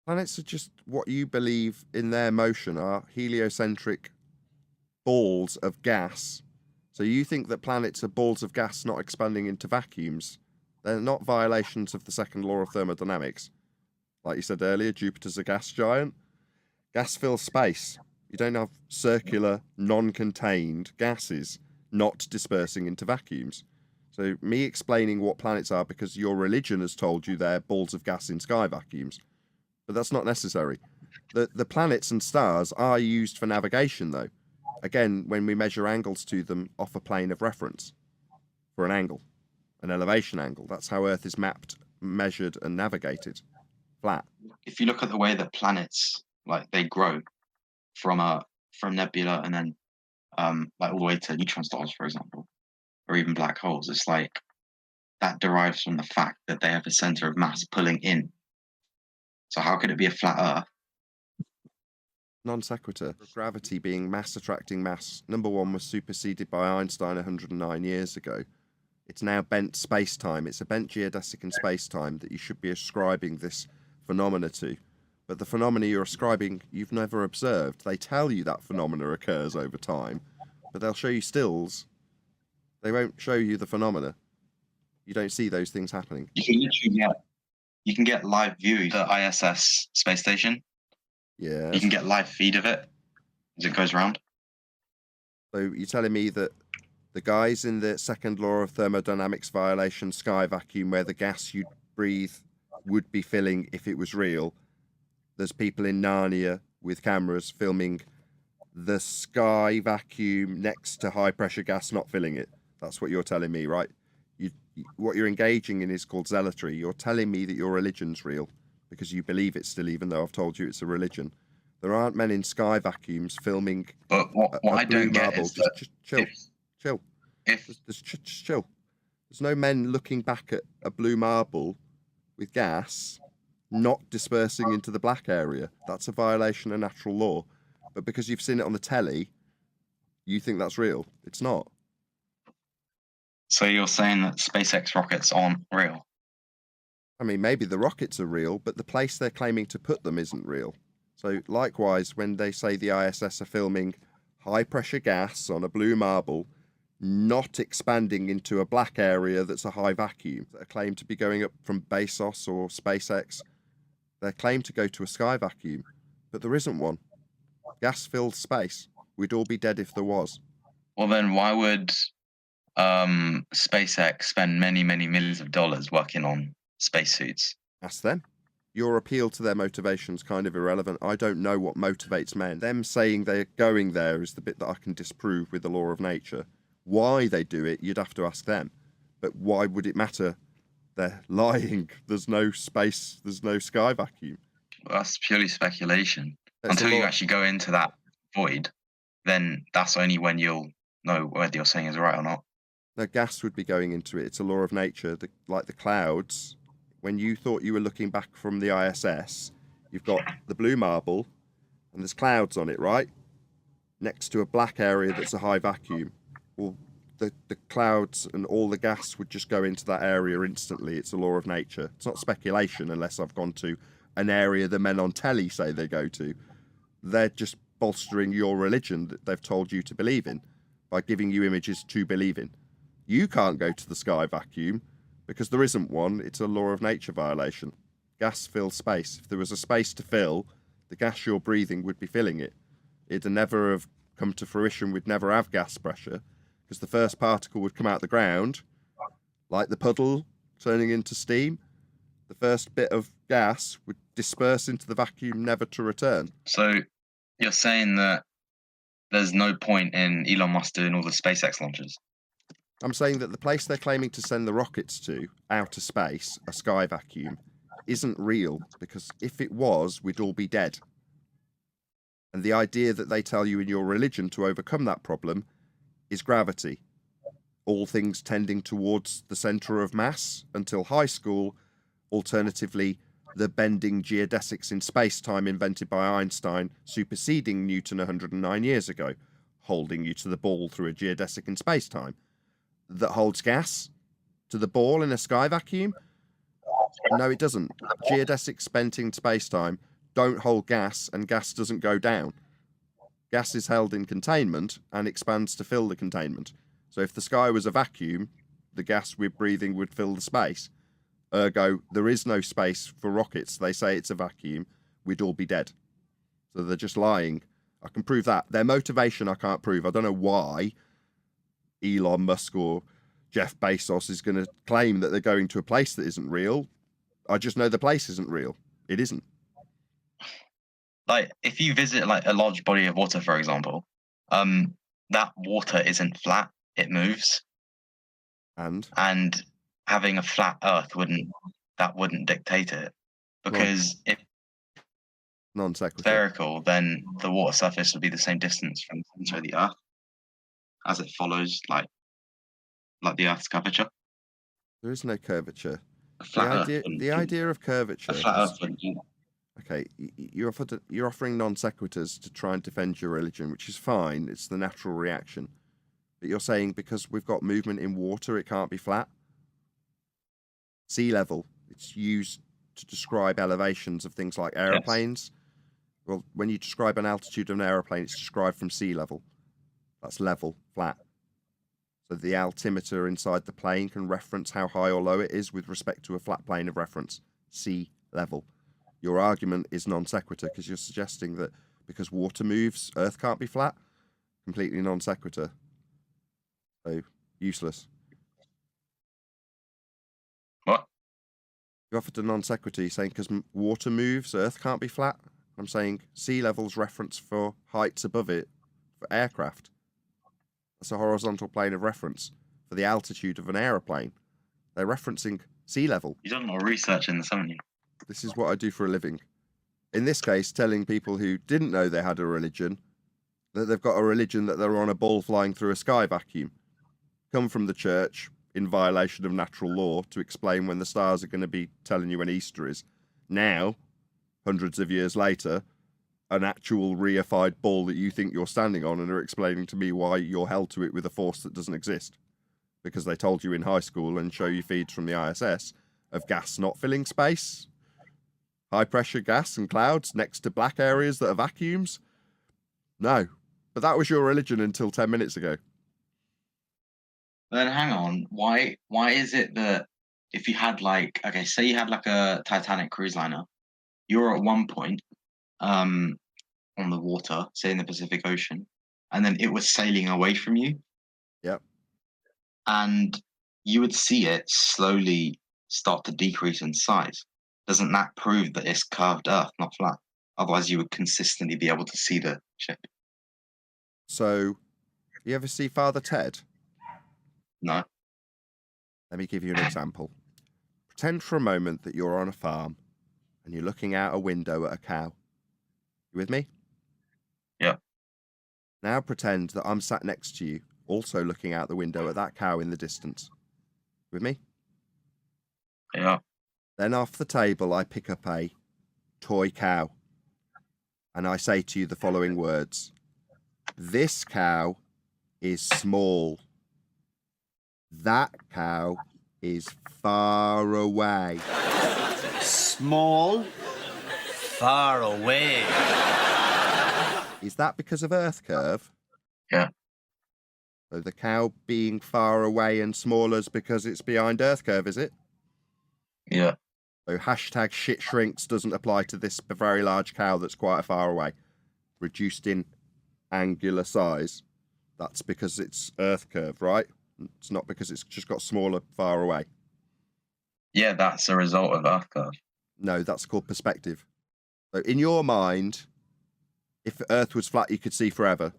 [SPEAKER 1] Planets are just what you believe in their motion are heliocentric balls of gas. So you think that planets are balls of gas not expanding into vacuums. They're not violations of the second law of thermodynamics. Like you said earlier, Jupiter's a gas giant. Gas fills space. You don't have circular, non-contained gases not dispersing into vacuums. So me explaining what planets are because your religion has told you they're balls of gas in sky vacuums. But that's not necessary. The planets and stars are used for navigation, though. Again, when we measure angles to them off a plane of reference for an angle. an elevation angle. That's how Earth is mapped, measured, and navigated. Flat.
[SPEAKER 11] If you look at the way that planets, like, they grow from nebula and then like all the way to neutron stars, for example, or even black holes, it's like that derives from the fact that they have a center of mass pulling in. So how could it be a flat Earth?
[SPEAKER 1] Non sequitur. Gravity being mass attracting mass. Number one was superseded by Einstein 109 years ago. It's now bent space-time. It's a bent geodesic in space-time that you should be ascribing this phenomena to. But the phenomena you're ascribing, you've never observed. They tell you that phenomena occurs over time, but they'll show you stills. They won't show you the phenomena. You don't see those things happening.
[SPEAKER 11] You can get live view of the ISS space station.
[SPEAKER 1] Yeah.
[SPEAKER 11] You can get live feed of it as it goes around.
[SPEAKER 1] So you're telling me that the guys in the second law of thermodynamics violation sky vacuum, where the gas you'd breathe would be filling if it was real, there's people in Narnia with cameras filming the sky vacuum next to high pressure gas not filling it. That's what you're telling me, right? What you're engaging in is called zealotry. You're telling me that your religion's real because you believe it still, even though I've told you it's a religion. There aren't men in sky vacuums filming.
[SPEAKER 11] But what I don't get is
[SPEAKER 1] just chill. Just chill. There's no men looking back at a blue marble with gas not dispersing into the black area. That's a violation of natural law. But because you've seen it on the telly, you think that's real. It's not.
[SPEAKER 11] So you're saying that SpaceX rockets aren't real?
[SPEAKER 1] I mean, maybe the rockets are real, but the place they're claiming to put them isn't real. So likewise, when they say the ISS are filming high pressure gas on a blue marble, not expanding into a black area that's a high vacuum, that are claimed to be going up from Bezos or SpaceX, they're claimed to go to a sky vacuum, but there isn't one. Gas-filled space. We'd all be dead if there was.
[SPEAKER 11] Well, then why would SpaceX spend many, many millions of dollars working on spacesuits?
[SPEAKER 1] Ask them. Your appeal to their motivation's kind of irrelevant. I don't know what motivates men. Them saying they're going there is the bit that I can disprove with the law of nature. Why they do it, you'd have to ask them. But why would it matter? They're lying. There's no space, there's no sky vacuum.
[SPEAKER 11] Well, that's purely speculation. Until you actually go into that void, then that's only when you'll know whether you're saying is right or not.
[SPEAKER 1] No, gas would be going into it. It's a law of nature. Like the clouds, when you thought you were looking back from the ISS, you've got the blue marble and there's clouds on it, right? Next to a black area that's a high vacuum. Well, the clouds and all the gas would just go into that area instantly. It's a law of nature. It's not speculation unless I've gone to an area the men on telly say they go to. They're just bolstering your religion that they've told you to believe in by giving you images to believe in. You can't go to the sky vacuum because there isn't one. It's a law of nature violation. Gas fills space. If there was a space to fill, the gas you're breathing would be filling it. It'd never have come to fruition. We'd never have gas pressure because the first particle would come out the ground, like the puddle turning into steam. The first bit of gas would disperse into the vacuum, never to return.
[SPEAKER 11] So you're saying that there's no point in Elon Musk doing all the SpaceX launches?
[SPEAKER 1] I'm saying that the place they're claiming to send the rockets to, outer space, a sky vacuum, isn't real, because if it was, we'd all be dead. And the idea that they tell you in your religion to overcome that problem is gravity. All things tending towards the centre of mass until high school, alternatively, the bending geodesics in space-time invented by Einstein, superseding Newton 109 years ago, holding you to the ball through a geodesic in space-time that holds gas to the ball in a sky vacuum? No, it doesn't. Geodesics bent in space-time don't hold gas, and gas doesn't go down. Gas is held in containment and expands to fill the containment. So if the sky was a vacuum, the gas we're breathing would fill the space. Ergo, there is no space for rockets. They say it's a vacuum. We'd all be dead. So they're just lying. I can prove that. Their motivation I can't prove. I don't know why Elon Musk or Jeff Bezos is going to claim that they're going to a place that isn't real. I just know the place isn't real. It isn't.
[SPEAKER 11] Like, if you visit like a large body of water, for example, that water isn't flat. It moves.
[SPEAKER 1] And
[SPEAKER 11] having a flat Earth wouldn't dictate it, because if
[SPEAKER 1] Non-sequitur.
[SPEAKER 11] spherical, then the water surface would be the same distance from the center of the Earth, as it follows like the Earth's curvature.
[SPEAKER 1] There is no curvature.
[SPEAKER 11] A flat Earth
[SPEAKER 1] The
[SPEAKER 11] wouldn't do
[SPEAKER 1] idea of curvature.
[SPEAKER 11] A flat Earth wouldn't do that.
[SPEAKER 1] Okay, you're offering non sequiturs to try and defend your religion, which is fine. It's the natural reaction. But you're saying because we've got movement in water, it can't be flat. Sea level. It's used to describe elevations of things like aeroplanes. Yes. Well, when you describe an altitude of an aeroplane, it's described from sea level. That's level, flat. So the altimeter inside the plane can reference how high or low it is with respect to a flat plane of reference, sea level. Your argument is non sequitur because you're suggesting that because water moves, Earth can't be flat. Completely non sequitur. So useless.
[SPEAKER 11] What?
[SPEAKER 1] You offered a non sequitur saying because water moves, Earth can't be flat. I'm saying sea level's reference for heights above it for aircraft. That's a horizontal plane of reference for the altitude of an aeroplane. They're referencing sea level.
[SPEAKER 11] You've done a lot of research in this, haven't you?
[SPEAKER 1] This is what I do for a living. In this case, telling people who didn't know they had a religion that they've got a religion that they're on a ball flying through a sky vacuum. Come from the church in violation of natural law to explain when the stars are going to be telling you when Easter is. Now, hundreds of years later, an actual reified ball that you think you're standing on and are explaining to me why you're held to it with a force that doesn't exist. Because they told you in high school and show you feeds from the ISS of gas not filling space. High pressure gas and clouds next to black areas that are vacuums? No. But that was your religion until 10 minutes ago.
[SPEAKER 11] Then hang on, why is it that if you had say you had like a Titanic cruise liner, you're at one point on the water, say in the Pacific Ocean, and then it was sailing away from you?
[SPEAKER 1] Yep.
[SPEAKER 11] And you would see it slowly start to decrease in size. Doesn't that prove that it's curved Earth, not flat? Otherwise, you would consistently be able to see the ship.
[SPEAKER 1] So, you ever see Father Ted?
[SPEAKER 11] No.
[SPEAKER 1] Let me give you an example. Pretend for a moment that you're on a farm and you're looking out a window at a cow. You with me?
[SPEAKER 11] Yeah.
[SPEAKER 1] Now pretend that I'm sat next to you, also looking out the window at that cow in the distance. With me?
[SPEAKER 11] Yeah.
[SPEAKER 1] Then off the table, I pick up a toy cow and I say to you the following words. This cow is small. That cow is far away.
[SPEAKER 12] Small, far away.
[SPEAKER 1] Is that because of Earth curve?
[SPEAKER 11] Yeah.
[SPEAKER 1] So the cow being far away and smaller is because it's behind Earth curve, is it?
[SPEAKER 11] Yeah.
[SPEAKER 1] So hashtag shit shrinks doesn't apply to this very large cow that's quite far away. Reduced in angular size. That's because it's Earth curve, right? It's not because it's just got smaller far away.
[SPEAKER 11] Yeah, that's a result of Earth curve.
[SPEAKER 1] No, that's called perspective. So in your mind, if Earth was flat, you could see forever.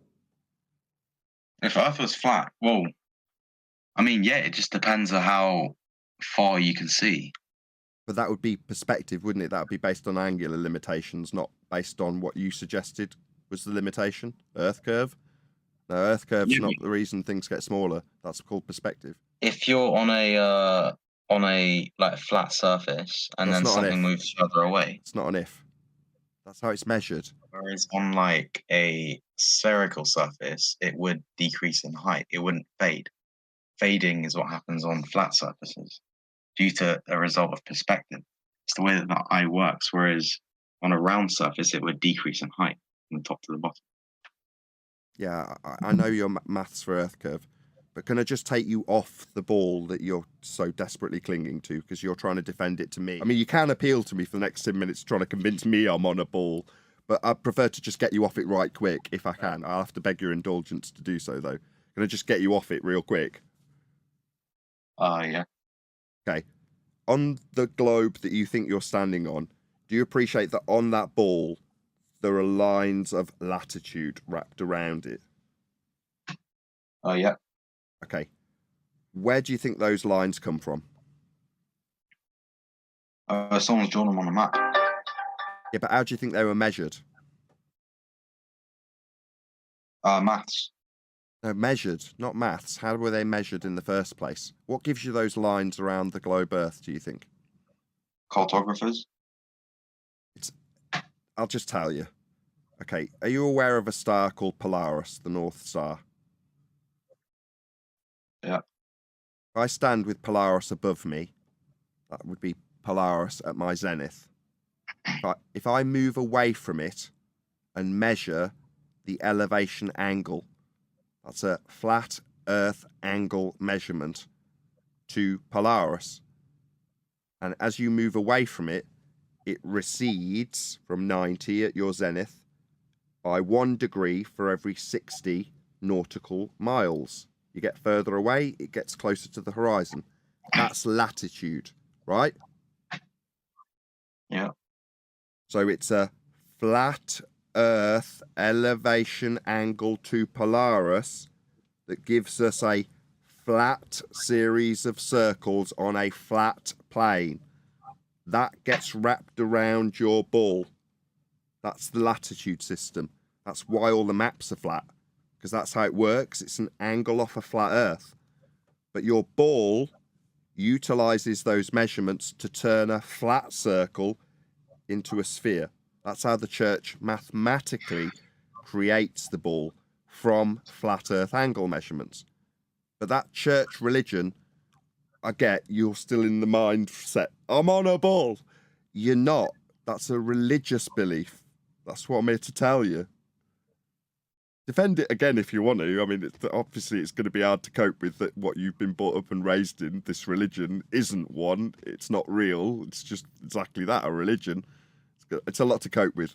[SPEAKER 11] If Earth was flat, well, I mean, yeah, it just depends on how far you can see.
[SPEAKER 1] But that would be perspective, wouldn't it? That would be based on angular limitations, not based on what you suggested was the limitation, Earth curve. No, Earth curve's not the reason things get smaller. That's called perspective.
[SPEAKER 11] If you're on a like flat surface and then something moves further away.
[SPEAKER 1] It's not an if. That's how it's measured.
[SPEAKER 11] Whereas on like a spherical surface, it would decrease in height. It wouldn't fade. Fading is what happens on flat surfaces due to a result of perspective. It's the way that the eye works. Whereas on a round surface, it would decrease in height from the top to the bottom.
[SPEAKER 1] Yeah, I know your maths for Earth curve, but can I just take you off the ball that you're so desperately clinging to because you're trying to defend it to me? I mean, you can appeal to me for the next 10 minutes trying to convince me I'm on a ball, but I prefer to just get you off it right quick if I can. I'll have to beg your indulgence to do so, though. Can I just get you off it real quick?
[SPEAKER 11] Yeah.
[SPEAKER 1] Okay. On the globe that you think you're standing on, do you appreciate that on that ball there are lines of latitude wrapped around it?
[SPEAKER 11] Oh, yeah.
[SPEAKER 1] Okay. Where do you think those lines come from?
[SPEAKER 11] Someone's drawn them on a map.
[SPEAKER 1] Yeah, but how do you think they were measured?
[SPEAKER 11] Maths.
[SPEAKER 1] No, measured, not maths. How were they measured in the first place? What gives you those lines around the globe Earth, do you think?
[SPEAKER 11] Cartographers.
[SPEAKER 1] I'll just tell you. Okay, are you aware of a star called Polaris, the North Star?
[SPEAKER 11] Yeah.
[SPEAKER 1] If I stand with Polaris above me, that would be Polaris at my zenith. If I move away from it and measure the elevation angle, that's a flat Earth angle measurement to Polaris. And as you move away from it, it recedes from 90 at your zenith by 1 degree for every 60 nautical miles. You get further away, it gets closer to the horizon. That's latitude, right?
[SPEAKER 11] Yeah.
[SPEAKER 1] So it's a flat Earth elevation angle to Polaris that gives us a flat series of circles on a flat plane. That gets wrapped around your ball. That's the latitude system. That's why all the maps are flat, because that's how it works. It's an angle off a flat Earth. But your ball utilizes those measurements to turn a flat circle into a sphere. That's how the church mathematically creates the ball from flat Earth angle measurements. But that church religion, I get you're still in the mindset, I'm on a ball. You're not. That's a religious belief. That's what I'm here to tell you. Defend it again if you want to. I mean, obviously it's going to be hard to cope with that what you've been brought up and raised in. This religion isn't one. It's not real. It's just exactly that, a religion. It's a lot to cope with.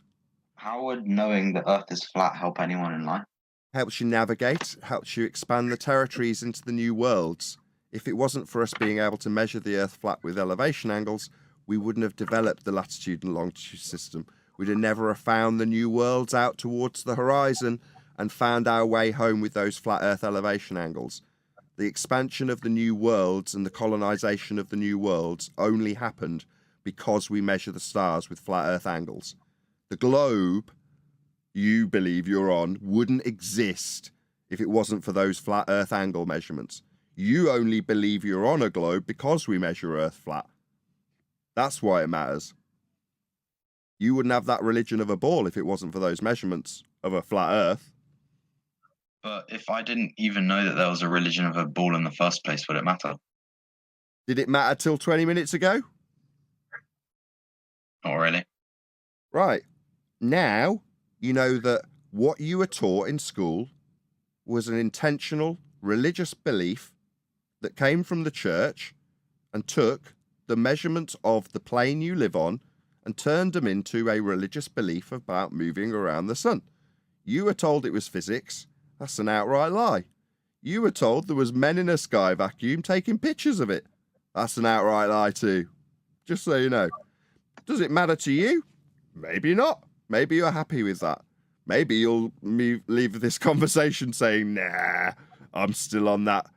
[SPEAKER 11] How would knowing the Earth is flat help anyone in life?
[SPEAKER 1] Helps you navigate, helps you expand the territories into the new worlds. If it wasn't for us being able to measure the Earth flat with elevation angles, we wouldn't have developed the latitude and longitude system. We'd have never found the new worlds out towards the horizon and found our way home with those flat Earth elevation angles. The expansion of the new worlds and the colonization of the new worlds only happened because we measure the stars with flat Earth angles. The globe you believe you're on wouldn't exist if it wasn't for those flat Earth angle measurements. You only believe you're on a globe because we measure Earth flat. That's why it matters. You wouldn't have that religion of a ball if it wasn't for those measurements of a flat Earth.
[SPEAKER 11] But if I didn't even know that there was a religion of a ball in the first place, would it matter?
[SPEAKER 1] Did it matter till 20 minutes ago?
[SPEAKER 11] Not really.
[SPEAKER 1] Right. Now, you know that what you were taught in school was an intentional religious belief that came from the church and took the measurements of the plane you live on and turned them into a religious belief about moving around the sun. You were told it was physics. That's an outright lie. You were told there was men in a sky vacuum taking pictures of it. That's an outright lie too. Just so you know. Does it matter to you? Maybe not. Maybe you're happy with that. Maybe you'll leave this conversation saying, nah, I'm still on that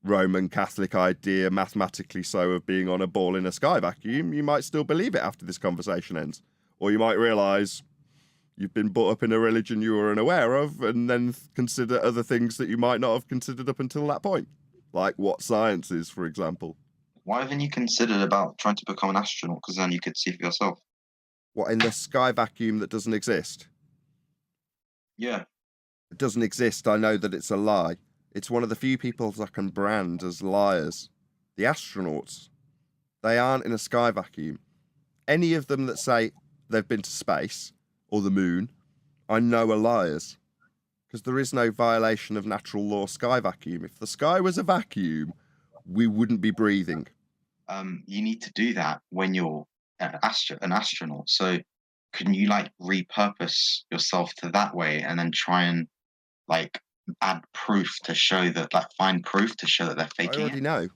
[SPEAKER 1] Roman Catholic idea, mathematically so, of being on a ball in a sky vacuum. You might still believe it after this conversation ends. Or you might realise you've been brought up in a religion you were unaware of and then consider other things that you might not have considered up until that point. Like what science is, for example.
[SPEAKER 11] Why haven't you considered about trying to become an astronaut? Because then you could see for yourself.
[SPEAKER 1] What, in the sky vacuum that doesn't exist?
[SPEAKER 11] Yeah.
[SPEAKER 1] It doesn't exist. I know that it's a lie. It's one of the few people I can brand as liars. The astronauts. They aren't in a sky vacuum. Any of them that say they've been to space or the moon, I know are liars. Because there is no violation of natural law sky vacuum. If the sky was a vacuum, we wouldn't be breathing.
[SPEAKER 11] You need to do that when you're an astronaut. So can you like repurpose yourself to that way and then try and like add proof to show that, like find proof to show that they're faking
[SPEAKER 1] I already
[SPEAKER 11] it?
[SPEAKER 1] know.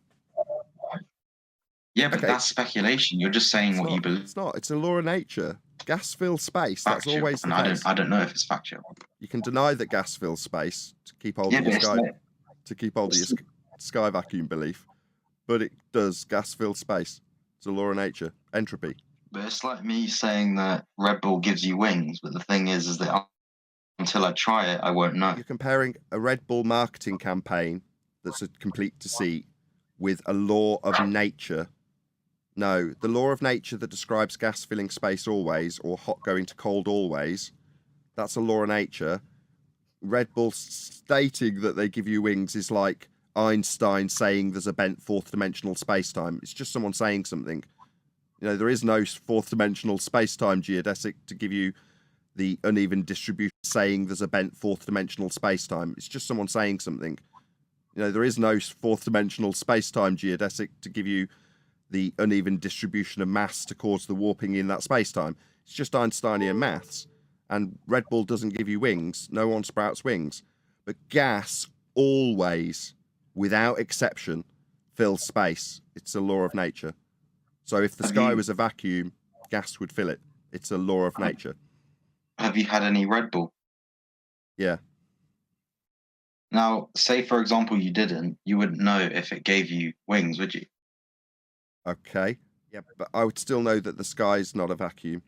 [SPEAKER 11] Yeah, but
[SPEAKER 1] Okay.
[SPEAKER 11] that's speculation. You're just saying
[SPEAKER 1] It's
[SPEAKER 11] what
[SPEAKER 1] not,
[SPEAKER 11] you believe.
[SPEAKER 1] It's not. It's a law of nature. Gas fills space. That's
[SPEAKER 11] Factual,
[SPEAKER 1] always the
[SPEAKER 11] and
[SPEAKER 1] case.
[SPEAKER 11] I don't know if it's factual.
[SPEAKER 1] You can deny that gas fills space to keep hold
[SPEAKER 11] Yeah,
[SPEAKER 1] of
[SPEAKER 11] but
[SPEAKER 1] your
[SPEAKER 11] it's
[SPEAKER 1] sky
[SPEAKER 11] not.
[SPEAKER 1] to keep hold of your sky vacuum belief, but it does. Gas fills space. It's a law of nature. Entropy.
[SPEAKER 11] But it's like me saying that Red Bull gives you wings, but the thing is that until I try it, I won't know.
[SPEAKER 1] You're comparing a Red Bull marketing campaign that's a complete deceit with a law of nature. No, the law of nature that describes gas filling space always or hot going to cold always, that's a law of nature. Red Bull stating that they give you wings is like Einstein saying there's a bent fourth dimensional space-time. It's just someone saying something. You know, there is no fourth dimensional space-time geodesic to give you the uneven distribution saying there's a bent fourth dimensional space-time. It's just someone saying something. You know, there is no fourth dimensional space-time geodesic to give you the uneven distribution of mass to cause the warping in that space-time. It's just Einsteinian maths. And Red Bull doesn't give you wings. No one sprouts wings. But gas always, without exception, fills space. It's a law of nature. So if the sky was a vacuum, gas would fill it. It's a law of nature.
[SPEAKER 11] Have you had any Red Bull?
[SPEAKER 1] Yeah.
[SPEAKER 11] Now, say for example you didn't, you wouldn't know if it gave you wings, would you?
[SPEAKER 1] Okay. Yeah, but I would still know that the sky's not a vacuum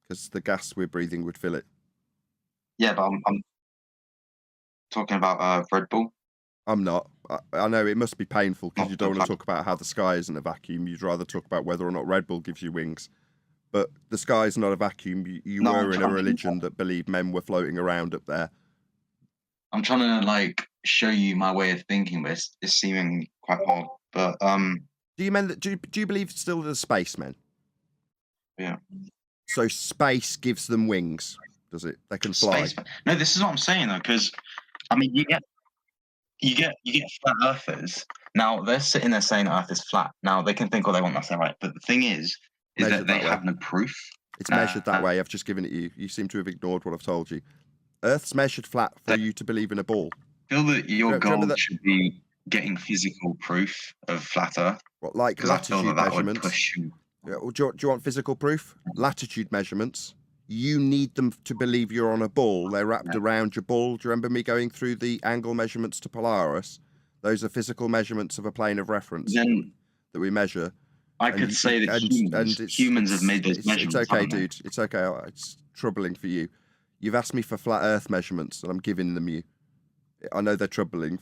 [SPEAKER 1] because the gas we're breathing would fill it.
[SPEAKER 11] Yeah, but I'm talking about Red Bull.
[SPEAKER 1] I'm not. I know it must be painful because you don't want to talk about how the sky isn't a vacuum. You'd rather talk about whether or not Red Bull gives you wings. But the sky is not a vacuum. You were in a religion that believed men were floating around up there.
[SPEAKER 11] I'm trying to like show you my way of thinking, but it's seeming quite hard. But
[SPEAKER 1] do you believe still there's spacemen?
[SPEAKER 11] Yeah.
[SPEAKER 1] So space gives them wings, does it? They can fly.
[SPEAKER 11] No, this is what I'm saying though, because I mean you get flat earthers. Now they're sitting there saying Earth is flat. Now they can think what they want, that's all right. But the thing is that they have no proof.
[SPEAKER 1] It's measured that way. I've just given it you. You seem to have ignored what I've told you. Earth's measured flat for you to believe in a ball.
[SPEAKER 11] I feel that your goal should be getting physical proof of flat Earth.
[SPEAKER 1] What, like latitude measurements? Yeah, do you want physical proof? Latitude measurements. You need them to believe you're on a ball. They're wrapped around your ball. Do you remember me going through the angle measurements to Polaris? Those are physical measurements of a plane of reference that we measure.
[SPEAKER 11] I could say that humans have made those measurements.
[SPEAKER 1] It's okay, dude. It's okay. It's troubling for you. You've asked me for flat Earth measurements, and I'm giving them you. I know they're troubling,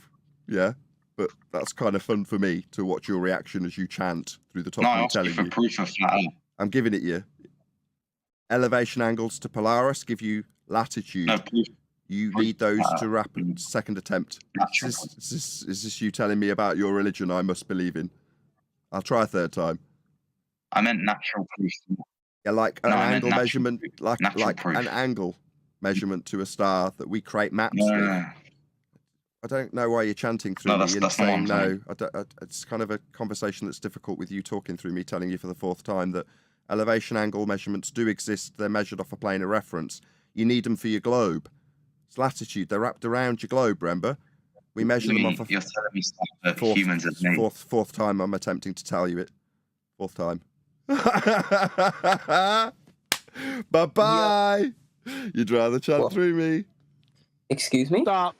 [SPEAKER 1] yeah, but that's kind of fun for me to watch your reaction as you chant through the top of me telling you.
[SPEAKER 11] Proof of flat Earth.
[SPEAKER 1] I'm giving it you. Elevation angles to Polaris give you latitude.
[SPEAKER 11] No,
[SPEAKER 1] you need those to wrap second attempt. Is this you telling me about your religion I must believe in? I'll try a third time.
[SPEAKER 11] I meant natural proof.
[SPEAKER 1] Yeah, like an angle measurement, like an angle measurement to a star that we create maps with. I don't know why you're chanting through me and saying no. It's kind of a conversation that's difficult with you talking through me, telling you for the fourth time that elevation angle measurements do exist. They're measured off a plane of reference. You need them for your globe. It's latitude. They're wrapped around your globe, remember? We measure them off
[SPEAKER 11] You're telling me stuff that humans have made.
[SPEAKER 1] Fourth time I'm attempting to tell you it. Fourth time. Bye-bye. You'd rather chant through me.
[SPEAKER 7] Excuse me?
[SPEAKER 13] Stop.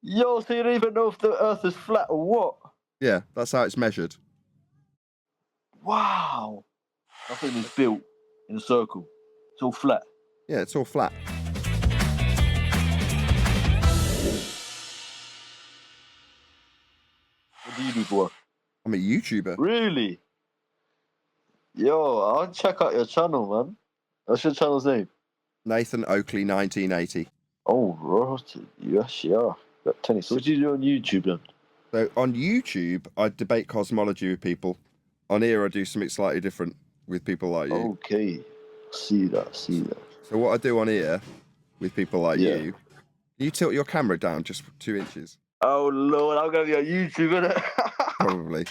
[SPEAKER 13] Yo, so you don't even know if the Earth is flat or what?
[SPEAKER 1] Yeah, that's how it's measured.
[SPEAKER 13] Wow. Nothing is built in a circle. It's all flat.
[SPEAKER 1] Yeah, it's all flat.
[SPEAKER 13] What do you do for work?
[SPEAKER 1] I'm a YouTuber.
[SPEAKER 13] Really? Yo, I'll check out your channel, man. What's your channel's name?
[SPEAKER 1] Nathan Oakley 1980.
[SPEAKER 13] Oh, right. Yes, yeah. Got 26. So what do you do on YouTube then?
[SPEAKER 1] So on YouTube, I debate cosmology with people. On here, I do something slightly different with people like you.
[SPEAKER 13] Okay. See that.
[SPEAKER 1] So what I do on here with people like you tilt your camera down just 2 inches.
[SPEAKER 13] Oh, Lord, I'm going to be on YouTube, innit?
[SPEAKER 1] Probably.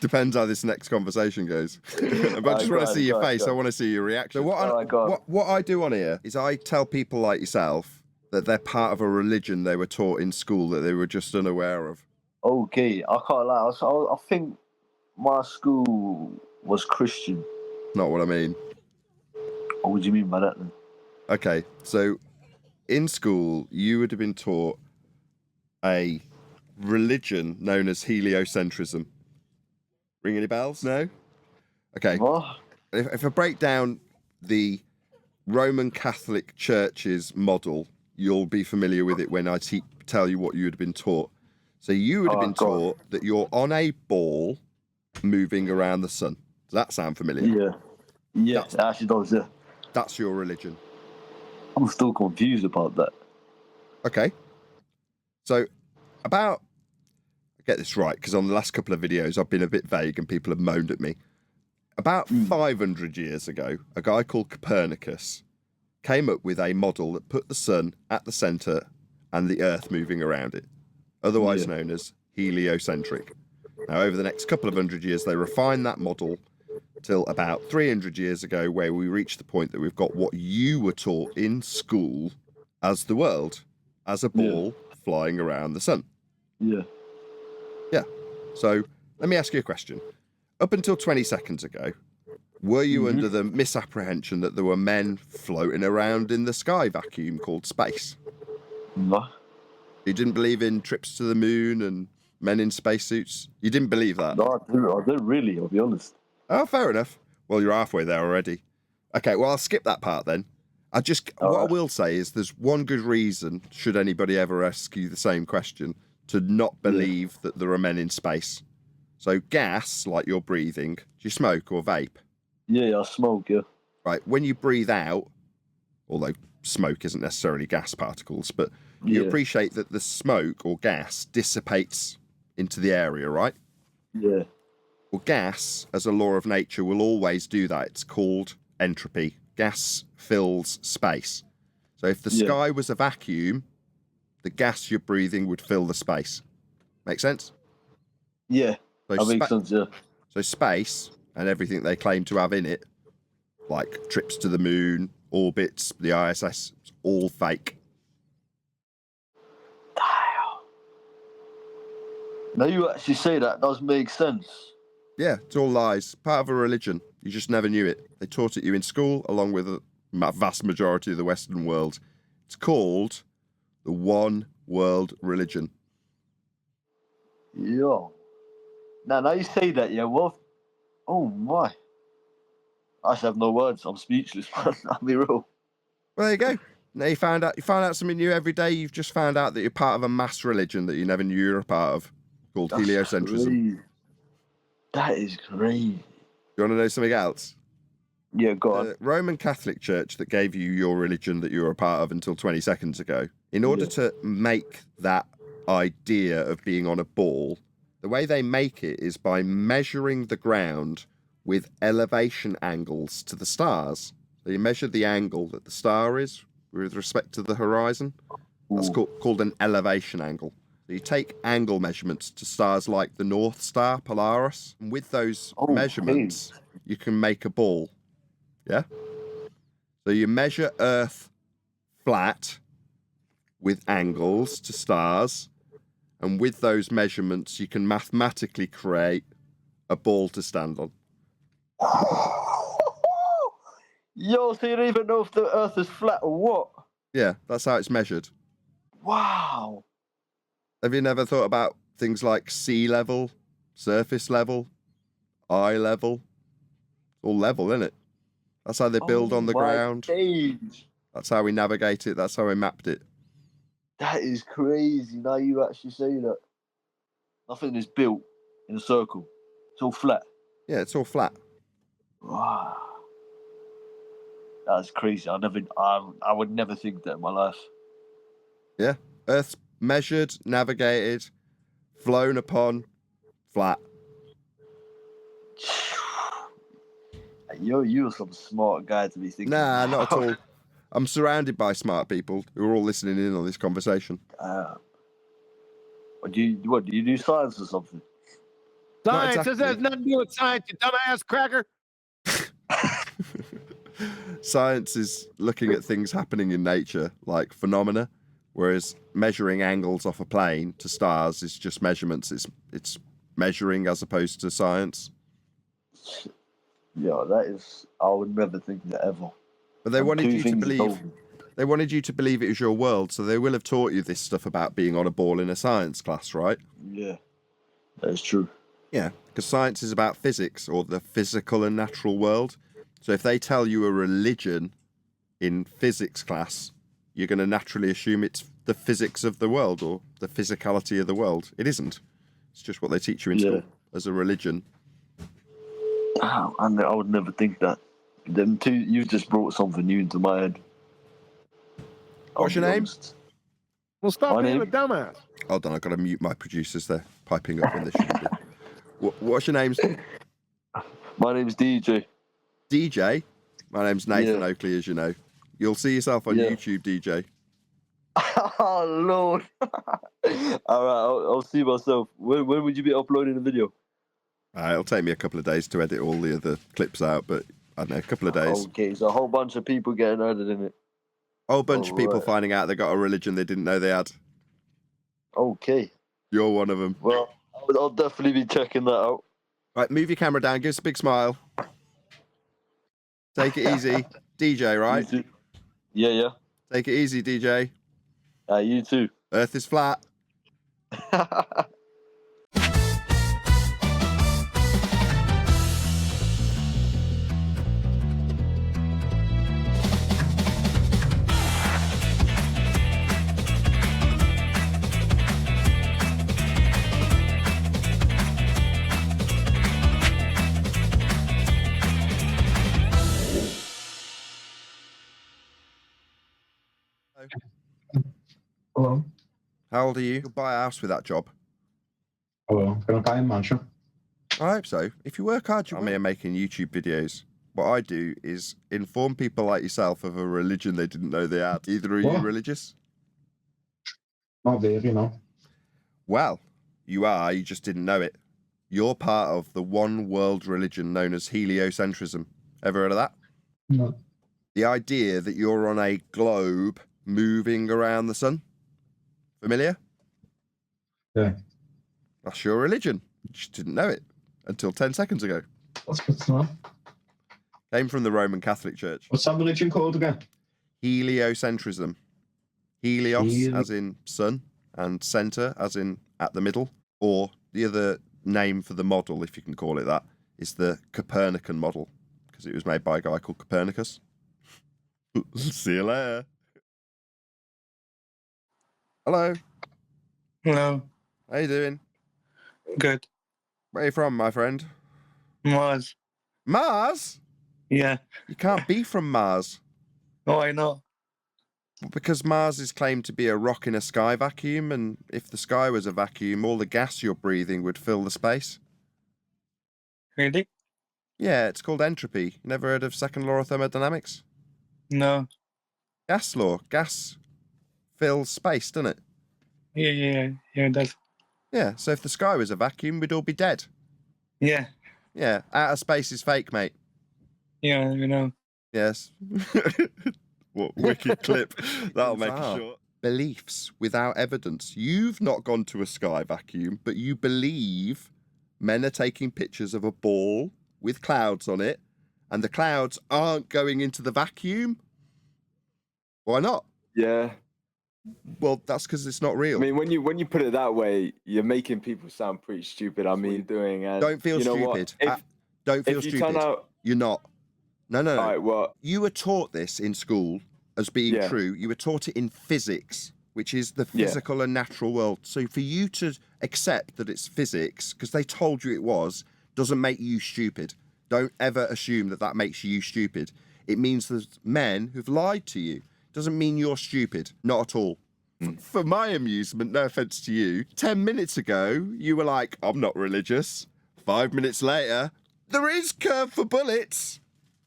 [SPEAKER 1] Depends how this next conversation goes. But I just want to see your face. I want to see your reaction. So what I do on here is I tell people like yourself that they're part of a religion they were taught in school that they were just unaware of.
[SPEAKER 13] Okay, I can't lie. I think my school was Christian.
[SPEAKER 1] Not what I mean.
[SPEAKER 13] What do you mean by that then?
[SPEAKER 1] Okay, so in school, you would have been taught a religion known as heliocentrism. Ring any bells? No? Okay.
[SPEAKER 13] What?
[SPEAKER 1] If I break down the Roman Catholic Church's model, you'll be familiar with it when I tell you what you would have been taught. So you would have been taught that you're on a ball moving around the sun. Does that sound familiar?
[SPEAKER 13] Yeah, it actually does, yeah.
[SPEAKER 1] That's your religion.
[SPEAKER 13] I'm still confused about that.
[SPEAKER 1] Okay. So get this right, because on the last couple of videos I've been a bit vague and people have moaned at me. About 500 years ago, a guy called Copernicus came up with a model that put the sun at the centre and the earth moving around it, otherwise known as heliocentric. Now, over the next couple of hundred years, they refined that model till about 300 years ago, where we reached the point that we've got what you were taught in school as the world, as a ball flying around the sun.
[SPEAKER 13] Yeah.
[SPEAKER 1] Yeah. So let me ask you a question. Up until 20 seconds ago, were you under the misapprehension that there were men floating around in the sky vacuum called space?
[SPEAKER 13] No.
[SPEAKER 1] You didn't believe in trips to the moon and men in spacesuits? You didn't believe that?
[SPEAKER 13] No, I don't really, I'll be honest.
[SPEAKER 1] Oh, fair enough. Well, you're halfway there already. Okay, well, I'll skip that part then. What I will say is there's one good reason, should anybody ever ask you the same question, to not believe that there are men in space. So gas, like you're breathing, do you smoke or vape?
[SPEAKER 13] Yeah, I smoke, yeah.
[SPEAKER 1] Right, when you breathe out, although smoke isn't necessarily gas particles, but you appreciate that the smoke or gas dissipates into the area, right?
[SPEAKER 13] Yeah.
[SPEAKER 1] Well, gas, as a law of nature, will always do that. It's called entropy. Gas fills space. So if the sky was a vacuum, the gas you're breathing would fill the space. Make sense?
[SPEAKER 13] Yeah, that makes sense, yeah.
[SPEAKER 1] So space and everything they claim to have in it, like trips to the moon, orbits, the ISS, it's all fake.
[SPEAKER 13] Now you actually say that, does make sense.
[SPEAKER 1] Yeah, it's all lies. Part of a religion. You just never knew it. They taught it you in school, along with a vast majority of the Western world. It's called the One World Religion.
[SPEAKER 13] Yo. Now you say that, yeah, well, oh my. I actually have no words. I'm speechless, man. I'll be real.
[SPEAKER 1] Well, there you go. Now you find out something new every day. You've just found out that you're part of a mass religion that you never knew you were a part of, called heliocentrism.
[SPEAKER 13] Crazy. That is crazy.
[SPEAKER 1] You want to know something else?
[SPEAKER 13] Yeah, go on.
[SPEAKER 1] The Roman Catholic Church that gave you your religion that you were a part of until 20 seconds ago, in order to make that idea of being on a ball, the way they make it is by measuring the ground with elevation angles to the stars. So you measure the angle that the star is with respect to the horizon. That's called an elevation angle. So you take angle measurements to stars like the North Star, Polaris, and with those measurements, you can make a ball. Yeah? So you measure Earth flat with angles to stars, and with those measurements, you can mathematically create a ball to stand on.
[SPEAKER 13] Yo, so you don't even know if the Earth is flat or what?
[SPEAKER 1] Yeah, that's how it's measured.
[SPEAKER 13] Wow.
[SPEAKER 1] Have you never thought about things like sea level, surface level, eye level? All level, isn't it? That's how they build on the ground. That's how we navigate it. That's how we mapped it.
[SPEAKER 13] That is crazy. Now you actually say that. Nothing is built in a circle. It's all flat.
[SPEAKER 1] Yeah, it's all flat.
[SPEAKER 13] Wow. That's crazy. I would never think that in my life.
[SPEAKER 1] Yeah. Earth's measured, navigated, flown upon, flat.
[SPEAKER 13] You're some smart guy to be thinking.
[SPEAKER 1] Nah, not at all. I'm surrounded by smart people who are all listening in on this conversation.
[SPEAKER 13] Do you do science or something?
[SPEAKER 14] Science
[SPEAKER 1] exactly.
[SPEAKER 14] this has nothing to do with science, you dumbass cracker.
[SPEAKER 1] Science is looking at things happening in nature, like phenomena, whereas measuring angles off a plane to stars is just measurements. It's measuring as opposed to science.
[SPEAKER 13] Yeah, that is. I would never think that ever.
[SPEAKER 1] But they wanted you to believe. They wanted you to believe it was your world, so they will have taught you this stuff about being on a ball in a science class, right?
[SPEAKER 13] Yeah, that is true.
[SPEAKER 1] Yeah, because science is about physics, or the physical and natural world. So if they tell you a religion in physics class, you're going to naturally assume it's the physics of the world or the physicality of the world. It isn't. It's just what they teach you in school as a religion.
[SPEAKER 13] Oh, and I would never think that. Them two, you've just brought something new into my head.
[SPEAKER 1] What's your name?
[SPEAKER 14] Well, stop
[SPEAKER 13] My
[SPEAKER 14] being a
[SPEAKER 13] name?
[SPEAKER 14] dumbass.
[SPEAKER 1] Hold on, I've got to mute my producers. They're piping up when they shouldn't be. What's your name?
[SPEAKER 13] My name's DJ.
[SPEAKER 1] DJ? My name's Nathan Oakley, as you know. You'll see yourself on YouTube, DJ.
[SPEAKER 13] Oh, Lord. All right, I'll see myself. When would you be uploading the video?
[SPEAKER 1] It'll take me a couple of days to edit all the other clips out, but I don't know, a couple of days.
[SPEAKER 13] Okay, so a whole bunch of people getting added in it.
[SPEAKER 1] A whole bunch of people finding out they got a religion they didn't know they had.
[SPEAKER 13] Okay.
[SPEAKER 1] You're one of them.
[SPEAKER 13] Well, I'll definitely be checking that out.
[SPEAKER 1] Right, move your camera down, give us a big smile. Take it easy. DJ, right?
[SPEAKER 13] Yeah.
[SPEAKER 1] Take it easy, DJ.
[SPEAKER 13] You too.
[SPEAKER 1] Earth is flat.
[SPEAKER 15] Hello.
[SPEAKER 1] How old are you? You'll buy a house with that job.
[SPEAKER 15] Hello. Can I buy a mansion?
[SPEAKER 1] I hope so. If you work hard, I'm here making YouTube videos. What I do is inform people like yourself of a religion they didn't know they had. Either are you religious?
[SPEAKER 15] Not very, no.
[SPEAKER 1] Well, you are, you just didn't know it. You're part of the one world religion known as heliocentrism. Ever heard of that?
[SPEAKER 15] No.
[SPEAKER 1] The idea that you're on a globe moving around the sun. Familiar?
[SPEAKER 15] Yeah.
[SPEAKER 1] That's your religion. You just didn't know it until 10 seconds ago.
[SPEAKER 15] That's good to know.
[SPEAKER 1] Came from the Roman Catholic Church.
[SPEAKER 15] What's that religion called again?
[SPEAKER 1] Heliocentrism. Helios as in sun and center as in at the middle. Or the other name for the model, if you can call it that, is the Copernican model, because it was made by a guy called Copernicus. See you later. Hello.
[SPEAKER 16] Hello.
[SPEAKER 1] How you doing?
[SPEAKER 16] Good.
[SPEAKER 1] Where are you from, my friend?
[SPEAKER 16] Mars.
[SPEAKER 1] Mars?
[SPEAKER 16] Yeah.
[SPEAKER 1] You can't be from Mars.
[SPEAKER 16] Oh, I know.
[SPEAKER 1] Because Mars is claimed to be a rock in a sky vacuum, and if the sky was a vacuum, all the gas you're breathing would fill the space.
[SPEAKER 16] Really?
[SPEAKER 1] Yeah, it's called entropy. Never heard of second law of thermodynamics?
[SPEAKER 16] No.
[SPEAKER 1] Gas law. Gas fills space, doesn't it?
[SPEAKER 16] Yeah, it does.
[SPEAKER 1] Yeah, so if the sky was a vacuum, we'd all be dead.
[SPEAKER 16] Yeah.
[SPEAKER 1] Yeah, outer space is fake, mate.
[SPEAKER 16] Yeah, you know.
[SPEAKER 1] Yes. What wicked clip. That'll make it short. Beliefs without evidence. You've not gone to a sky vacuum, but you believe men are taking pictures of a ball with clouds on it, and the clouds aren't going into the vacuum. Why not?
[SPEAKER 17] Yeah.
[SPEAKER 1] Well, that's because it's not real.
[SPEAKER 17] I mean, when you put it that way, you're making people sound pretty stupid. I mean,
[SPEAKER 1] Don't feel
[SPEAKER 17] you know
[SPEAKER 1] stupid.
[SPEAKER 17] what?
[SPEAKER 1] Don't feel
[SPEAKER 17] if you
[SPEAKER 1] stupid.
[SPEAKER 17] turn out,
[SPEAKER 1] You're not. No.
[SPEAKER 17] all right, well,
[SPEAKER 1] You were taught this in school as being true. You were taught it in physics, which is the physical and natural world. So for you to accept that it's physics, because they told you it was, doesn't make you stupid. Don't ever assume that that makes you stupid. It means there's men who've lied to you. Doesn't mean you're stupid. Not at all. For my amusement, no offence to you, 10 minutes ago, you were like, I'm not religious. 5 minutes later, there is curve for bullets.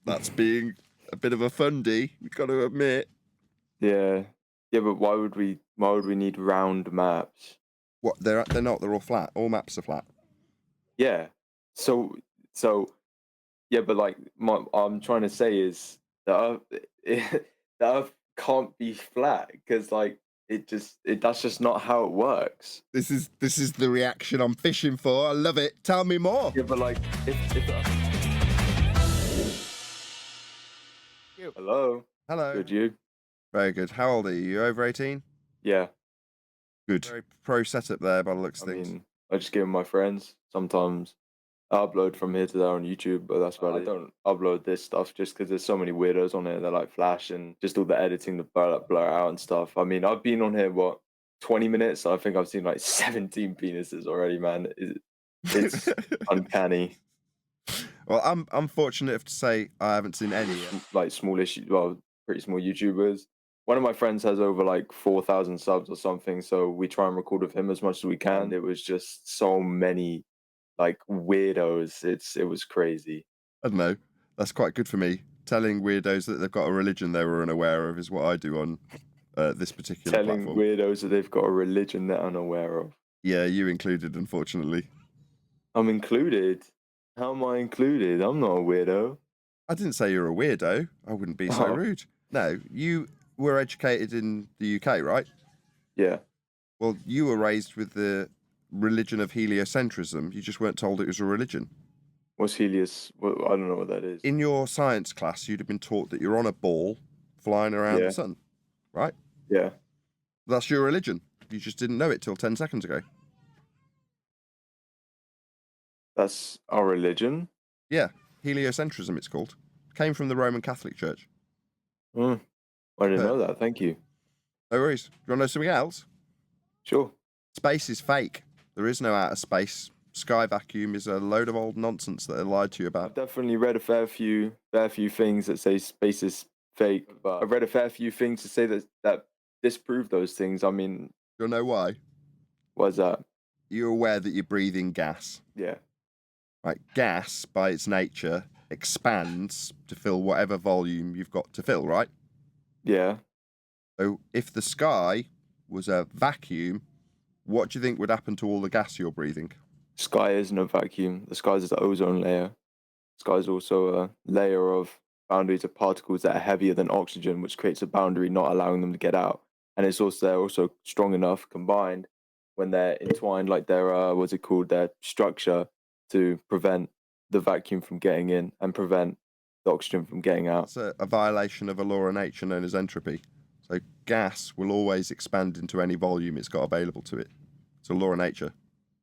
[SPEAKER 1] That's being a bit of a fundy, we've got to admit.
[SPEAKER 17] yeah, but why would we need round maps?
[SPEAKER 1] What, they're not, they're all flat. All maps are flat.
[SPEAKER 17] Yeah. So yeah, but like I'm trying to say is the Earth can't be flat because like that's just not how it works.
[SPEAKER 1] This is the reaction I'm fishing for. I love it. Tell me more.
[SPEAKER 17] Yeah, but like if Hello. Good, you?
[SPEAKER 1] Very good. How old are you? You over 18?
[SPEAKER 17] Yeah.
[SPEAKER 1] Good. Very pro setup there by the looks of things.
[SPEAKER 17] I just give them my friends. Sometimes I upload from here to there on YouTube, but that's about it. I don't upload this stuff just because there's so many weirdos on here that like Flash and just all the editing, the blur out and stuff. I mean, I've been on here, 20 minutes? I think I've seen like 17 penises already, man. It's uncanny.
[SPEAKER 1] Well, I'm fortunate enough to say I haven't seen any yet.
[SPEAKER 17] Like pretty small YouTubers. One of my friends has over like 4,000 subs or something, so we try and record with him as much as we can. It was just so many like weirdos. It was crazy.
[SPEAKER 1] I don't know. That's quite good for me. Telling weirdos that they've got a religion they were unaware of is what I do on this particular
[SPEAKER 17] Telling
[SPEAKER 1] platform.
[SPEAKER 17] weirdos that they've got a religion they're unaware of.
[SPEAKER 1] Yeah, you included, unfortunately.
[SPEAKER 17] I'm included? How am I included? I'm not a weirdo.
[SPEAKER 1] I didn't say you're a weirdo. I wouldn't be so rude. No, you were educated in the UK, right?
[SPEAKER 17] Yeah.
[SPEAKER 1] Well, you were raised with the religion of heliocentrism. You just weren't told it was a religion.
[SPEAKER 17] What's helios? I don't know what that is.
[SPEAKER 1] In your science class, you'd have been taught that you're on a ball flying around the sun, right?
[SPEAKER 17] Yeah.
[SPEAKER 1] That's your religion. You just didn't know it till 10 seconds ago.
[SPEAKER 17] That's our religion?
[SPEAKER 1] Yeah, heliocentrism it's called. Came from the Roman Catholic Church.
[SPEAKER 17] I didn't know that, thank you.
[SPEAKER 1] No worries. Do you want to know something else?
[SPEAKER 17] Sure.
[SPEAKER 1] Space is fake. There is no outer space. Sky vacuum is a load of old nonsense that they lied to you about.
[SPEAKER 17] I've definitely read a fair few things that say space is fake, but I've read a fair few things to say that disprove those things. I mean...
[SPEAKER 1] Do you know why?
[SPEAKER 17] Why's that?
[SPEAKER 1] You're aware that you're breathing gas.
[SPEAKER 17] Yeah.
[SPEAKER 1] Right, gas, by its nature, expands to fill whatever volume you've got to fill, right?
[SPEAKER 17] Yeah.
[SPEAKER 1] So if the sky was a vacuum, what do you think would happen to all the gas you're breathing?
[SPEAKER 17] Sky isn't a vacuum. The sky is the ozone layer. Sky is also a layer of boundaries of particles that are heavier than oxygen, which creates a boundary not allowing them to get out. And they're also strong enough combined when they're entwined, like their their structure, to prevent the vacuum from getting in and prevent the oxygen from getting out.
[SPEAKER 1] It's a violation of a law of nature known as entropy. So gas will always expand into any volume it's got available to it. It's a law of nature.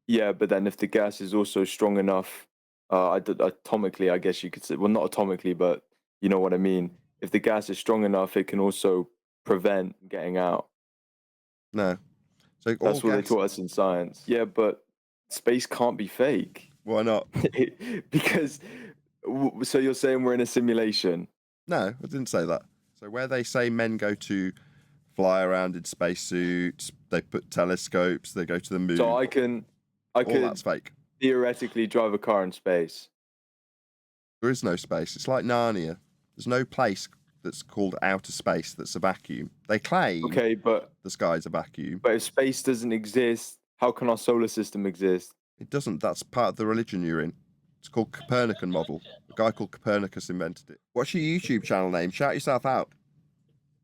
[SPEAKER 17] Yeah, but then if the gas is also strong enough, atomically, I guess you could say, well, not atomically, but you know what I mean. If the gas is strong enough, it can also prevent getting out.
[SPEAKER 1] No. So
[SPEAKER 17] that's what they taught us in science. Yeah, but space can't be fake.
[SPEAKER 1] Why not?
[SPEAKER 17] Because, so you're saying we're in a simulation?
[SPEAKER 1] No, I didn't say that. So where they say men go to fly around in spacesuits, they put telescopes, they go to the moon.
[SPEAKER 17] So I could
[SPEAKER 1] that's fake.
[SPEAKER 17] Theoretically drive a car in space.
[SPEAKER 1] There is no space. It's like Narnia. There's no place that's called outer space that's a vacuum. They claim
[SPEAKER 17] but
[SPEAKER 1] the sky's a vacuum.
[SPEAKER 17] But if space doesn't exist, how can our solar system exist?
[SPEAKER 1] It doesn't. That's part of the religion you're in. It's called Copernican model. A guy called Copernicus invented it. What's your YouTube channel name? Shout yourself out.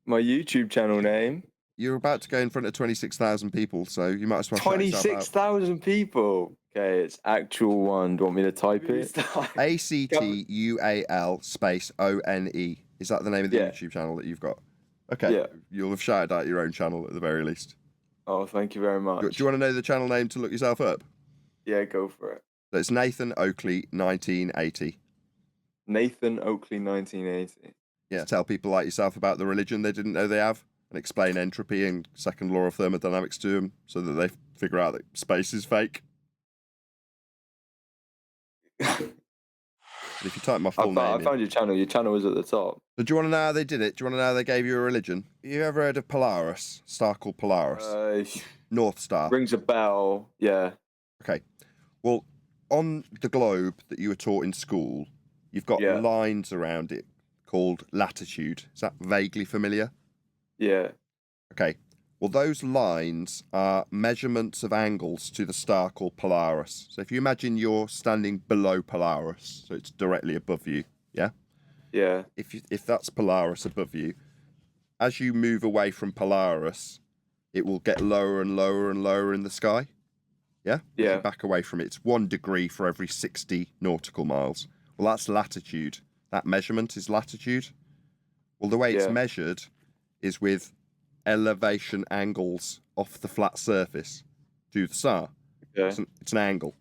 [SPEAKER 17] My YouTube channel name?
[SPEAKER 1] You're about to go in front of 26,000 people, so you might as well shout yourself out.
[SPEAKER 17] 26,000 people? Okay, it's actual one. Do you want me to type it?
[SPEAKER 1] ACTUAL space ONE. Is that the name of the YouTube channel that you've got? Okay.
[SPEAKER 17] Yeah.
[SPEAKER 1] You'll have shouted out your own channel at the very least.
[SPEAKER 17] Oh, thank you very much.
[SPEAKER 1] Do you want to know the channel name to look yourself up?
[SPEAKER 17] Yeah, go for it.
[SPEAKER 1] So it's Nathan Oakley 1980.
[SPEAKER 17] Nathan Oakley 1980.
[SPEAKER 1] Yeah, tell people like yourself about the religion they didn't know they have, and explain entropy and second law of thermodynamics to them so that they figure out that space is fake. If you type my full name
[SPEAKER 17] I found your channel. Your channel was at the top.
[SPEAKER 1] So do you want to know how they did it? Do you want to know how they gave you a religion? You ever heard of Polaris? A star called Polaris? North Star.
[SPEAKER 17] Rings a bell, yeah.
[SPEAKER 1] Okay. Well, on the globe that you were taught in school, you've got lines around it called latitude. Is that vaguely familiar?
[SPEAKER 17] Yeah.
[SPEAKER 1] Okay. Well, those lines are measurements of angles to the star called Polaris. So if you imagine you're standing below Polaris, so it's directly above you, yeah?
[SPEAKER 17] Yeah.
[SPEAKER 1] If that's Polaris above you, as you move away from Polaris, it will get lower and lower and lower in the sky. Yeah?
[SPEAKER 17] Yeah.
[SPEAKER 1] Back away from it. It's 1 degree for every 60 nautical miles. Well, that's latitude. That measurement is latitude. Well, the way it's measured is with elevation angles off the flat surface to the star. It's an angle.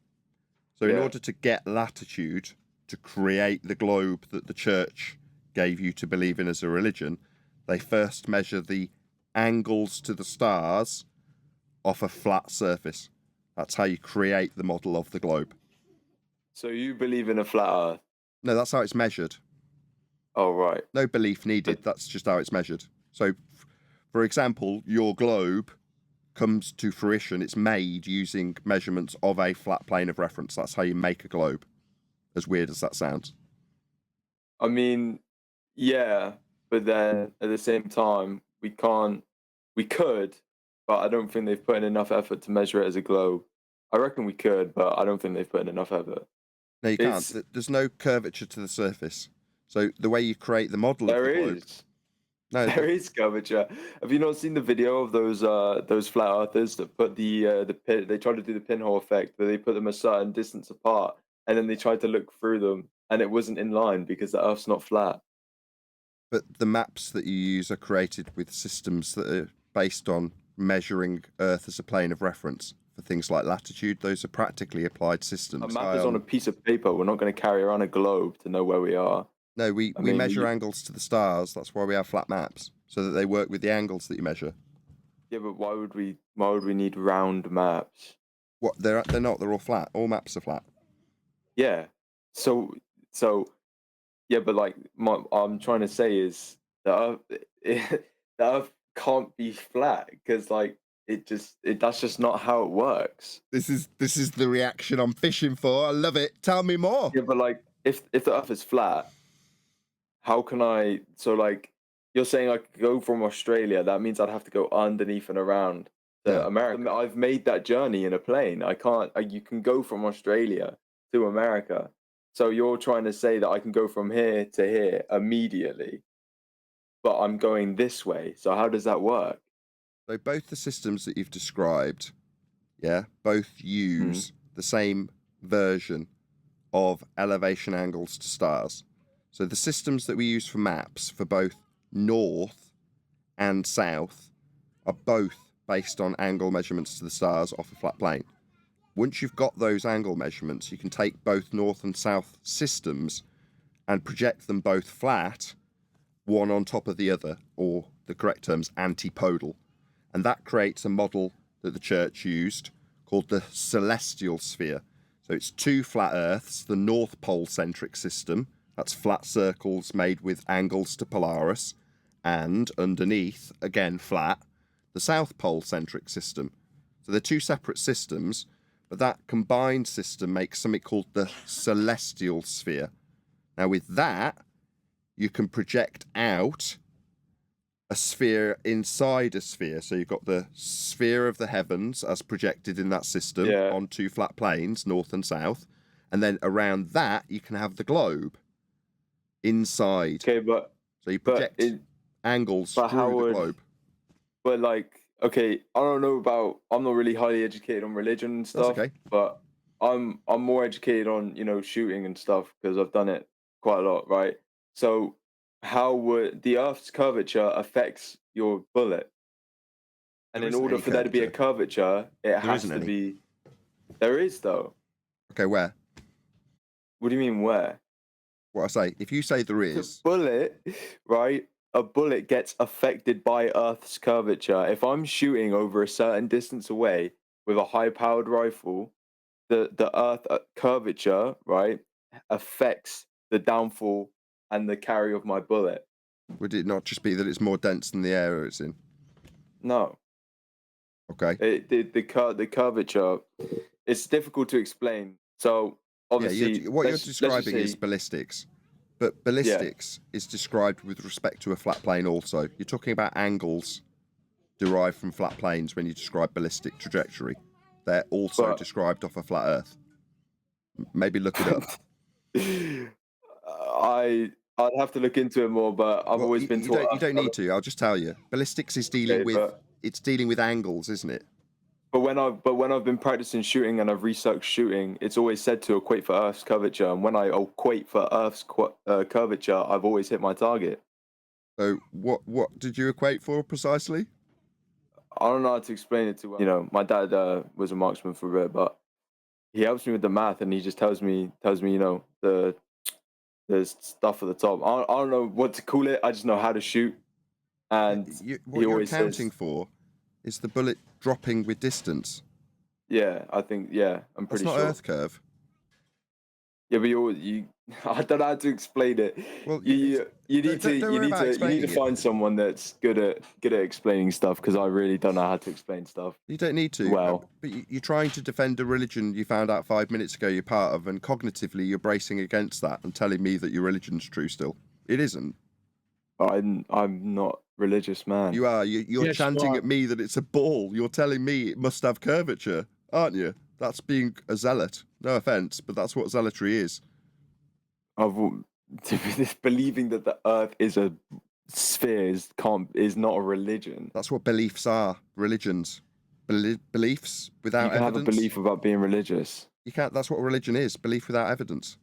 [SPEAKER 1] So in order to get latitude to create the globe that the church gave you to believe in as a religion, they first measure the angles to the stars off a flat surface. That's how you create the model of the globe.
[SPEAKER 17] So you believe in a flat Earth?
[SPEAKER 1] No, that's how it's measured.
[SPEAKER 17] Oh, right.
[SPEAKER 1] No belief needed. That's just how it's measured. So, for example, your globe comes to fruition. It's made using measurements of a flat plane of reference. That's how you make a globe. As weird as that sounds.
[SPEAKER 17] I mean, yeah, but then at the same time, we could, but I don't think they've put in enough effort to measure it as a globe. I reckon we could, but I don't think they've put in enough effort.
[SPEAKER 1] No, you can't. There's no curvature to the surface. So the way you create the model of the globe... No,
[SPEAKER 17] there is curvature. Have you not seen the video of those flat earthers that put the pin? They tried to do the pinhole effect, but they put them a certain distance apart, and then they tried to look through them, and it wasn't in line because the Earth's not flat.
[SPEAKER 1] But the maps that you use are created with systems that are based on measuring Earth as a plane of reference. For things like latitude, those are practically applied systems.
[SPEAKER 17] A map is on a piece of paper. We're not going to carry around a globe to know where we are.
[SPEAKER 1] No, we measure angles to the stars. That's why we have flat maps, so that they work with the angles that you measure.
[SPEAKER 17] Yeah, but why would we need round maps?
[SPEAKER 1] What? They're not. They're all flat. All maps are flat.
[SPEAKER 17] Yeah. So yeah, but like I'm trying to say is that the Earth can't be flat because like that's just not how it works.
[SPEAKER 1] This is the reaction I'm fishing for. I love it. Tell me more.
[SPEAKER 17] Yeah, but like if the Earth is flat, how can I? So like you're saying I could go from Australia. That means I'd have to go underneath and around to America. I've made that journey in a plane. I can't. You can go from Australia to America. So you're trying to say that I can go from here to here immediately, but I'm going this way. So how does that work?
[SPEAKER 1] So both the systems that you've described, both use the same version of elevation angles to stars. So the systems that we use for maps for both north and south are both based on angle measurements to the stars off a flat plane. Once you've got those angle measurements, you can take both north and south systems and project them both flat, one on top of the other, or the correct term's antipodal. And that creates a model that the church used called the celestial sphere. So it's two flat Earths, the North Pole centric system, that's flat circles made with angles to Polaris, and underneath, again flat, the South Pole centric system. So they're two separate systems, but that combined system makes something called the celestial sphere. Now with that, you can project out a sphere inside a sphere. So you've got the sphere of the heavens as projected in that system on two flat planes, north and south. And then around that, you can have the globe inside.
[SPEAKER 17] Okay, but...
[SPEAKER 1] So you project angles through the globe.
[SPEAKER 17] But like... Okay, I don't know about. I'm not really highly educated on religion and stuff.
[SPEAKER 1] That's okay.
[SPEAKER 17] But I'm more educated on shooting and stuff because I've done it quite a lot, right? So how would the Earth's curvature affects your bullet? And in order for there to be a curvature, it has to be. There is though.
[SPEAKER 1] Okay, where?
[SPEAKER 17] What do you mean where?
[SPEAKER 1] What I say? If you say there is
[SPEAKER 17] a bullet, right? A bullet gets affected by Earth's curvature. If I'm shooting over a certain distance away with a high-powered rifle, the Earth curvature, right, affects the downfall and the carry of my bullet.
[SPEAKER 1] Would it not just be that it's more dense than the air it's in?
[SPEAKER 17] No.
[SPEAKER 1] Okay.
[SPEAKER 17] The curvature, it's difficult to explain. So obviously,
[SPEAKER 1] what you're describing is ballistics. But ballistics is described with respect to a flat plane also. You're talking about angles derived from flat planes when you describe ballistic trajectory. They're also described off a flat Earth. Maybe look it up.
[SPEAKER 17] I'd have to look into it more, but I've always been taught...
[SPEAKER 1] You don't need to. I'll just tell you. Ballistics is dealing with angles, isn't it?
[SPEAKER 17] But when I've been practicing shooting and I've researched shooting, it's always said to equate for Earth's curvature. And when I equate for Earth's curvature, I've always hit my target.
[SPEAKER 1] So what did you equate for precisely?
[SPEAKER 17] I don't know how to explain it to my dad was a marksman for a bit, but he helps me with the math, and he just tells me, you know, the stuff at the top. I don't know what to call it. I just know how to shoot, and
[SPEAKER 1] What
[SPEAKER 17] he
[SPEAKER 1] you're
[SPEAKER 17] always
[SPEAKER 1] accounting
[SPEAKER 17] says,
[SPEAKER 1] for is the bullet dropping with distance.
[SPEAKER 17] yeah, I think, yeah, I'm
[SPEAKER 1] That's
[SPEAKER 17] pretty
[SPEAKER 1] not
[SPEAKER 17] sure.
[SPEAKER 1] Earth curve.
[SPEAKER 17] Yeah, but you I don't know how to explain it.
[SPEAKER 1] Well,
[SPEAKER 17] you need
[SPEAKER 1] don't worry about
[SPEAKER 17] to
[SPEAKER 1] explaining it.
[SPEAKER 17] find someone that's good at explaining stuff, because I really don't know how to explain stuff.
[SPEAKER 1] You don't need to.
[SPEAKER 17] Well,
[SPEAKER 1] But you're trying to defend a religion you found out 5 minutes ago you're part of, and cognitively you're bracing against that and telling me that your religion's true still. It isn't.
[SPEAKER 17] I'm not religious, man.
[SPEAKER 1] You are. You're
[SPEAKER 17] Yes, you
[SPEAKER 1] chanting
[SPEAKER 17] are.
[SPEAKER 1] at me that it's a ball. You're telling me it must have curvature, aren't you? That's being a zealot. No offense, but that's what zealotry is.
[SPEAKER 17] Believing that the Earth is a sphere is not a religion.
[SPEAKER 1] That's what beliefs are. Religions. Beliefs without
[SPEAKER 17] You can have a
[SPEAKER 1] evidence.
[SPEAKER 17] belief about being religious.
[SPEAKER 1] You can't. That's what religion is. Belief without evidence.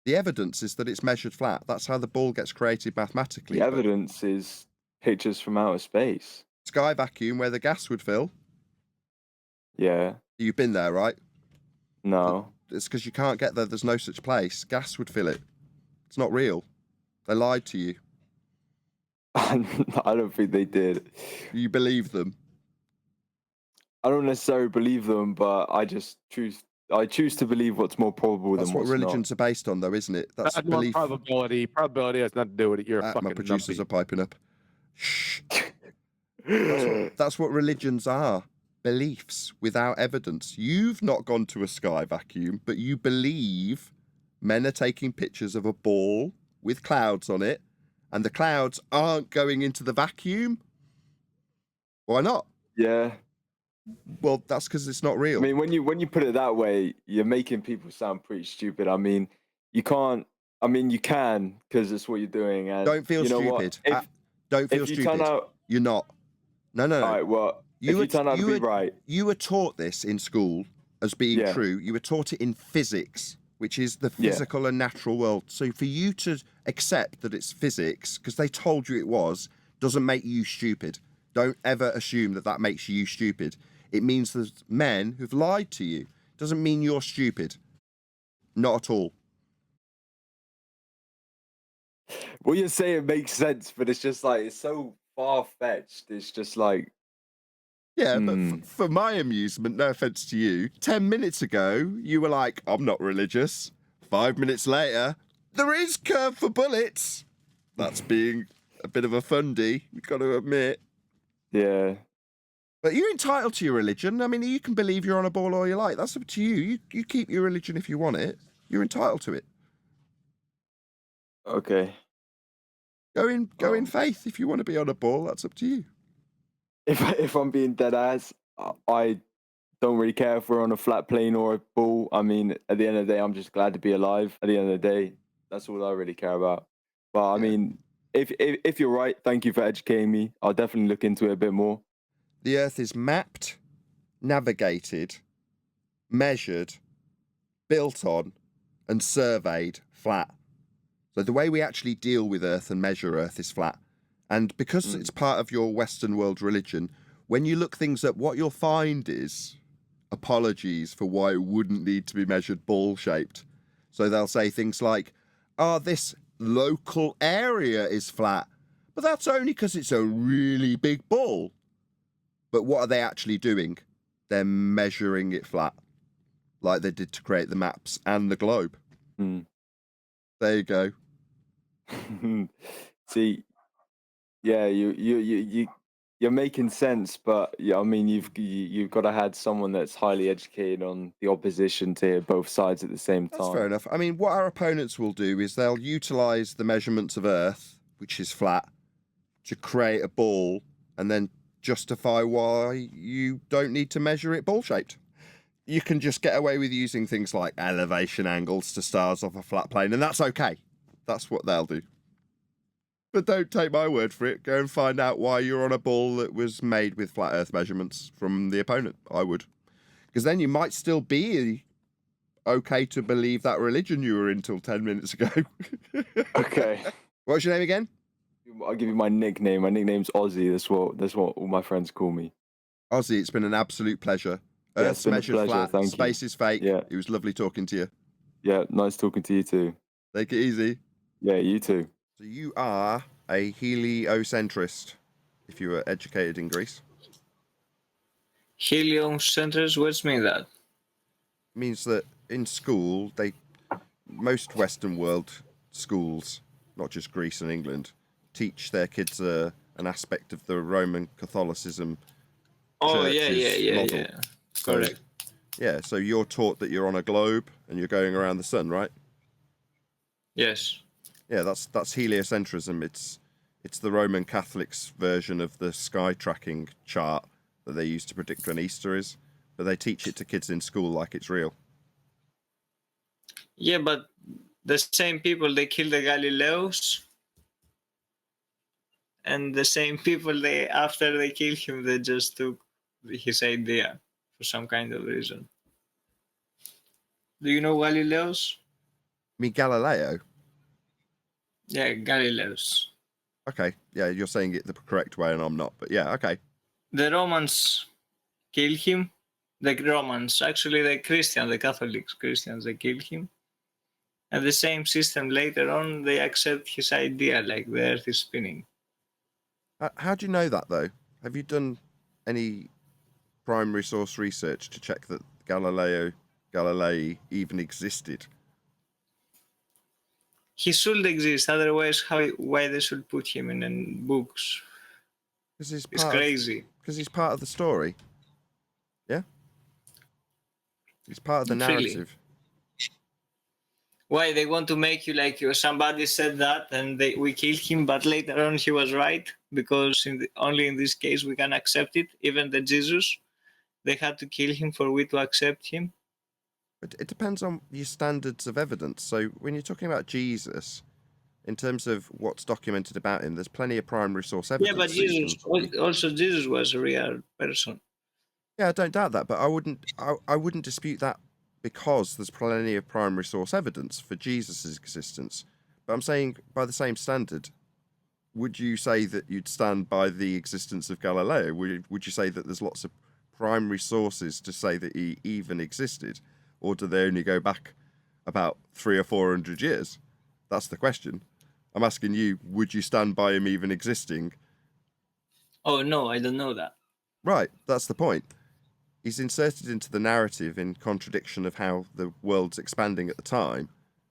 [SPEAKER 1] The evidence is that it's measured flat. That's how the ball gets created mathematically.
[SPEAKER 17] The evidence is pictures from outer space.
[SPEAKER 1] Sky vacuum where the gas would fill.
[SPEAKER 17] Yeah.
[SPEAKER 1] You've been there, right?
[SPEAKER 17] No.
[SPEAKER 1] It's because you can't get there. There's no such place. Gas would fill it. It's not real. They lied to you.
[SPEAKER 17] I don't think they did.
[SPEAKER 1] You believe them.
[SPEAKER 17] I don't necessarily believe them, but I choose to believe what's more probable
[SPEAKER 1] That's
[SPEAKER 17] than
[SPEAKER 1] what
[SPEAKER 17] what's
[SPEAKER 1] religions are based on, though, isn't it? That's
[SPEAKER 14] That's more
[SPEAKER 1] belief.
[SPEAKER 14] probability. Probability has nothing to do with it. You're a fucking
[SPEAKER 1] My producers
[SPEAKER 14] numpty.
[SPEAKER 1] are piping up. Shh. That's what religions are. Beliefs without evidence. You've not gone to a sky vacuum, but you believe men are taking pictures of a ball with clouds on it, and the clouds aren't going into the vacuum. Why not?
[SPEAKER 17] Yeah.
[SPEAKER 1] Well, that's because it's not real.
[SPEAKER 17] I mean, when you put it that way, you're making people sound pretty stupid. I mean, you can't. I mean, you can, because it's what you're doing. And
[SPEAKER 1] Don't feel
[SPEAKER 17] you know
[SPEAKER 1] stupid.
[SPEAKER 17] What?
[SPEAKER 1] Don't feel
[SPEAKER 17] if you
[SPEAKER 1] stupid.
[SPEAKER 17] Turn out,
[SPEAKER 1] You're not. No.
[SPEAKER 17] all right. Well, if you turn out to be right,
[SPEAKER 1] you were taught this in school as being
[SPEAKER 17] Yeah.
[SPEAKER 1] true. You were taught it in physics, which is the physical and natural world. So for you to accept that it's physics, because they told you it was, doesn't make you stupid. Don't ever assume that that makes you stupid. It means there's men who've lied to you. Doesn't mean you're stupid. Not at all.
[SPEAKER 17] what you're saying makes sense, but it's just like it's so far fetched. It's just like.
[SPEAKER 1] Yeah, but for my amusement, no offense to you, 10 minutes ago, you were like, I'm not religious. 5 minutes later, there is curve for bullets. That's being a bit of a fundy, you've got to admit.
[SPEAKER 17] Yeah.
[SPEAKER 1] But you're entitled to your religion. I mean, you can believe you're on a ball all you like. That's up to you. You keep your religion if you want it. You're entitled to it.
[SPEAKER 17] Okay.
[SPEAKER 1] Go in faith. If you want to be on a ball, that's up to you.
[SPEAKER 17] If I'm being dead ass, I don't really care if we're on a flat plane or a ball. I mean, at the end of the day, I'm just glad to be alive. At the end of the day, that's all I really care about. But I mean, if you're right, thank you for educating me. I'll definitely look into it a bit more.
[SPEAKER 1] The Earth is mapped, navigated, measured, built on, and surveyed flat. So the way we actually deal with Earth and measure Earth is flat. And because it's part of your Western world religion, when you look things up, what you'll find is apologies for why it wouldn't need to be measured ball-shaped. So they'll say things like, this local area is flat, but that's only because it's a really big ball. But what are they actually doing? They're measuring it flat, like they did to create the maps and the globe. There you go.
[SPEAKER 17] See, yeah, you're making sense, but yeah, I mean, you've got to have someone that's highly educated on the opposition to hear both sides at the same time.
[SPEAKER 1] That's fair enough. I mean, what our opponents will do is they'll utilise the measurements of Earth, which is flat, to create a ball, and then justify why you don't need to measure it ball-shaped. You can just get away with using things like elevation angles to stars off a flat plane, and that's okay. That's what they'll do. But don't take my word for it. Go and find out why you're on a ball that was made with flat Earth measurements from the opponent. I would. Because then you might still be okay to believe that religion you were in till 10 minutes ago.
[SPEAKER 17] Okay.
[SPEAKER 1] What's your name again?
[SPEAKER 17] I'll give you my nickname. My nickname's Ozzy. That's what all my friends call me.
[SPEAKER 1] Ozzy, it's been an absolute pleasure.
[SPEAKER 17] it's
[SPEAKER 1] Earth's
[SPEAKER 17] been a
[SPEAKER 1] measured
[SPEAKER 17] pleasure.
[SPEAKER 1] flat.
[SPEAKER 17] Thank
[SPEAKER 1] Space
[SPEAKER 17] you.
[SPEAKER 1] is fake.
[SPEAKER 17] Yeah.
[SPEAKER 1] It was lovely talking to you.
[SPEAKER 17] Yeah, nice talking to you too.
[SPEAKER 1] Take it easy.
[SPEAKER 17] Yeah, you too.
[SPEAKER 1] So you are a heliocentrist, if you were educated in Greece.
[SPEAKER 16] Heliocentrism, what's mean that?
[SPEAKER 1] Means that in school, most Western world schools, not just Greece and England, teach their kids an aspect of the Roman Catholicism
[SPEAKER 16] Oh,
[SPEAKER 1] church's model.
[SPEAKER 16] yeah.
[SPEAKER 1] So,
[SPEAKER 16] Correct.
[SPEAKER 1] yeah, so you're taught that you're on a globe and you're going around the sun, right?
[SPEAKER 16] Yes.
[SPEAKER 1] Yeah, that's heliocentrism. It's the Roman Catholics' version of the sky tracking chart that they use to predict when Easter is, but they teach it to kids in school like it's real.
[SPEAKER 16] Yeah, but the same people, they killed the Galileos, and the same people, after they killed him, they just took his idea for some kind of reason. Do you know Galileos?
[SPEAKER 1] Me Galileo?
[SPEAKER 16] Yeah, Galileos.
[SPEAKER 1] Okay, yeah, you're saying it the correct way and I'm not, but yeah, okay.
[SPEAKER 16] The Romans killed him. The Romans, actually the Christians, the Catholic Christians, they killed him. And the same system later on, they accept his idea, like the earth is spinning.
[SPEAKER 1] How do you know that, though? Have you done any primary source research to check that Galilei even existed?
[SPEAKER 16] He should exist, otherwise why they should put him in books?
[SPEAKER 1] Because it's
[SPEAKER 16] crazy.
[SPEAKER 1] Because he's part of the story. Yeah? He's part of the
[SPEAKER 16] Not really.
[SPEAKER 1] narrative.
[SPEAKER 16] Why they want to make you like somebody said that and we killed him, but later on he was right, because only in this case we can accept it. Even the Jesus, they had to kill him for we to accept him.
[SPEAKER 1] But it depends on your standards of evidence. So when you're talking about Jesus, in terms of what's documented about him, there's plenty of primary source evidence.
[SPEAKER 16] Yeah, but Jesus was a real person.
[SPEAKER 1] Yeah, I don't doubt that, but I wouldn't dispute that, because there's plenty of primary source evidence for Jesus' existence. But I'm saying, by the same standard, would you say that you'd stand by the existence of Galileo? Would you say that there's lots of primary sources to say that he even existed? Or do they only go back about 300 or 400 years? That's the question. I'm asking you, would you stand by him even existing?
[SPEAKER 16] Oh, no, I don't know that.
[SPEAKER 1] Right, that's the point. He's inserted into the narrative in contradiction of how the world's expanding at the time,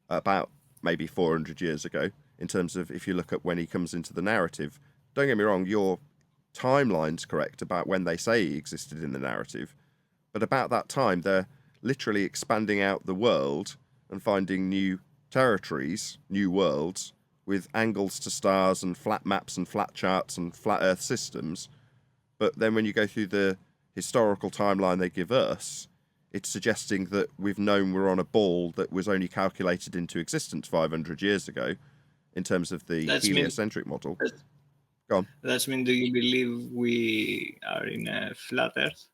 [SPEAKER 1] about maybe 400 years ago, in terms of if you look at when he comes into the narrative. Don't get me wrong, your timeline's correct about when they say he existed in the narrative, but about that time, they're literally expanding out the world and finding new territories, new worlds, with angles to stars and flat maps and flat charts and flat Earth systems. But then when you go through the historical timeline they give us, it's suggesting that we've known we're on a ball that was only calculated into existence 500 years ago, in terms of the heliocentric model. Go on.
[SPEAKER 16] That's mean, do you believe we are in a flat Earth?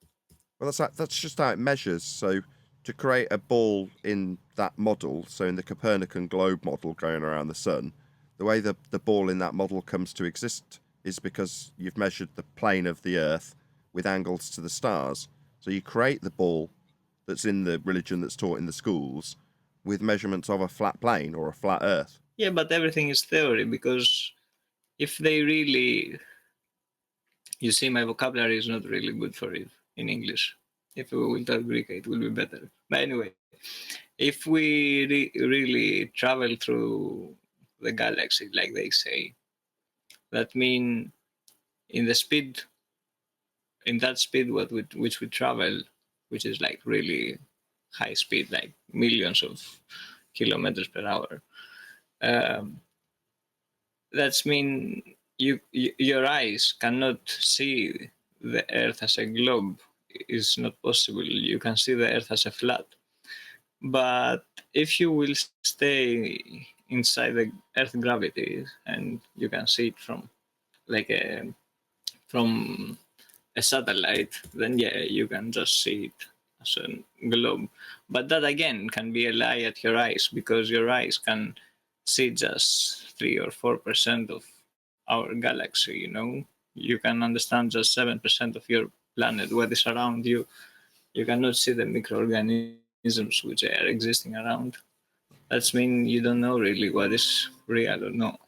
[SPEAKER 1] Well, that's just how it measures. So to create a ball in that model, so in the Copernican globe model going around the sun, the way the ball in that model comes to exist is because you've measured the plane of the Earth with angles to the stars. So you create the ball that's in the religion that's taught in the schools with measurements of a flat plane or a flat Earth.
[SPEAKER 16] Yeah, but everything is theory, because if they really... You see, my vocabulary is not really good for it in English. If we will talk Greek, it will be better. But anyway, if we really travel through the galaxy, like they say, that means in that speed which we travel, which is like really high speed, like millions of kilometers per hour, that's mean your eyes cannot see the Earth as a globe. It's not possible. You can see the Earth as a flat. But if you will stay inside the Earth gravity, and you can see it from a satellite, then yeah, you can just see it as a globe. But that again can be a lie at your eyes, because your eyes can see just 3 or 4% of our galaxy. You can understand just 7% of your planet, what is around you. you cannot see the microorganisms which are existing around. That's mean you don't know really what is real or not.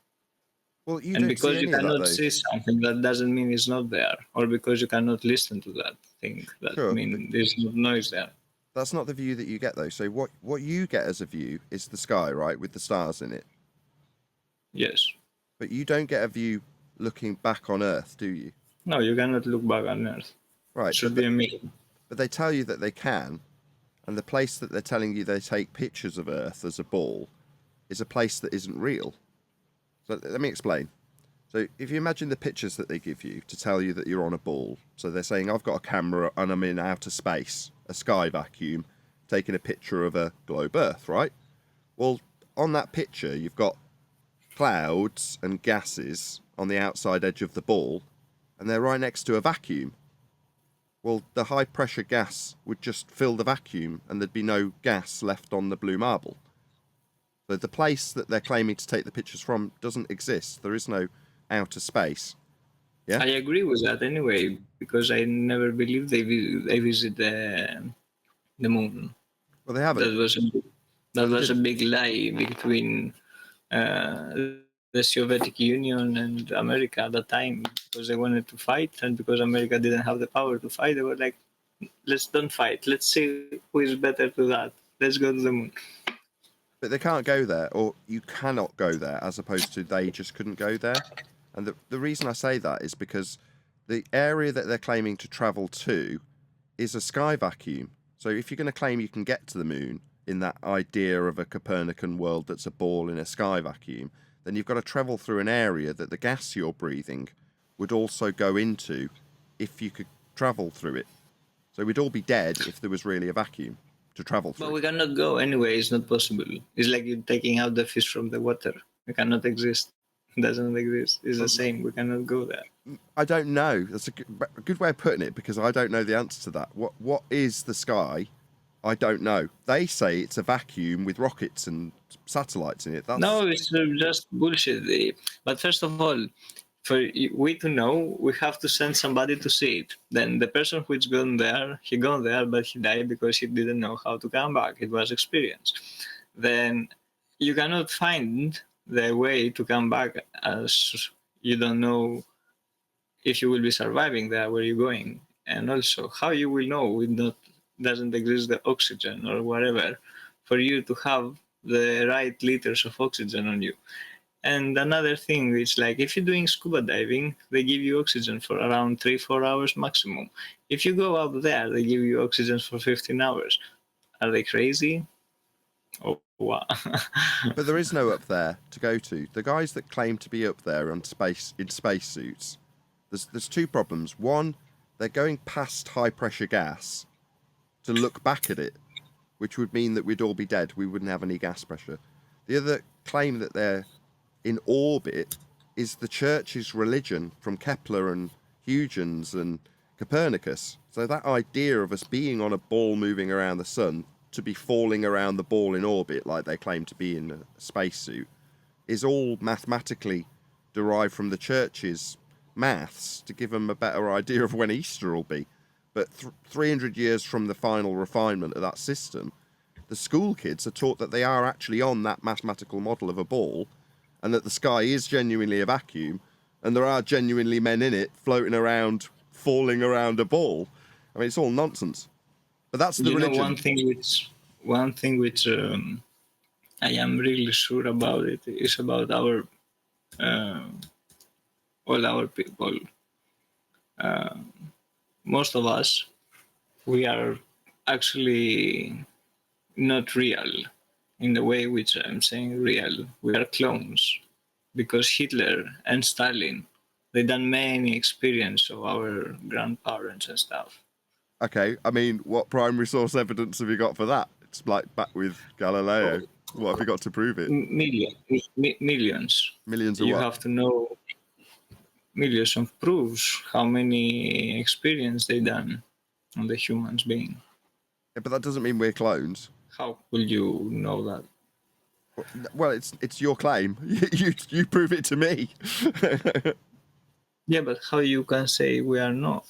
[SPEAKER 1] Well, you
[SPEAKER 16] And
[SPEAKER 1] don't
[SPEAKER 16] because
[SPEAKER 1] see
[SPEAKER 16] you
[SPEAKER 1] any of that,
[SPEAKER 16] cannot
[SPEAKER 1] though.
[SPEAKER 16] see something, that doesn't mean it's not there. Or because you cannot listen to that thing, that
[SPEAKER 1] Sure,
[SPEAKER 16] mean there's no noise there.
[SPEAKER 1] That's not the view that you get, though. So what you get as a view is the sky, right, with the stars in it.
[SPEAKER 16] Yes.
[SPEAKER 1] But you don't get a view looking back on Earth, do you?
[SPEAKER 16] No, you cannot look back on Earth.
[SPEAKER 1] Right.
[SPEAKER 16] Should be a mission.
[SPEAKER 1] But they tell you that they can, and the place that they're telling you they take pictures of Earth as a ball is a place that isn't real. So let me explain. So if you imagine the pictures that they give you to tell you that you're on a ball, so they're saying, I've got a camera and I'm in outer space, a sky vacuum, taking a picture of a globe Earth, right? Well, on that picture, you've got clouds and gases on the outside edge of the ball, and they're right next to a vacuum. Well, the high pressure gas would just fill the vacuum and there'd be no gas left on the blue marble. So the place that they're claiming to take the pictures from doesn't exist. There is no outer space. Yeah,
[SPEAKER 16] I agree with that anyway, because I never believed they visit the moon.
[SPEAKER 1] Well, they haven't.
[SPEAKER 16] That was a big lie between the Soviet Union and America at the time, because they wanted to fight, and because America didn't have the power to fight, they were like, let's don't fight. Let's see who is better to that. Let's go to the moon.
[SPEAKER 1] But they can't go there, or you cannot go there, as opposed to they just couldn't go there. And the reason I say that is because the area that they're claiming to travel to is a sky vacuum. So if you're going to claim you can get to the moon in that idea of a Copernican world that's a ball in a sky vacuum, then you've got to travel through an area that the gas you're breathing would also go into if you could travel through it. So we'd all be dead if there was really a vacuum to travel through.
[SPEAKER 16] But we cannot go anyway. It's not possible. It's like you're taking out the fish from the water. It cannot exist. It doesn't exist. It's the same. We cannot go there.
[SPEAKER 1] I don't know. That's a good way of putting it, because I don't know the answer to that. What is the sky? I don't know. They say it's a vacuum with rockets and satellites in it.
[SPEAKER 16] No, it's just bullshit. But first of all, for we to know, we have to send somebody to see it. Then the person who's gone there, he gone there, but he died because he didn't know how to come back. It was experience. Then you cannot find the way to come back, as you don't know if you will be surviving there, where you're going. And also, how you will know it doesn't exist the oxygen or whatever for you to have the right liters of oxygen on you. And another thing is, like, if you're doing scuba diving, they give you oxygen for around 3-4 hours maximum. If you go up there, they give you oxygen for 15 hours. Are they crazy? Oh, wow.
[SPEAKER 1] But there is no up there to go to. The guys that claim to be up there in spacesuits, there's two problems. One, they're going past high pressure gas to look back at it, which would mean that we'd all be dead. We wouldn't have any gas pressure. The other claim that they're in orbit is the church's religion from Kepler and Huygens and Copernicus. So that idea of us being on a ball moving around the sun to be falling around the ball in orbit like they claim to be in a spacesuit is all mathematically derived from the church's maths to give them a better idea of when Easter will be. But 300 years from the final refinement of that system, the school kids are taught that they are actually on that mathematical model of a ball, and that the sky is genuinely a vacuum, and there are genuinely men in it floating around, falling around a ball. I mean, it's all nonsense. But that's the religion.
[SPEAKER 16] One thing which I am really sure about it is about our all our people. Most of us, we are actually not real in the way which I'm saying real. We are clones, because Hitler and Stalin, they done many experience of our grandparents and stuff.
[SPEAKER 1] Okay, I mean, what primary source evidence have you got for that? It's like back with Galileo. What have you got to prove it?
[SPEAKER 16] Millions.
[SPEAKER 1] Millions of
[SPEAKER 16] you
[SPEAKER 1] what?
[SPEAKER 16] have to know millions of proofs how many experience they done on the humans being.
[SPEAKER 1] Yeah, but that doesn't mean we're clones.
[SPEAKER 16] How will you know that?
[SPEAKER 1] Well, it's your claim. You prove it to me.
[SPEAKER 16] Yeah, but how you can say we are not?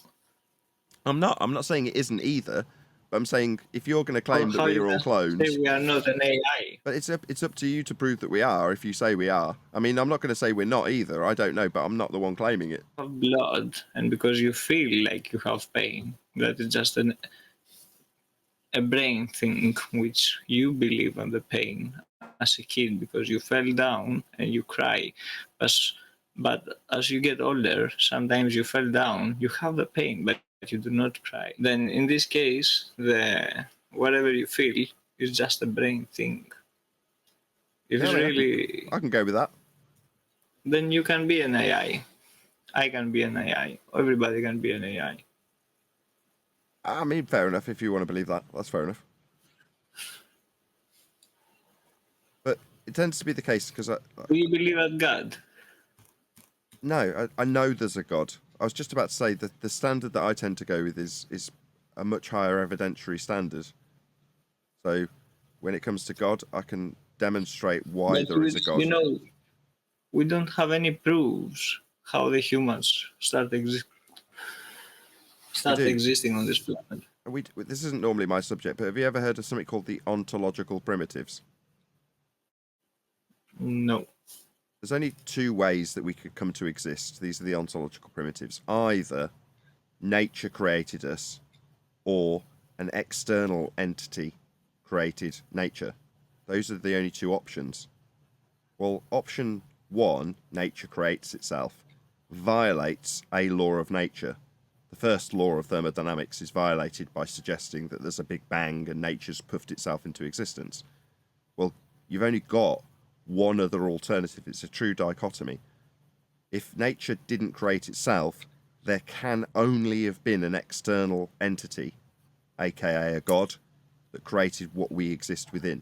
[SPEAKER 1] I'm not saying it isn't either, But I'm saying if you're going to claim that
[SPEAKER 16] How you
[SPEAKER 1] we're all
[SPEAKER 16] can
[SPEAKER 1] clones,
[SPEAKER 16] say we are not an AI?
[SPEAKER 1] but it's up to you to prove that we are. If you say we are, I mean, I'm not going to say we're not either. I don't know, but I'm not the one claiming it.
[SPEAKER 16] Have blood, and because you feel like you have pain, that is just a brain thing which you believe on the pain as a kid because you fell down and you cry. But as you get older, sometimes you fell down, you have the pain, but you do not cry. Then in this case, whatever you feel is just a brain thing. If
[SPEAKER 1] Yeah,
[SPEAKER 16] it's
[SPEAKER 1] I mean,
[SPEAKER 16] really,
[SPEAKER 1] I can go with that.
[SPEAKER 16] then you can be an AI. I can be an AI. Everybody can be an AI.
[SPEAKER 1] I mean, fair enough. If you want to believe that, that's fair enough. But it tends to be the case because
[SPEAKER 16] do you believe at God?
[SPEAKER 1] No, I know there's a God. I was just about to say that the standard that I tend to go with is a much higher evidentiary standard. So when it comes to God, I can demonstrate why there is a God.
[SPEAKER 16] You know, we don't have any proofs how the humans start existing on this planet.
[SPEAKER 1] This isn't normally my subject, but have you ever heard of something called the ontological primitives?
[SPEAKER 16] No.
[SPEAKER 1] There's only two ways that we could come to exist. These are the ontological primitives. Either nature created us, or an external entity created nature. Those are the only two options. Well, option one, nature creates itself, violates a law of nature. The first law of thermodynamics is violated by suggesting that there's a big bang and nature's puffed itself into existence. Well, you've only got one other alternative. It's a true dichotomy. If nature didn't create itself, there can only have been an external entity, aka a god, that created what we exist within.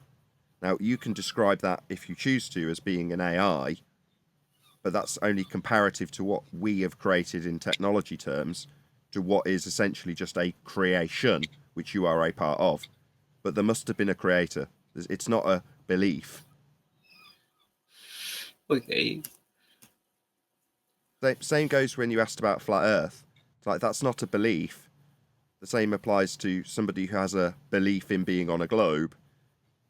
[SPEAKER 1] Now, you can describe that, if you choose to, as being an AI, but that's only comparative to what we have created in technology terms, to what is essentially just a creation, which you are a part of. But there must have been a creator. It's not a belief.
[SPEAKER 16] Okay.
[SPEAKER 1] Same goes when you asked about flat Earth. It's like, that's not a belief. The same applies to somebody who has a belief in being on a globe.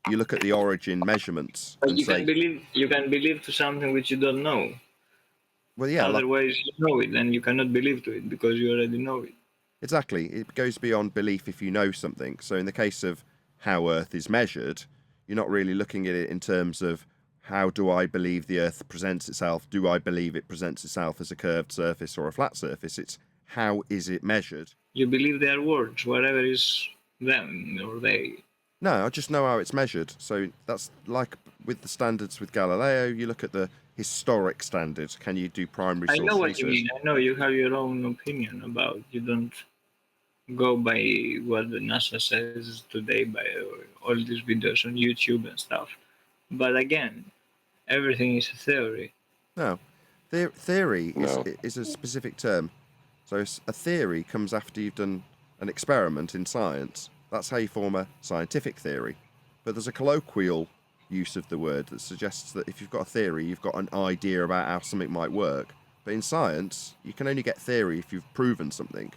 [SPEAKER 1] You look at the origin measurements
[SPEAKER 16] But
[SPEAKER 1] and
[SPEAKER 16] you
[SPEAKER 1] say,
[SPEAKER 16] can believe to something which you don't know.
[SPEAKER 1] well, yeah.
[SPEAKER 16] Otherwise, you know it, and you cannot believe to it because you already know it.
[SPEAKER 1] Exactly. It goes beyond belief if you know something. So in the case of how Earth is measured, you're not really looking at it in terms of how do I believe the Earth presents itself? Do I believe it presents itself as a curved surface or a flat surface? It's how is it measured?
[SPEAKER 16] You believe their words, whatever is them or they.
[SPEAKER 1] No, I just know how it's measured. So that's like with the standards with Galileo, you look at the historic standards. Can you do primary source
[SPEAKER 16] I know what
[SPEAKER 1] research?
[SPEAKER 16] you mean. I know you have your own opinion about. You don't go by what the NASA says today by all these videos on YouTube and stuff. But again, everything is a theory.
[SPEAKER 1] No. Theory is a specific term. So a theory comes after you've done an experiment in science. That's how you form a scientific theory. But there's a colloquial use of the word that suggests that if you've got a theory, you've got an idea about how something might work. But in science, you can only get theory if you've proven something.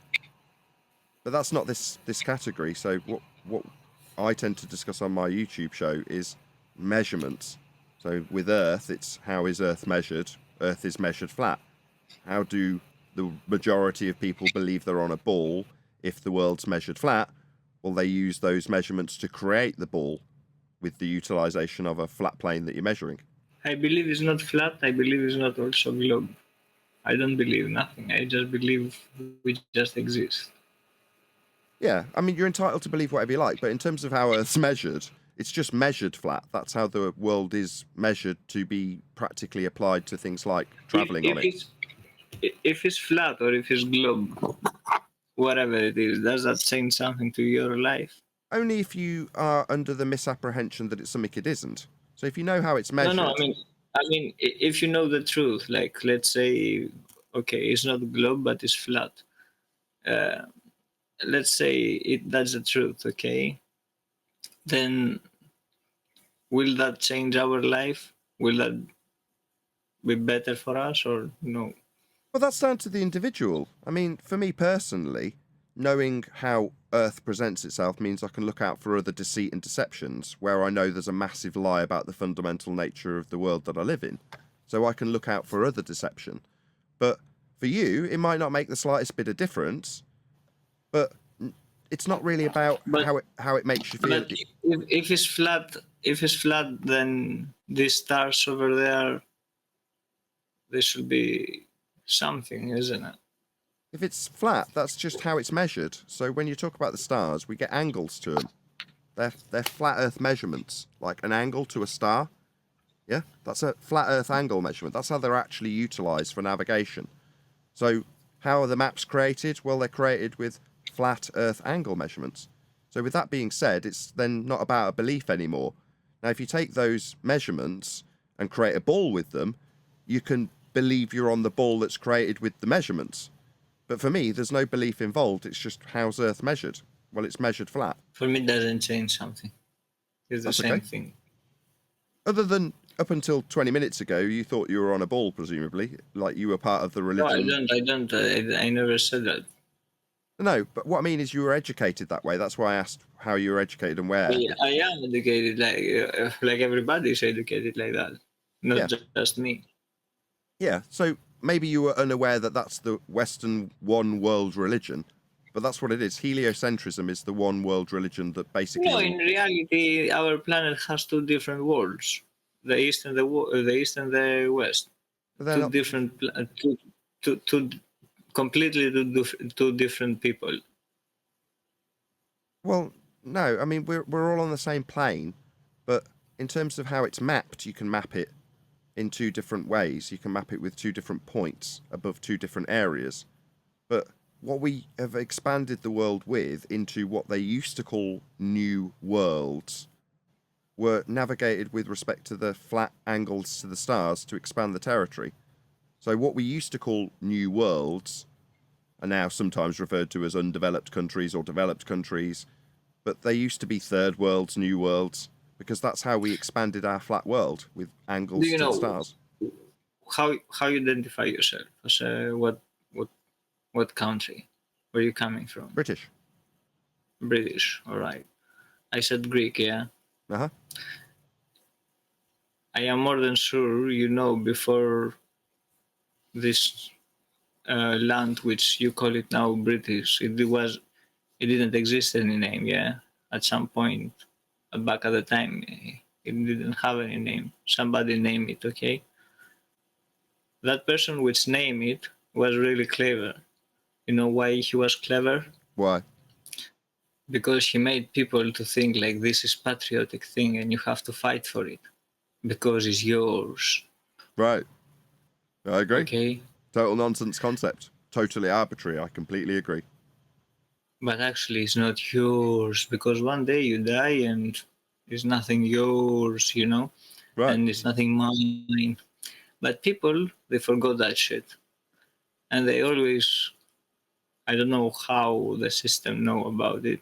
[SPEAKER 1] But that's not this category. So what I tend to discuss on my YouTube show is measurements. So with Earth, it's how is Earth measured? Earth is measured flat. How do the majority of people believe they're on a ball if the world's measured flat? Well, they use those measurements to create the ball with the utilization of a flat plane that you're measuring.
[SPEAKER 16] I believe it's not flat. I believe it's not also globe. I don't believe nothing. I just believe we just exist.
[SPEAKER 1] Yeah, I mean, you're entitled to believe whatever you like, but in terms of how Earth's measured, it's just measured flat. That's how the world is measured to be practically applied to things like travelling on it.
[SPEAKER 16] If it's flat or if it's globe, whatever it is, does that change something to your life?
[SPEAKER 1] Only if you are under the misapprehension that it's something it isn't. So if you know how it's measured...
[SPEAKER 16] No, I mean, if you know the truth, like, let's say, okay, it's not globe, but it's flat. Let's say that's the truth, okay? Then will that change our life? Will that be better for us or no?
[SPEAKER 1] Well, that's down to the individual. I mean, for me personally, knowing how Earth presents itself means I can look out for other deceit and deceptions where I know there's a massive lie about the fundamental nature of the world that I live in. So I can look out for other deception. But for you, it might not make the slightest bit of difference, but it's not really about how it makes you feel.
[SPEAKER 16] But if it's flat, then these stars over there, there should be something, isn't it?
[SPEAKER 1] If it's flat, that's just how it's measured. So when you talk about the stars, we get angles to them. They're flat Earth measurements, like an angle to a star. Yeah, that's a flat Earth angle measurement. That's how they're actually utilised for navigation. So how are the maps created? Well, they're created with flat Earth angle measurements. So with that being said, it's then not about a belief anymore. Now, if you take those measurements and create a ball with them, you can believe you're on the ball that's created with the measurements. But for me, there's no belief involved. It's just how's Earth measured? Well, it's measured flat.
[SPEAKER 16] For me, it doesn't change something. It's the same thing.
[SPEAKER 1] Other than up until 20 minutes ago, you thought you were on a ball, presumably, like you were part of the religion.
[SPEAKER 16] No, I don't. I never said that.
[SPEAKER 1] No, but what I mean is you were educated that way. That's why I asked how you were educated and where.
[SPEAKER 16] I am educated like everybody is educated like that, not just me.
[SPEAKER 1] Yeah, so maybe you were unaware that that's the Western one world religion, but that's what it is. Heliocentrism is the one world religion that basically.
[SPEAKER 16] No, in reality, our planet has two different worlds: the east and the west. Two different, two completely two different people.
[SPEAKER 1] Well, no, I mean we're all on the same plane, but in terms of how it's mapped, you can map it in two different ways. You can map it with two different points above two different areas. But what we have expanded the world with into what they used to call new worlds were navigated with respect to the flat angles to the stars to expand the territory. So what we used to call new worlds are now sometimes referred to as undeveloped countries or developed countries, but they used to be third worlds, new worlds, because that's how we expanded our flat world with angles to the stars.
[SPEAKER 16] How you identify yourself as what country? Where are you coming from?
[SPEAKER 1] British.
[SPEAKER 16] British, all right. I said Greek, yeah.
[SPEAKER 1] Uh-huh.
[SPEAKER 16] I am more than sure you know before this land, which you call it now British, it didn't exist any name, yeah. At some point, back at the time, it didn't have any name. Somebody named it, okay? That person which named it was really clever. You know why he was clever?
[SPEAKER 1] Why?
[SPEAKER 16] Because he made people to think like this is patriotic thing and you have to fight for it because it's yours.
[SPEAKER 1] Right. I agree.
[SPEAKER 16] Okay.
[SPEAKER 1] Total nonsense concept. Totally arbitrary. I completely agree.
[SPEAKER 16] But actually it's not yours because one day you die and it's nothing yours, you know?
[SPEAKER 1] Right.
[SPEAKER 16] And it's nothing mine. But people, they forgot that shit. And they always, I don't know how the system know about it.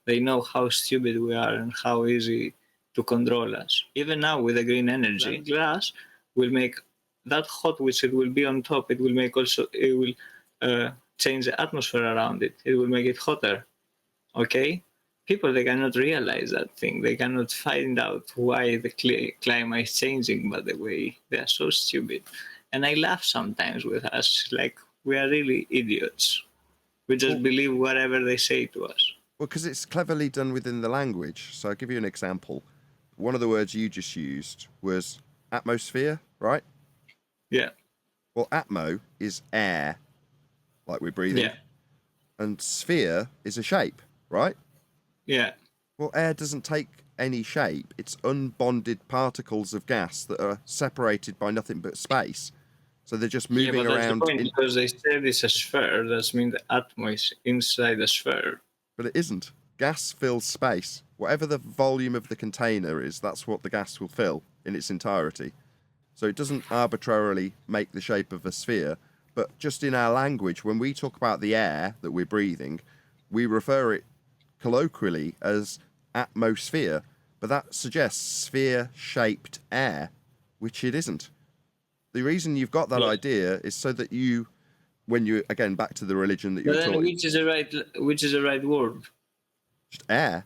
[SPEAKER 16] They know how stupid we are and how easy to control us. Even now with the green energy, glass will make that hot which it will be on top, it will change the atmosphere around it. It will make it hotter. Okay? People, they cannot realize that thing. They cannot find out why the climate is changing, by the way. They are so stupid. And I laugh sometimes with us, like we are really idiots. We just believe whatever they say to us.
[SPEAKER 1] Well, because it's cleverly done within the language. So I'll give you an example. One of the words you just used was atmosphere, right?
[SPEAKER 16] Yeah.
[SPEAKER 1] Well, atmo is air, like we're breathing.
[SPEAKER 16] Yeah.
[SPEAKER 1] And sphere is a shape, right?
[SPEAKER 16] Yeah.
[SPEAKER 1] Well, air doesn't take any shape. It's unbonded particles of gas that are separated by nothing but space. So they're just moving
[SPEAKER 16] but
[SPEAKER 1] around.
[SPEAKER 16] That's the point, because they said it's a sphere, that means the atom is inside the sphere.
[SPEAKER 1] But it isn't. Gas fills space. Whatever the volume of the container is, that's what the gas will fill in its entirety. So it doesn't arbitrarily make the shape of a sphere, but just in our language, when we talk about the air that we're breathing, we refer it colloquially as atmosphere, but that suggests sphere-shaped air, which it isn't. The reason you've got that idea is so that you when you again back to the religion that you
[SPEAKER 16] But
[SPEAKER 1] were
[SPEAKER 16] then,
[SPEAKER 1] taught,
[SPEAKER 16] which is the right word?
[SPEAKER 1] just air.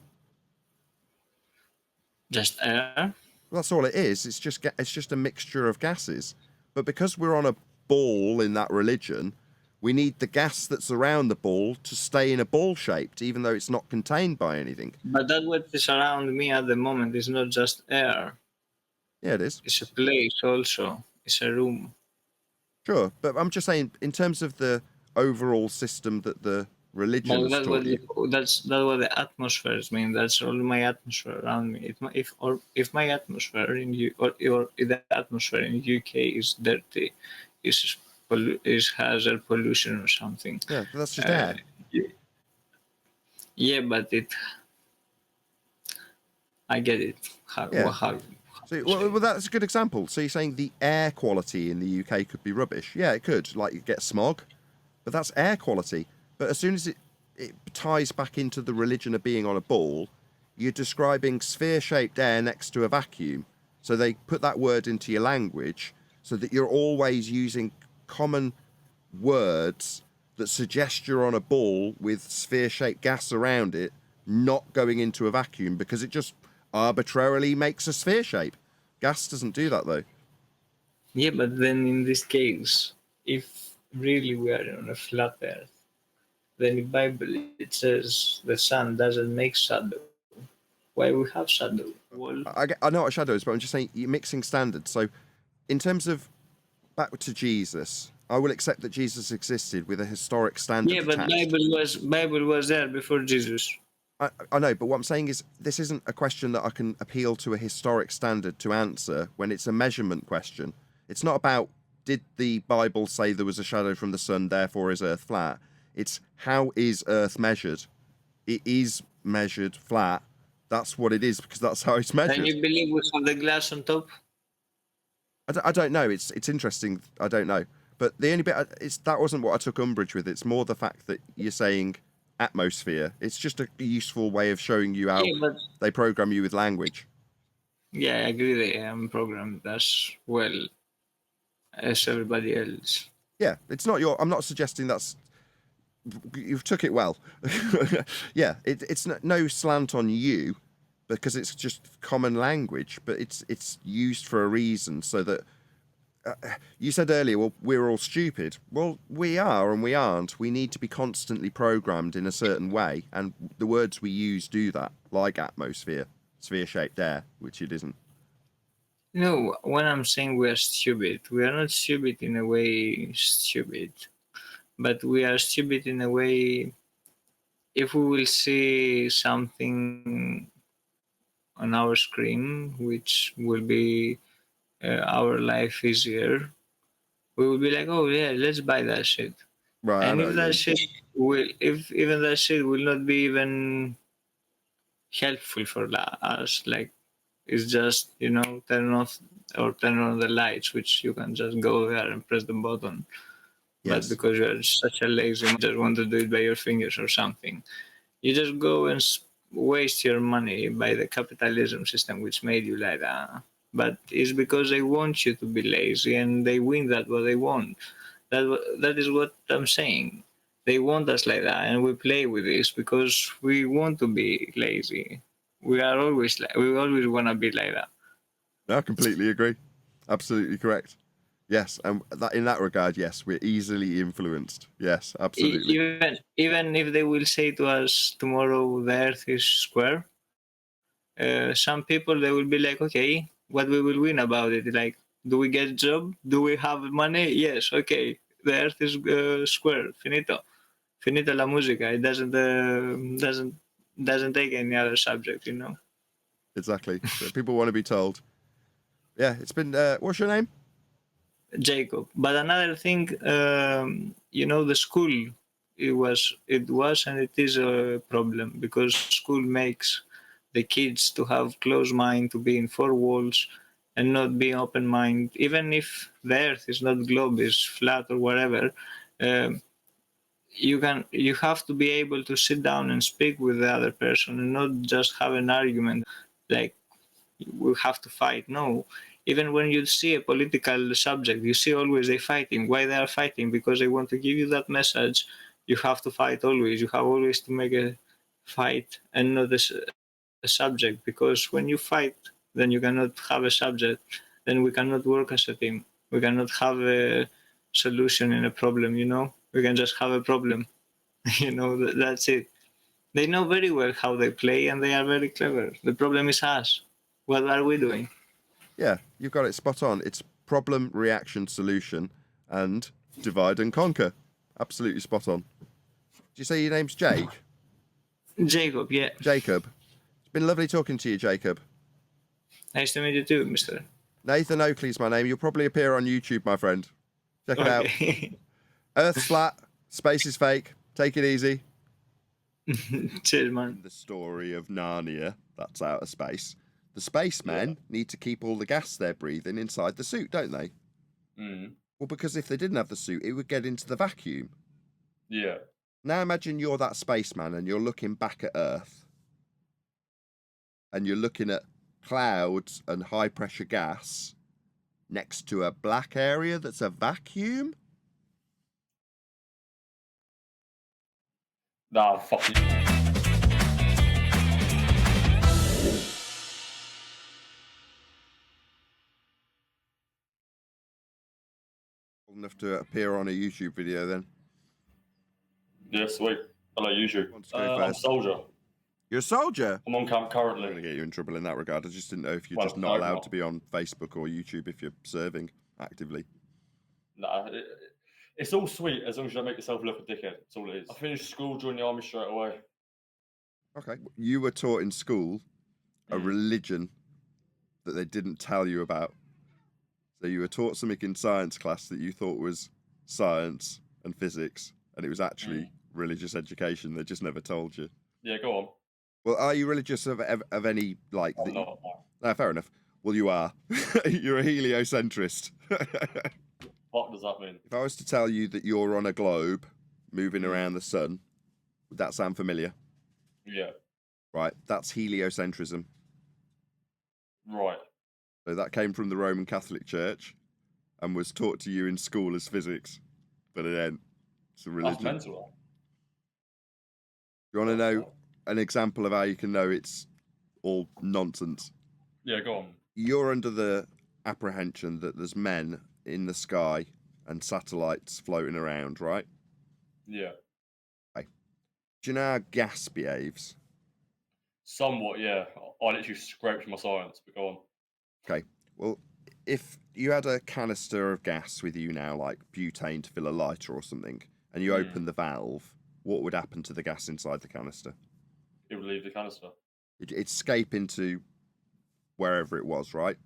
[SPEAKER 16] Just air.
[SPEAKER 1] That's all it is. It's just a mixture of gases. But because we're on a ball in that religion, we need the gas that's around the ball to stay in a ball shaped, even though it's not contained by anything.
[SPEAKER 16] But that what is around me at the moment is not just air.
[SPEAKER 1] Yeah, it is.
[SPEAKER 16] It's a place also. It's a room.
[SPEAKER 1] Sure, but I'm just saying, in terms of the overall system that the religion
[SPEAKER 16] Well,
[SPEAKER 1] has taught you.
[SPEAKER 16] that's what the atmospheres mean. That's all my atmosphere around me. If my atmosphere in or the atmosphere in UK is dirty, has air pollution or something.
[SPEAKER 1] Yeah, that's just air.
[SPEAKER 16] Yeah, but I get it.
[SPEAKER 1] So, well, that's a good example. So you're saying the air quality in the UK could be rubbish? Yeah, it could. Like you get smog, but that's air quality. But as soon as it ties back into the religion of being on a ball, you're describing sphere-shaped air next to a vacuum. So they put that word into your language so that you're always using common words that suggest you're on a ball with sphere-shaped gas around it, not going into a vacuum, because it just arbitrarily makes a sphere shape. Gas doesn't do that, though.
[SPEAKER 16] Yeah, but then in this case, if really we are on a flat Earth, then in the Bible it says the sun doesn't make shadow. Why we have shadow? Well,
[SPEAKER 1] I know what shadow is, but I'm just saying you're mixing standards. So, in terms of back to Jesus, I will accept that Jesus existed with a historic standard.
[SPEAKER 16] Yeah, but Bible was there before Jesus.
[SPEAKER 1] I know, but what I'm saying is this isn't a question that I can appeal to a historic standard to answer when it's a measurement question. It's not about did the Bible say there was a shadow from the sun, therefore is Earth flat? It's how is Earth measured? It is measured flat. That's what it is because that's how it's measured.
[SPEAKER 16] And you believe we have the glass on top?
[SPEAKER 1] I don't know. It's interesting. I don't know. But the only bit that wasn't what I took umbrage with. It's more the fact that you're saying atmosphere. It's just a useful way of showing you how they program you with language.
[SPEAKER 16] Yeah, I agree. They am programmed as well as everybody else.
[SPEAKER 1] Yeah, it's not I'm not suggesting that's. You've took it well. Yeah, it's no slant on you, because it's just common language. But it's used for a reason, so that. You said earlier, well, we're all stupid. Well, we are and we aren't. We need to be constantly programmed in a certain way, and the words we use do that, like atmosphere, sphere-shaped air, which it isn't.
[SPEAKER 16] No, when I'm saying we are stupid, we are not stupid in a way stupid, but we are stupid in a way if we will see something on our screen which will be our life easier, we will be like, oh yeah, let's buy that shit.
[SPEAKER 1] Right.
[SPEAKER 16] And if even that shit will not be even helpful for us, like it's just turn off or turn on the lights, which you can just go there and press the button. But because you're such a lazy, you just want to do it by your fingers or something, you just go and waste your money by the capitalism system, which made you like that. But it's because they want you to be lazy, and they win that what they want. That is what I'm saying. They want us like that, and we play with this because we want to be lazy. We always want to be like that.
[SPEAKER 1] I completely agree. Absolutely correct. Yes, and in that regard, yes, we're easily influenced. Yes, absolutely.
[SPEAKER 16] Even if they will say to us tomorrow the Earth is square, some people they will be like, okay, what we will win about it? Like, do we get a job? Do we have money? Yes, okay. The Earth is square. Finito la musica. It doesn't take any other subject,
[SPEAKER 1] Exactly. So people want to be told. Yeah, it's been. What's your name?
[SPEAKER 16] Jacob. But another thing, the school, it was and it is a problem because school makes the kids to have closed mind, to be in four walls and not be open mind. Even if the Earth is not globe, is flat or whatever, you have to be able to sit down and speak with the other person and not just have an argument like we have to fight. No, even when you see a political subject, you see always they fighting. Why they are fighting? Because they want to give you that message. You have to fight always. You have always to make a fight and not a subject. Because when you fight, then you cannot have a subject. Then we cannot work as a team. We cannot have a solution in a problem. We can just have a problem. That's it. They know very well how they play, and they are very clever. The problem is us. What are we doing?
[SPEAKER 1] Yeah, you've got it spot on. It's problem, reaction, solution, and divide and conquer. Absolutely spot on. Did you say your name's Jake?
[SPEAKER 16] Jacob, yeah.
[SPEAKER 1] Jacob. It's been lovely talking to you, Jacob.
[SPEAKER 16] Nice to meet you too, mister.
[SPEAKER 1] Nathan Oakley's my name. You'll probably appear on YouTube, my friend. Check it out. Earth's flat, space is fake. Take it easy.
[SPEAKER 16] Cheers, man.
[SPEAKER 1] The story of Narnia, that's outer space. The spacemen need to keep all the gas they're breathing inside the suit, don't they?
[SPEAKER 18] Mm.
[SPEAKER 1] Well, because if they didn't have the suit, it would get into the vacuum.
[SPEAKER 18] Yeah.
[SPEAKER 1] Now imagine you're that spaceman and you're looking back at Earth. And you're looking at clouds and high pressure gas next to a black area that's a vacuum?
[SPEAKER 18] Nah, fuck you.
[SPEAKER 1] Old enough to appear on a YouTube video then.
[SPEAKER 18] Yeah, sweet. Hello, YouTube.
[SPEAKER 1] Go
[SPEAKER 18] I'm
[SPEAKER 1] first.
[SPEAKER 18] Soldier.
[SPEAKER 1] You're a soldier?
[SPEAKER 18] I'm on camp currently.
[SPEAKER 1] I'm going to get you in trouble in that regard. I just didn't know if you're
[SPEAKER 18] Well,
[SPEAKER 1] just not
[SPEAKER 18] no,
[SPEAKER 1] allowed
[SPEAKER 18] not.
[SPEAKER 1] to be on Facebook or YouTube if you're serving actively.
[SPEAKER 18] Nah, it's all sweet as long as you don't make yourself look a dickhead. That's all it is. I finished school, joined the army straight away.
[SPEAKER 1] Okay. You were taught in school a religion that they didn't tell you about. So you were taught something in science class that you thought was science and physics, and it was actually religious education. They just never told you.
[SPEAKER 18] Yeah, go on.
[SPEAKER 1] Well, are you religious of any, like...
[SPEAKER 18] I'm not.
[SPEAKER 1] No, fair enough. Well, you are. You're a heliocentrist.
[SPEAKER 18] What does that mean?
[SPEAKER 1] If I was to tell you that you're on a globe moving around the sun, would that sound familiar?
[SPEAKER 18] Yeah.
[SPEAKER 1] Right, that's heliocentrism.
[SPEAKER 18] Right.
[SPEAKER 1] So that came from the Roman Catholic Church and was taught to you in school as physics. But it ain't. It's a religion.
[SPEAKER 18] That's mental.
[SPEAKER 1] You want to know an example of how you can know it's all nonsense?
[SPEAKER 18] Yeah, go on.
[SPEAKER 1] You're under the apprehension that there's men in the sky and satellites floating around, right?
[SPEAKER 18] Yeah.
[SPEAKER 1] Okay. Do you know how gas behaves?
[SPEAKER 18] Somewhat, yeah. I literally scraped my science, but go on.
[SPEAKER 1] Okay. Well, if you had a canister of gas with you now, like butane to fill a lighter or something, and you open the valve, what would happen to the gas inside the canister?
[SPEAKER 18] It would leave the canister.
[SPEAKER 1] It'd escape into wherever it was, right?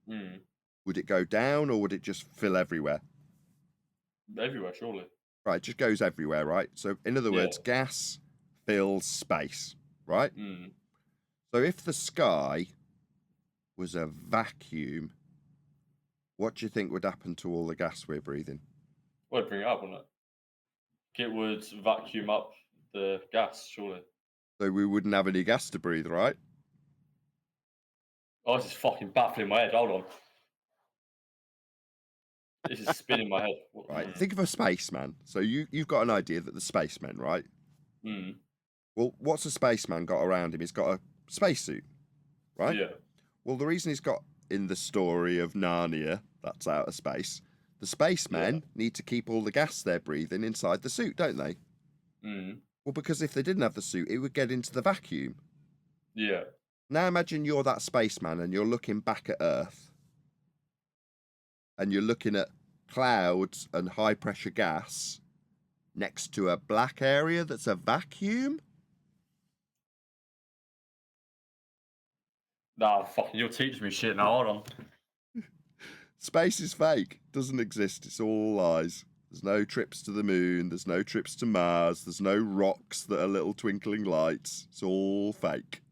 [SPEAKER 18] Mm.
[SPEAKER 1] Would it go down or would it just fill everywhere?
[SPEAKER 18] Everywhere, surely.
[SPEAKER 1] Right, it just goes everywhere, right? So, in other words, gas fills space, right?
[SPEAKER 18] Mm.
[SPEAKER 1] So, if the sky was a vacuum, what do you think would happen to all the gas we're breathing?
[SPEAKER 18] Well, it'd bring it up, wouldn't it? It would vacuum up the gas, surely.
[SPEAKER 1] So, we wouldn't have any gas to breathe, right?
[SPEAKER 18] Oh, this is fucking baffling my head. Hold on. This is spinning my head.
[SPEAKER 1] Right, think of a spaceman. So, you've got an idea that the spaceman, right?
[SPEAKER 18] Mm.
[SPEAKER 1] Well, what's a spaceman got around him? He's got a spacesuit, right?
[SPEAKER 18] Yeah.
[SPEAKER 1] Well, the reason he's got in the story of Narnia, that's outer space, the spacemen need to keep all the gas they're breathing inside the suit, don't they?
[SPEAKER 18] Mm.
[SPEAKER 1] Well, because if they didn't have the suit, it would get into the vacuum.
[SPEAKER 18] Yeah.
[SPEAKER 1] Now imagine you're that spaceman and you're looking back at Earth. And you're looking at clouds and high pressure gas next to a black area that's a vacuum.
[SPEAKER 18] Nah, fucking, you're teaching me shit now. Hold on.
[SPEAKER 1] Space is fake. Doesn't exist. It's all lies. There's no trips to the moon. There's no trips to Mars. There's no rocks that are little twinkling lights. It's all fake.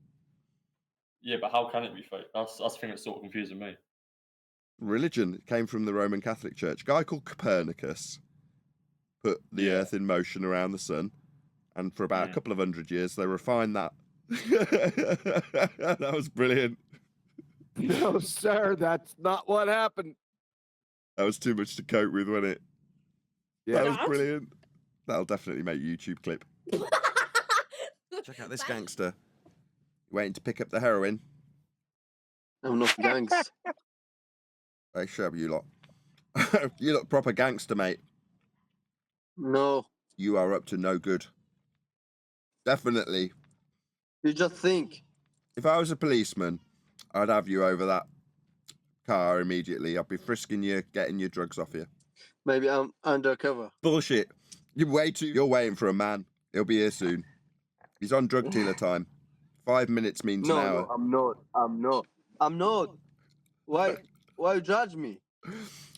[SPEAKER 18] Yeah, but how can it be fake? That's the thing that's sort of confusing me.
[SPEAKER 1] Religion came from the Roman Catholic Church. A guy called Copernicus put the Earth in motion around the sun, and for about a couple of 100 years, they refined that. That was brilliant.
[SPEAKER 14] No, sir, that's not what happened.
[SPEAKER 1] That was too much to cope with, wasn't it?
[SPEAKER 14] Yeah.
[SPEAKER 1] That was brilliant. That'll definitely make a YouTube clip. Check out this gangster. Waiting to pick up the heroin.
[SPEAKER 19] I'm not gangs.
[SPEAKER 1] Hey, shut up, you lot. You look proper gangster, mate.
[SPEAKER 19] No.
[SPEAKER 1] You are up to no good. Definitely.
[SPEAKER 19] You just think.
[SPEAKER 1] If I was a policeman, I'd have you over that car immediately. I'd be frisking you, getting your drugs off you.
[SPEAKER 19] Maybe I'm undercover.
[SPEAKER 1] Bullshit. You're waiting for a man. He'll be here soon. He's on drug dealer time. 5 minutes means an hour.
[SPEAKER 19] No, I'm not. Why you judge me?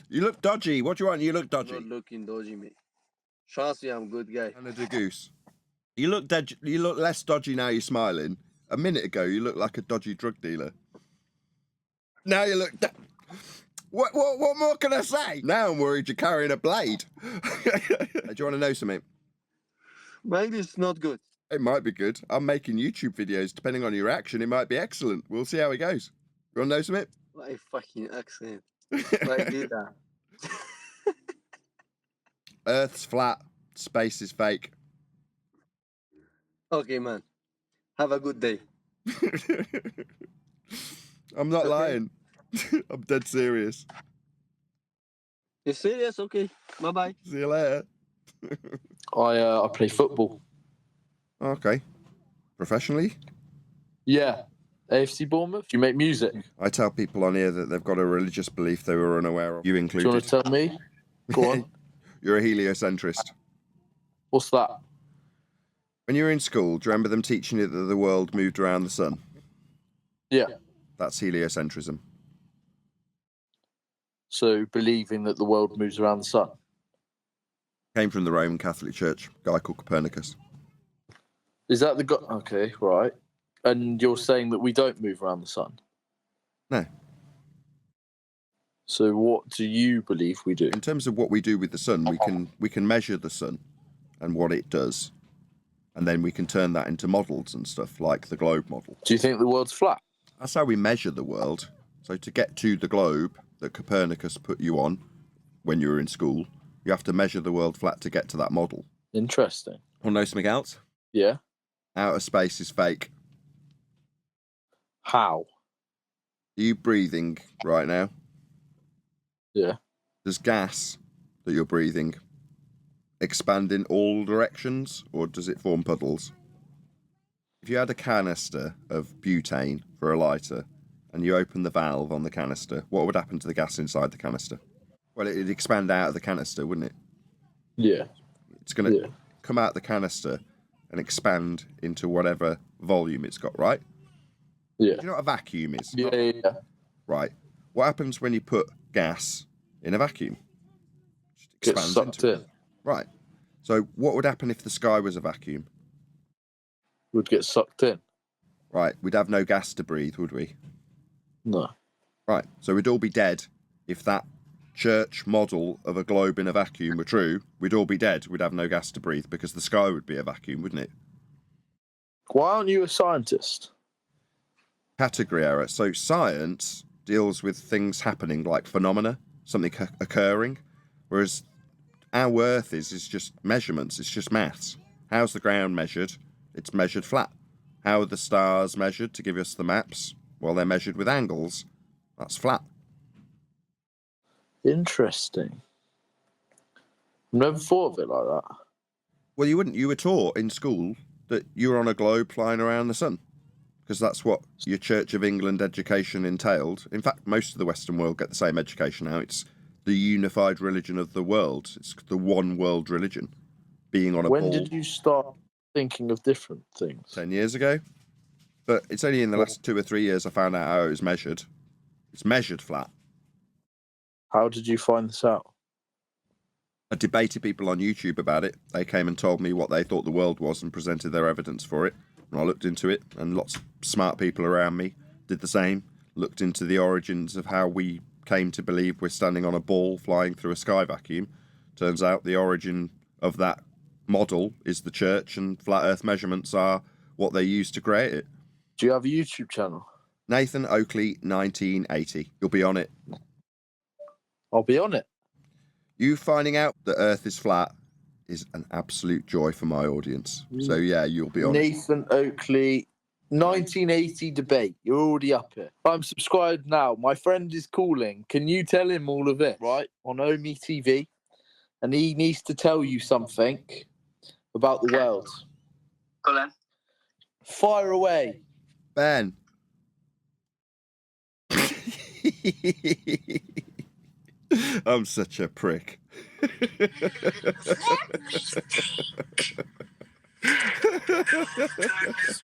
[SPEAKER 1] You look dodgy. What do you want? You look dodgy.
[SPEAKER 19] I'm not looking dodgy, mate. Trust me, I'm a good guy.
[SPEAKER 1] Canada Goose. You look less dodgy now you're smiling. A minute ago, you looked like a dodgy drug dealer. Now you look... What more can I say? Now I'm worried you're carrying a blade. Do you want to know something?
[SPEAKER 19] Maybe it's not good.
[SPEAKER 1] It might be good. I'm making YouTube videos. Depending on your reaction, it might be excellent. We'll see how it goes. You want to know something?
[SPEAKER 19] What a fucking accent. Why do that?
[SPEAKER 1] Earth's flat. Space is fake.
[SPEAKER 19] Okay, man. Have a good day.
[SPEAKER 1] I'm not lying. I'm dead serious.
[SPEAKER 19] You're serious? Okay. Bye-bye.
[SPEAKER 1] See you later.
[SPEAKER 20] I play football.
[SPEAKER 1] Okay. Professionally?
[SPEAKER 20] Yeah. AFC Bournemouth. Do you make music?
[SPEAKER 1] I tell people on here that they've got a religious belief they were unaware of. You
[SPEAKER 20] Do
[SPEAKER 1] included.
[SPEAKER 20] you want to tell me? Go on.
[SPEAKER 1] You're a heliocentrist.
[SPEAKER 20] What's that?
[SPEAKER 1] When you were in school, do you remember them teaching you that the world moved around the sun?
[SPEAKER 20] Yeah.
[SPEAKER 1] That's heliocentrism.
[SPEAKER 20] So believing that the world moves around the sun.
[SPEAKER 1] Came from the Roman Catholic Church, a guy called Copernicus.
[SPEAKER 20] Is that the guy? Okay, right. And you're saying that we don't move around the sun?
[SPEAKER 1] No.
[SPEAKER 20] So what do you believe we do?
[SPEAKER 1] In terms of what we do with the sun, we can measure the sun and what it does, and then we can turn that into models and stuff like the globe model.
[SPEAKER 20] Do you think the world's flat?
[SPEAKER 1] That's how we measure the world. So to get to the globe that Copernicus put you on when you were in school, you have to measure the world flat to get to that model.
[SPEAKER 20] Interesting.
[SPEAKER 1] Want to know something else?
[SPEAKER 20] Yeah.
[SPEAKER 1] Outer space is fake.
[SPEAKER 20] How?
[SPEAKER 1] Are you breathing right now?
[SPEAKER 20] Yeah.
[SPEAKER 1] Does gas that you're breathing expand in all directions, or does it form puddles? If you had a canister of butane for a lighter and you open the valve on the canister, what would happen to the gas inside the canister? Well, it'd expand out of the canister, wouldn't it?
[SPEAKER 20] Yeah.
[SPEAKER 1] It's going to come out the canister and expand into whatever volume it's got, right?
[SPEAKER 20] Yeah.
[SPEAKER 1] Do you know what a vacuum is?
[SPEAKER 20] Yeah.
[SPEAKER 1] Right. What happens when you put gas in a vacuum? It
[SPEAKER 20] Gets
[SPEAKER 1] expands
[SPEAKER 20] sucked
[SPEAKER 1] into
[SPEAKER 20] in.
[SPEAKER 1] it. Right. So what would happen if the sky was a vacuum?
[SPEAKER 20] Would get sucked in.
[SPEAKER 1] Right. We'd have no gas to breathe, would we?
[SPEAKER 20] No.
[SPEAKER 1] Right. So we'd all be dead if that church model of a globe in a vacuum were true. We'd all be dead. We'd have no gas to breathe because the sky would be a vacuum, wouldn't it?
[SPEAKER 20] Why aren't you a scientist?
[SPEAKER 1] Category error. So science deals with things happening like phenomena, something occurring, whereas our Earth is just measurements. It's just maths. How's the ground measured? It's measured flat. How are the stars measured to give us the maps? Well, they're measured with angles. That's flat.
[SPEAKER 20] Interesting. Never thought of it like that.
[SPEAKER 1] Well, you wouldn't. You were taught in school that you were on a globe flying around the sun, because that's what your Church of England education entailed. In fact, most of the Western world get the same education now. It's the unified religion of the world. It's the one world religion. Being on a
[SPEAKER 20] When
[SPEAKER 1] ball.
[SPEAKER 20] did you start thinking of different things?
[SPEAKER 1] 10 years ago. But it's only in the last 2 or 3 years I found out how it was measured. It's measured flat.
[SPEAKER 20] How did you find this out?
[SPEAKER 1] I debated people on YouTube about it. They came and told me what they thought the world was and presented their evidence for it. And I looked into it, and lots of smart people around me did the same. Looked into the origins of how we came to believe we're standing on a ball flying through a sky vacuum. Turns out the origin of that model is the church, and flat earth measurements are what they use to create it.
[SPEAKER 20] Do you have a YouTube channel?
[SPEAKER 1] Nathan Oakley, 1980. You'll be on it.
[SPEAKER 20] I'll be on it.
[SPEAKER 1] You finding out that Earth is flat is an absolute joy for my audience. So yeah, you'll be on it.
[SPEAKER 20] Nathan Oakley, 1980 debate. You're already up here. I'm subscribed now. My friend is calling. Can you tell him all of it, right? On Omi TV. And he needs to tell you something about the world.
[SPEAKER 4] Go on.
[SPEAKER 20] Fire away.
[SPEAKER 1] Ben. I'm such a prick.